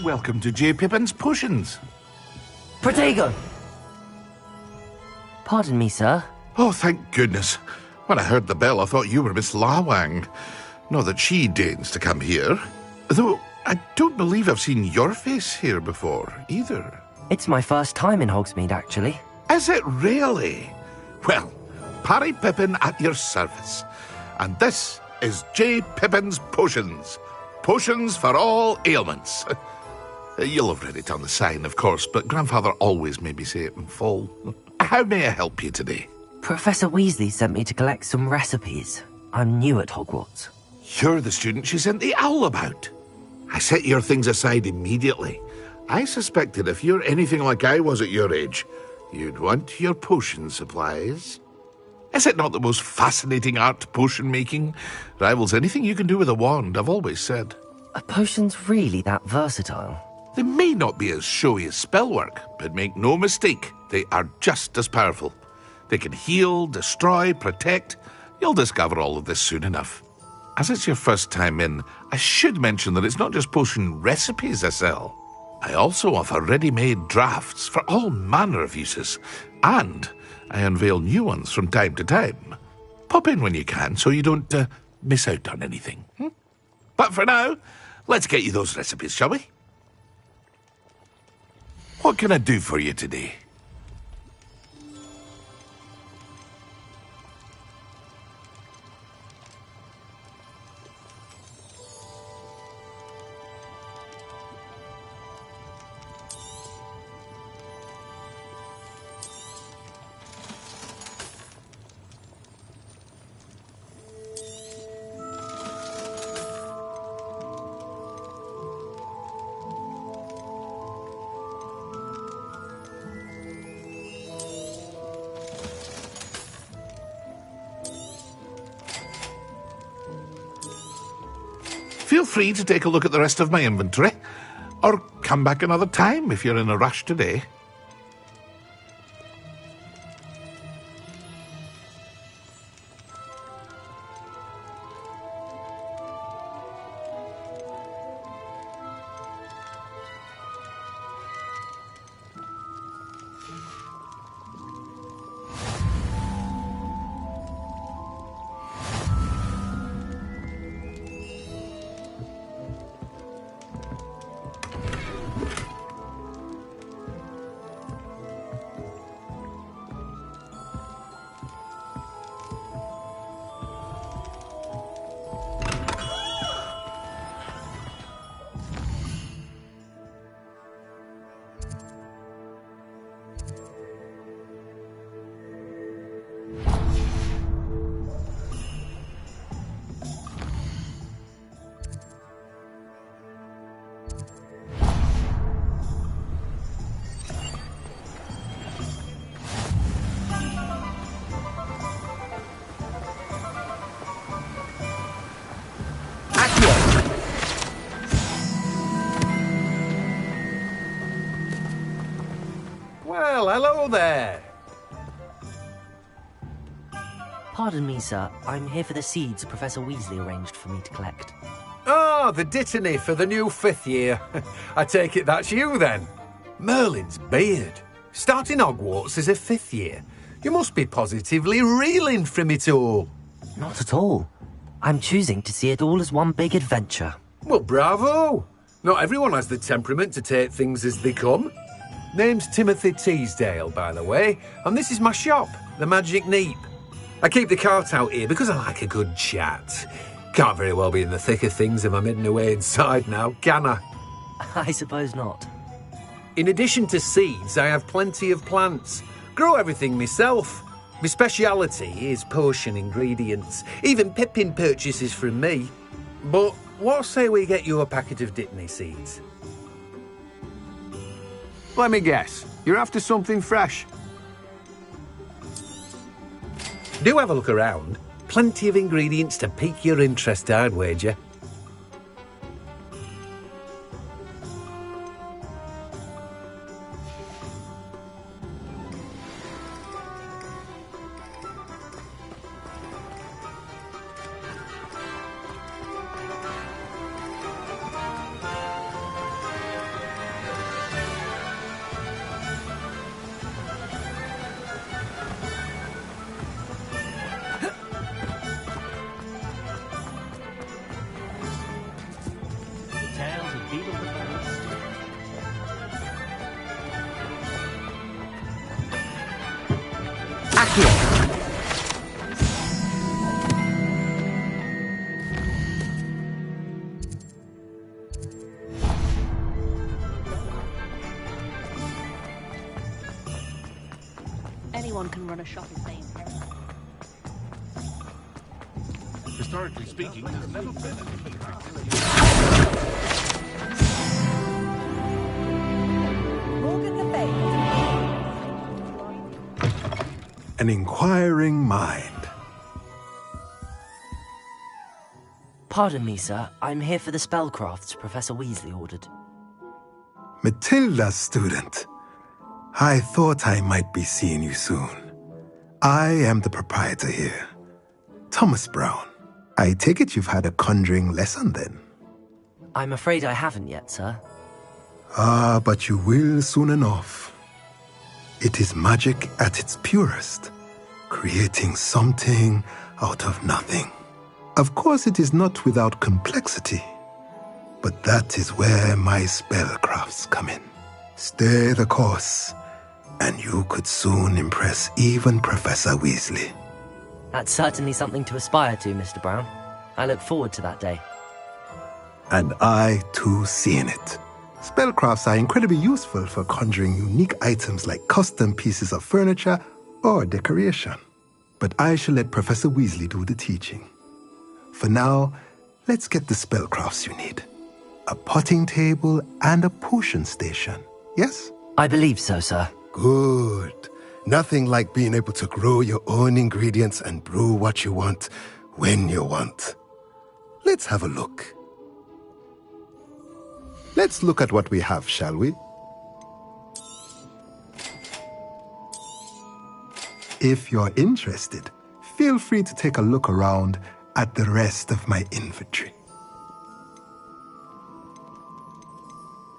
[SPEAKER 19] Welcome to J. Pippin's Potions.
[SPEAKER 2] Protego! Pardon me, sir.
[SPEAKER 19] Oh, thank goodness. When I heard the bell, I thought you were Miss Lawang. Not that she deigns to come here. Though, I don't believe I've seen your face here before, either.
[SPEAKER 2] It's my first time in Hogsmeade, actually.
[SPEAKER 19] Is it really? Well, Parry Pippin at your service. And this is J. Pippin's Potions. Potions for all ailments. You'll have read it on the sign, of course, but Grandfather always made me say it in full. How may I help you today?
[SPEAKER 2] Professor Weasley sent me to collect some recipes. I'm new at Hogwarts.
[SPEAKER 19] You're the student she sent the owl about. I set your things aside immediately. I suspected if you're anything like I was at your age, you'd want your potion supplies. Is it not the most fascinating art, potion making? Rivals anything you can do with a wand, I've always said.
[SPEAKER 2] Are potions really that versatile?
[SPEAKER 19] They may not be as showy as spellwork, but make no mistake, they are just as powerful. They can heal, destroy, protect. You'll discover all of this soon enough. As it's your first time in, I should mention that it's not just potion recipes I sell. I also offer ready-made drafts for all manner of uses, and I unveil new ones from time to time. Pop in when you can so you don't miss out on anything. But for now, let's get you those recipes, shall we? What can I do for you today? Feel free to take a look at the rest of my inventory, or come back another time if you're in a rush today.
[SPEAKER 18] Well, hello there.
[SPEAKER 2] Pardon me, sir. I'm here for the seeds Professor Weasley arranged for me to collect.
[SPEAKER 16] Oh, the dittany for the new 5th year. I take it that's you, then. Merlin's beard. Starting Hogwarts as a 5th year. You must be positively reeling from it all.
[SPEAKER 2] Not at all. I'm choosing to see it all as one big adventure.
[SPEAKER 16] Well, bravo! Not everyone has the temperament to take things as they come. Name's Timothy Teasdale, by the way, and this is my shop, the Magic Neep. I keep the cart out here because I like a good chat. Can't very well be in the thick of things if I'm hidden away inside now, can I?
[SPEAKER 2] I suppose not.
[SPEAKER 16] In addition to seeds, I have plenty of plants. Grow everything myself. My speciality is potion ingredients. Even Pippin purchases from me. But what say we get you a packet of Dittany seeds? Let me guess. You're after something fresh. Do have a look around. Plenty of ingredients to pique your interest, I'd wager.
[SPEAKER 18] Anyone can run a shop in Spain.
[SPEAKER 19] Historically speaking, there's never been anything like
[SPEAKER 23] An inquiring mind.
[SPEAKER 2] Pardon me, sir. I'm here for the spellcrafts Professor Weasley ordered.
[SPEAKER 23] Matilda's student. I thought I might be seeing you soon. I am the proprietor here, Thomas Brown. I take it you've had a conjuring lesson then?
[SPEAKER 2] I'm afraid I haven't yet, sir.
[SPEAKER 23] Ah, but you will soon enough. It is magic at its purest, creating something out of nothing. Of course, it is not without complexity, but that is where my spellcrafts come in. Stay the course, and you could soon impress even Professor Weasley.
[SPEAKER 2] That's certainly something to aspire to, Mr. Brown. I look forward to that day.
[SPEAKER 23] And I, too, see in it. Spellcrafts are incredibly useful for conjuring unique items like custom pieces of furniture or decoration. But I shall let Professor Weasley do the teaching. For now, let's get the spellcrafts you need. A potting table and a potion station, yes?
[SPEAKER 2] I believe so, sir.
[SPEAKER 23] Good. Nothing like being able to grow your own ingredients and brew what you want when you want. Let's have a look. Let's look at what we have, shall we? If you're interested, feel free to take a look around at the rest of my inventory.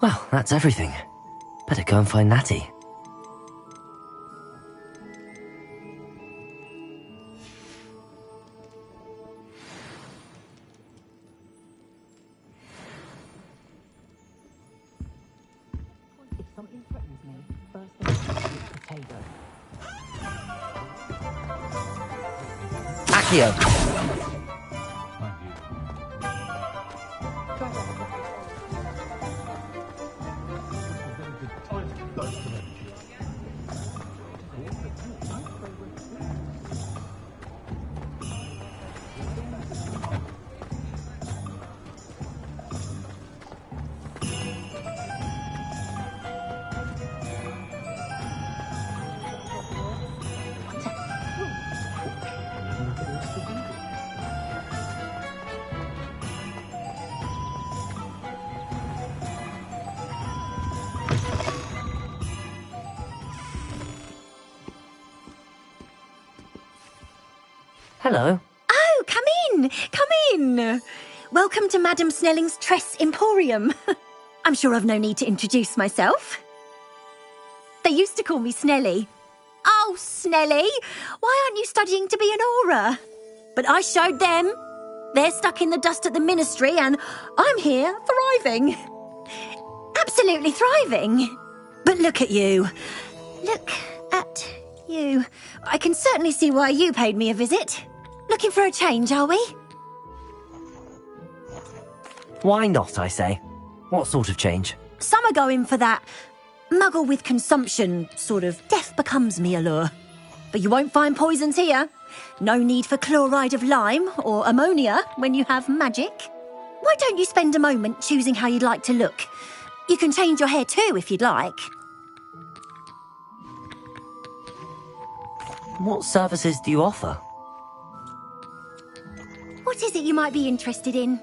[SPEAKER 2] Well, that's everything. Better go and find Natty. Accio. Hello.
[SPEAKER 6] Oh, come in! Come in! Welcome to Madame Snelling's Tress Emporium. I'm sure I've no need to introduce myself. They used to call me Snelly. Oh, Snelly! Why aren't you studying to be an aura? But I showed them. They're stuck in the dust at the ministry, and I'm here thriving. Absolutely thriving. But look at you. Look at you. I can certainly see why you paid me a visit. Looking for a change, are we?
[SPEAKER 2] Why not, I say? What sort of change?
[SPEAKER 6] Some are going for that muggle with consumption, sort of death becomes me allure. But you won't find poisons here. No need for chloride of lime or ammonia when you have magic. Why don't you spend a moment choosing how you'd like to look? You can change your hair too if you'd like.
[SPEAKER 2] What services do you offer?
[SPEAKER 6] What is it you might be interested in?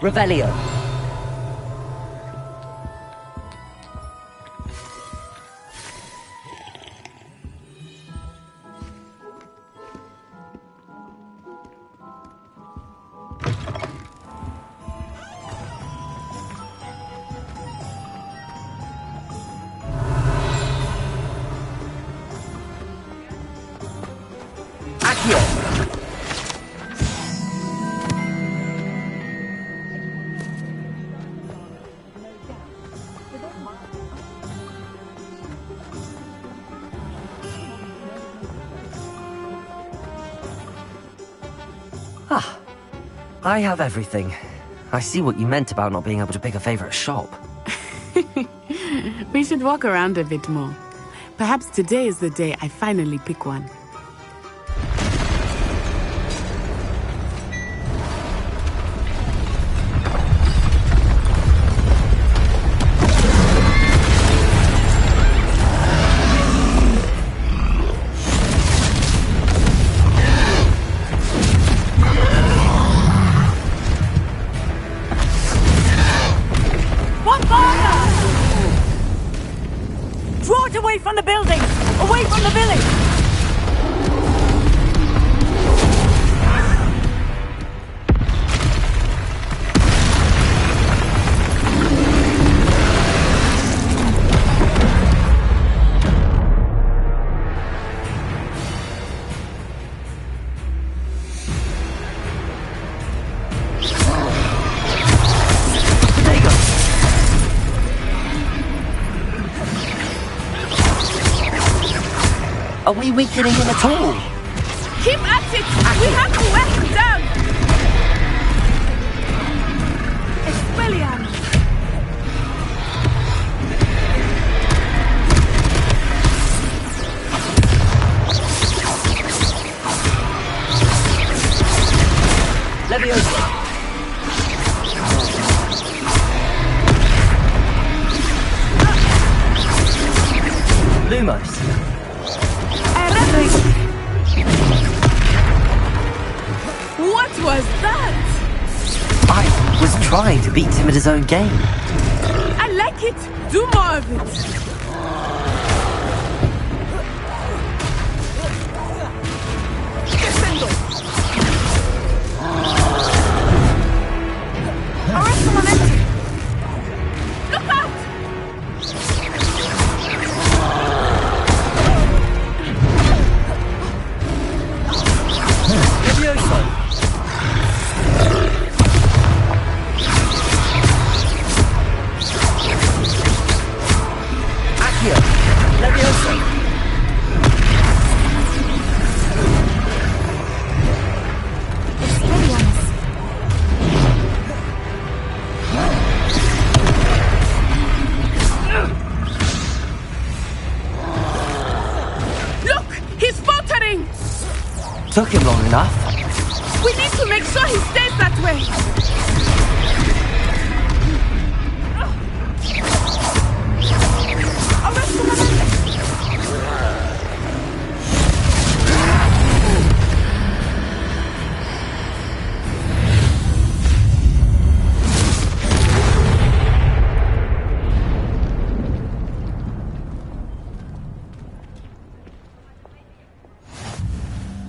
[SPEAKER 2] Revelio. Ah, I have everything. I see what you meant about not being able to pick a favorite shop.
[SPEAKER 15] We should walk around a bit more. Perhaps today is the day I finally pick one.
[SPEAKER 10] Away from the building! Away from the village!
[SPEAKER 2] Are we weakening him at all?
[SPEAKER 15] Keep at it! We have to wear him down! Expelliarmus!
[SPEAKER 2] Leviosa! Lumos!
[SPEAKER 15] What was that?
[SPEAKER 2] I was trying to beat him at his own game.
[SPEAKER 15] I like it. Do more of it. Look out!
[SPEAKER 2] Took him long enough.
[SPEAKER 15] We need to make sure he stays that way.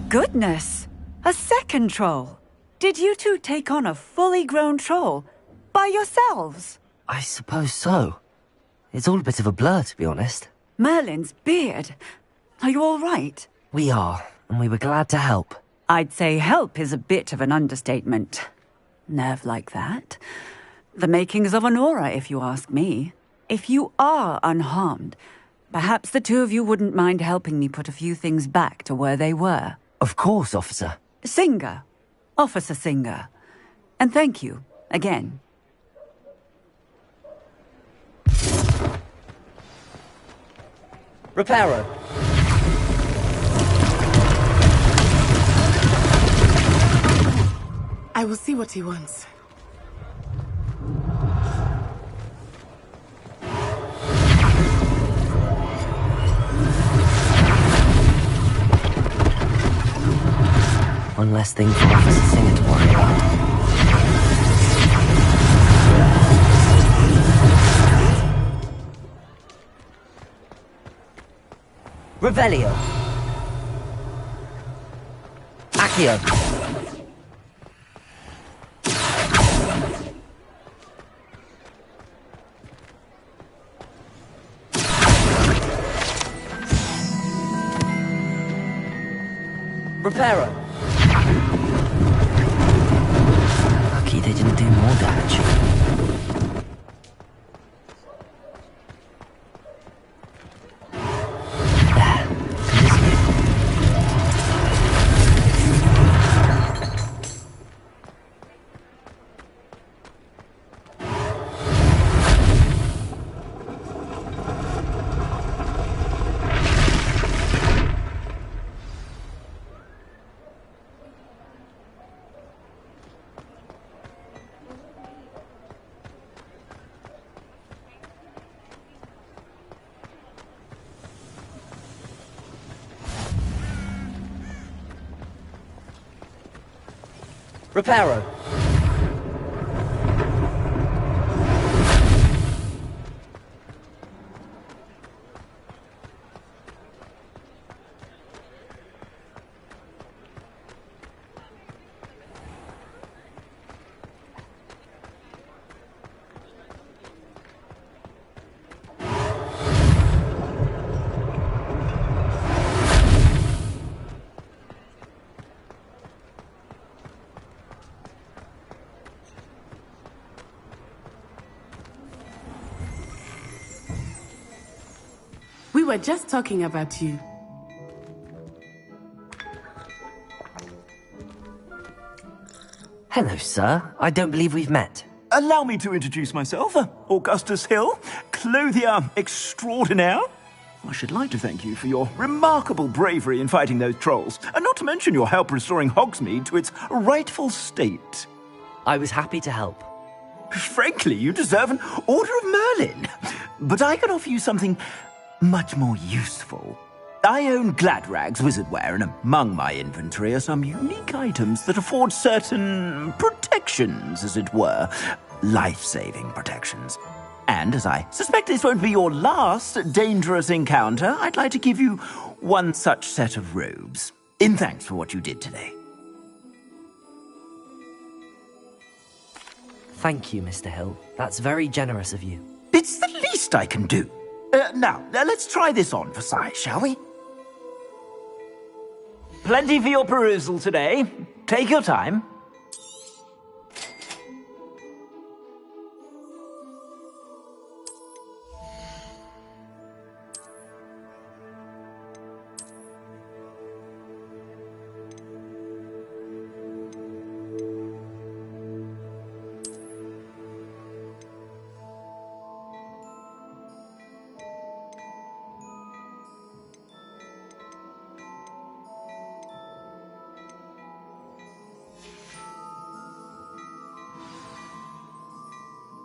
[SPEAKER 4] goodness! A second troll! Did you two take on a fully grown troll? By yourselves?
[SPEAKER 2] I suppose so. It's all a bit of a blur, to be honest.
[SPEAKER 4] Merlin's beard. Are you all right?
[SPEAKER 2] We are, and we were glad to help.
[SPEAKER 4] I'd say help is a bit of an understatement. Nerve like that. The makings of an aura, if you ask me. If you are unharmed, perhaps the two of you wouldn't mind helping me put a few things back to where they were.
[SPEAKER 2] Of course, officer.
[SPEAKER 4] Singer. Officer Singer. And thank you, again.
[SPEAKER 2] Reparo.
[SPEAKER 15] I will see what he wants.
[SPEAKER 2] One less thing for Officer Singer to worry about. Revelio. Accio. Reparo. Lucky they didn't do more damage. Reparo.
[SPEAKER 15] We were just talking about you.
[SPEAKER 2] Hello, sir. I don't believe we've met.
[SPEAKER 11] Allow me to introduce myself. Augustus Hill, clothier extraordinaire. I should like to thank you for your remarkable bravery in fighting those trolls, and not to mention your help restoring Hogsmeade to its rightful state.
[SPEAKER 2] I was happy to help.
[SPEAKER 11] Frankly, you deserve an Order of Merlin. But I can offer you something much more useful. I own Gladrag's wizardware, and among my inventory are some unique items that afford certain protections, as it were. Life-saving protections. And as I suspect this won't be your last dangerous encounter, I'd like to give you one such set of robes, in thanks for what you did today.
[SPEAKER 2] Thank you, Mr. Hill. That's very generous of you.
[SPEAKER 11] It's the least I can do. Now, let's try this on for size, shall we? Plenty for your perusal today. Take your time.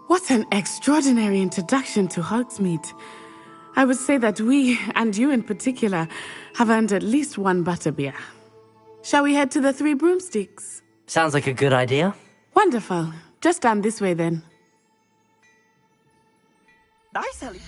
[SPEAKER 15] What an extraordinary introduction to Hogsmeade. I would say that we, and you in particular, have earned at least one butterbeer. Shall we head to the Three Broomsticks?
[SPEAKER 2] Sounds like a good idea.
[SPEAKER 15] Wonderful. Just down this way then.
[SPEAKER 11] Nice, Ellie.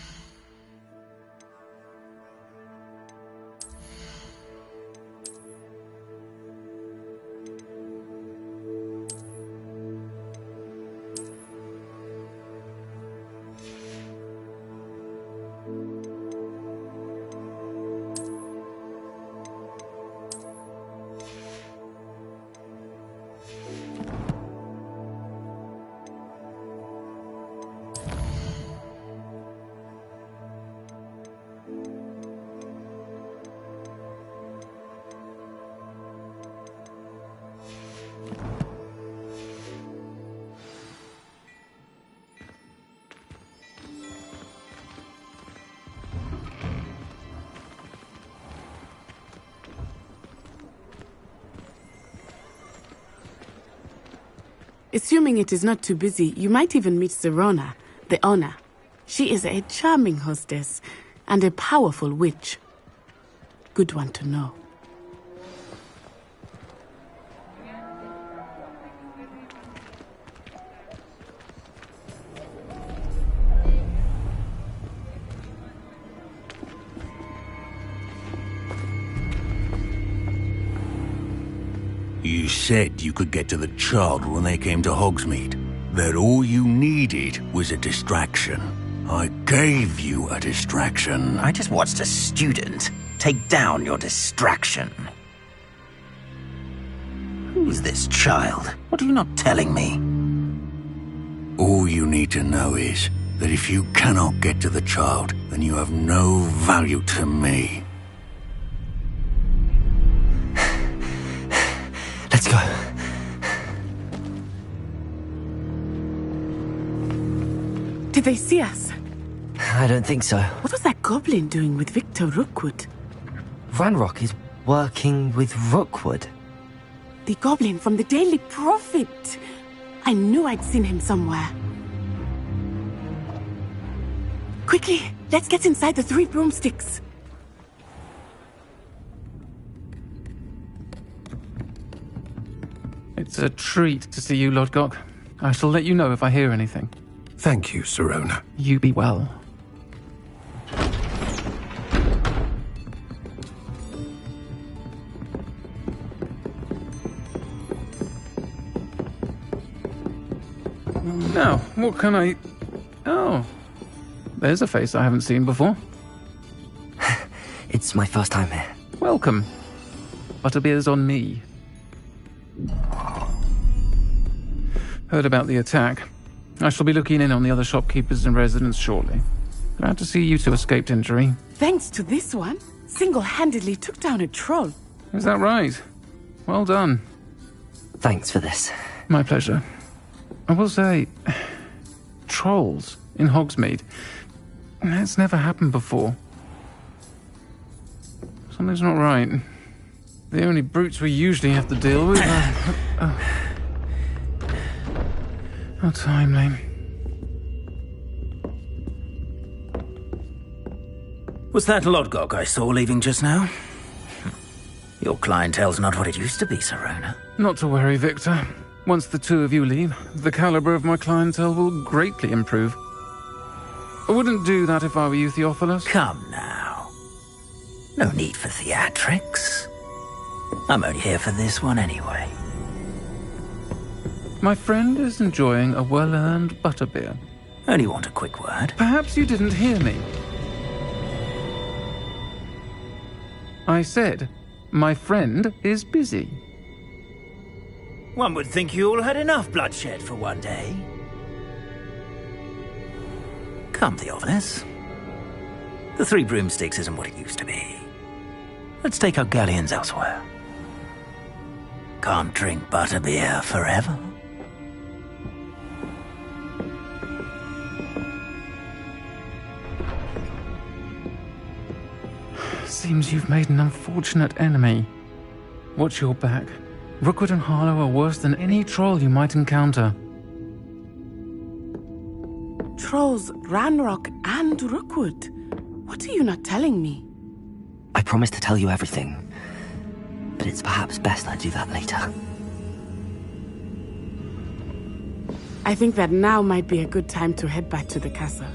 [SPEAKER 15] Assuming it is not too busy, you might even meet Sirona, the owner. She is a charming hostess and a powerful witch. Good one to know.
[SPEAKER 11] You said you could get to the child when they came to Hogsmeade. That all you needed was a distraction. I gave you a distraction.
[SPEAKER 3] I just watched a student take down your distraction. Who's this child? What are you not telling me?
[SPEAKER 11] All you need to know is that if you cannot get to the child, then you have no value to me.
[SPEAKER 2] Let's go.
[SPEAKER 15] Did they see us?
[SPEAKER 2] I don't think so.
[SPEAKER 15] What was that goblin doing with Victor Rookwood?
[SPEAKER 2] Ranrock is working with Rookwood.
[SPEAKER 15] The goblin from the Daily Prophet. I knew I'd seen him somewhere. Quickly, let's get inside the 3 broomsticks.
[SPEAKER 14] It's a treat to see you, Lodgok. I shall let you know if I hear anything.
[SPEAKER 16] Thank you, Sirona.
[SPEAKER 14] You be well. Now, what can I... Oh, there's a face I haven't seen before.
[SPEAKER 2] It's my first time here.
[SPEAKER 14] Welcome. Butterbeer's on me. Heard about the attack. I shall be looking in on the other shopkeepers and residents shortly. Glad to see you two escaped injury.
[SPEAKER 15] Thanks to this one, single-handedly took down a troll.
[SPEAKER 14] Is that right? Well done.
[SPEAKER 2] Thanks for this.
[SPEAKER 14] My pleasure. I will say, trolls in Hogsmeade. That's never happened before. Something's not right. The only brutes we usually have to deal with are... How timely.
[SPEAKER 3] Was that Lodgok I saw leaving just now? Your clientele's not what it used to be, Sirona.
[SPEAKER 14] Not to worry, Victor. Once the two of you leave, the caliber of my clientele will greatly improve. I wouldn't do that if I were you, Theophilus.
[SPEAKER 3] Come now. No need for theatrics. I'm only here for this one anyway.
[SPEAKER 14] My friend is enjoying a well-earned butterbeer.
[SPEAKER 3] Only want a quick word.
[SPEAKER 14] Perhaps you didn't hear me. I said, my friend is busy.
[SPEAKER 3] One would think you all had enough bloodshed for one day. Come, Theophilus. The 3 broomsticks isn't what it used to be. Let's take our galleons elsewhere. Can't drink butterbeer forever.
[SPEAKER 14] Seems you've made an unfortunate enemy. Watch your back. Rookwood and Harlow are worse than any troll you might encounter.
[SPEAKER 15] Trolls, Ranrock, and Rookwood. What are you not telling me?
[SPEAKER 2] I promised to tell you everything, but it's perhaps best I do that later.
[SPEAKER 15] I think that now might be a good time to head back to the castle.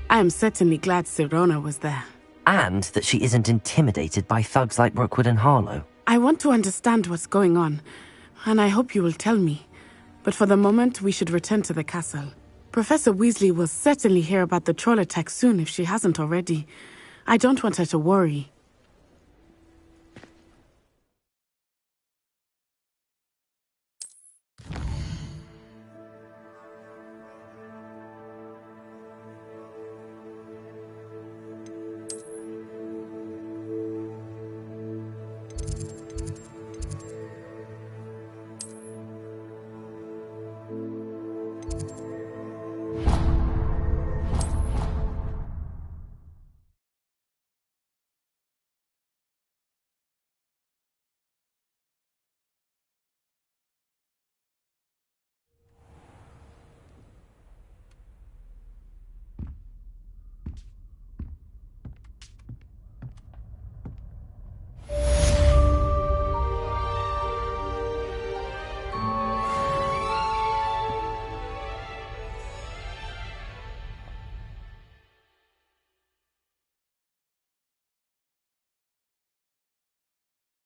[SPEAKER 15] I am certainly glad Sirona was there.
[SPEAKER 2] And that she isn't intimidated by thugs like Rookwood and Harlow.
[SPEAKER 15] I want to understand what's going on, and I hope you will tell me. But for the moment, we should return to the castle. Professor Weasley will certainly hear about the troll attack soon if she hasn't already. I don't want her to worry.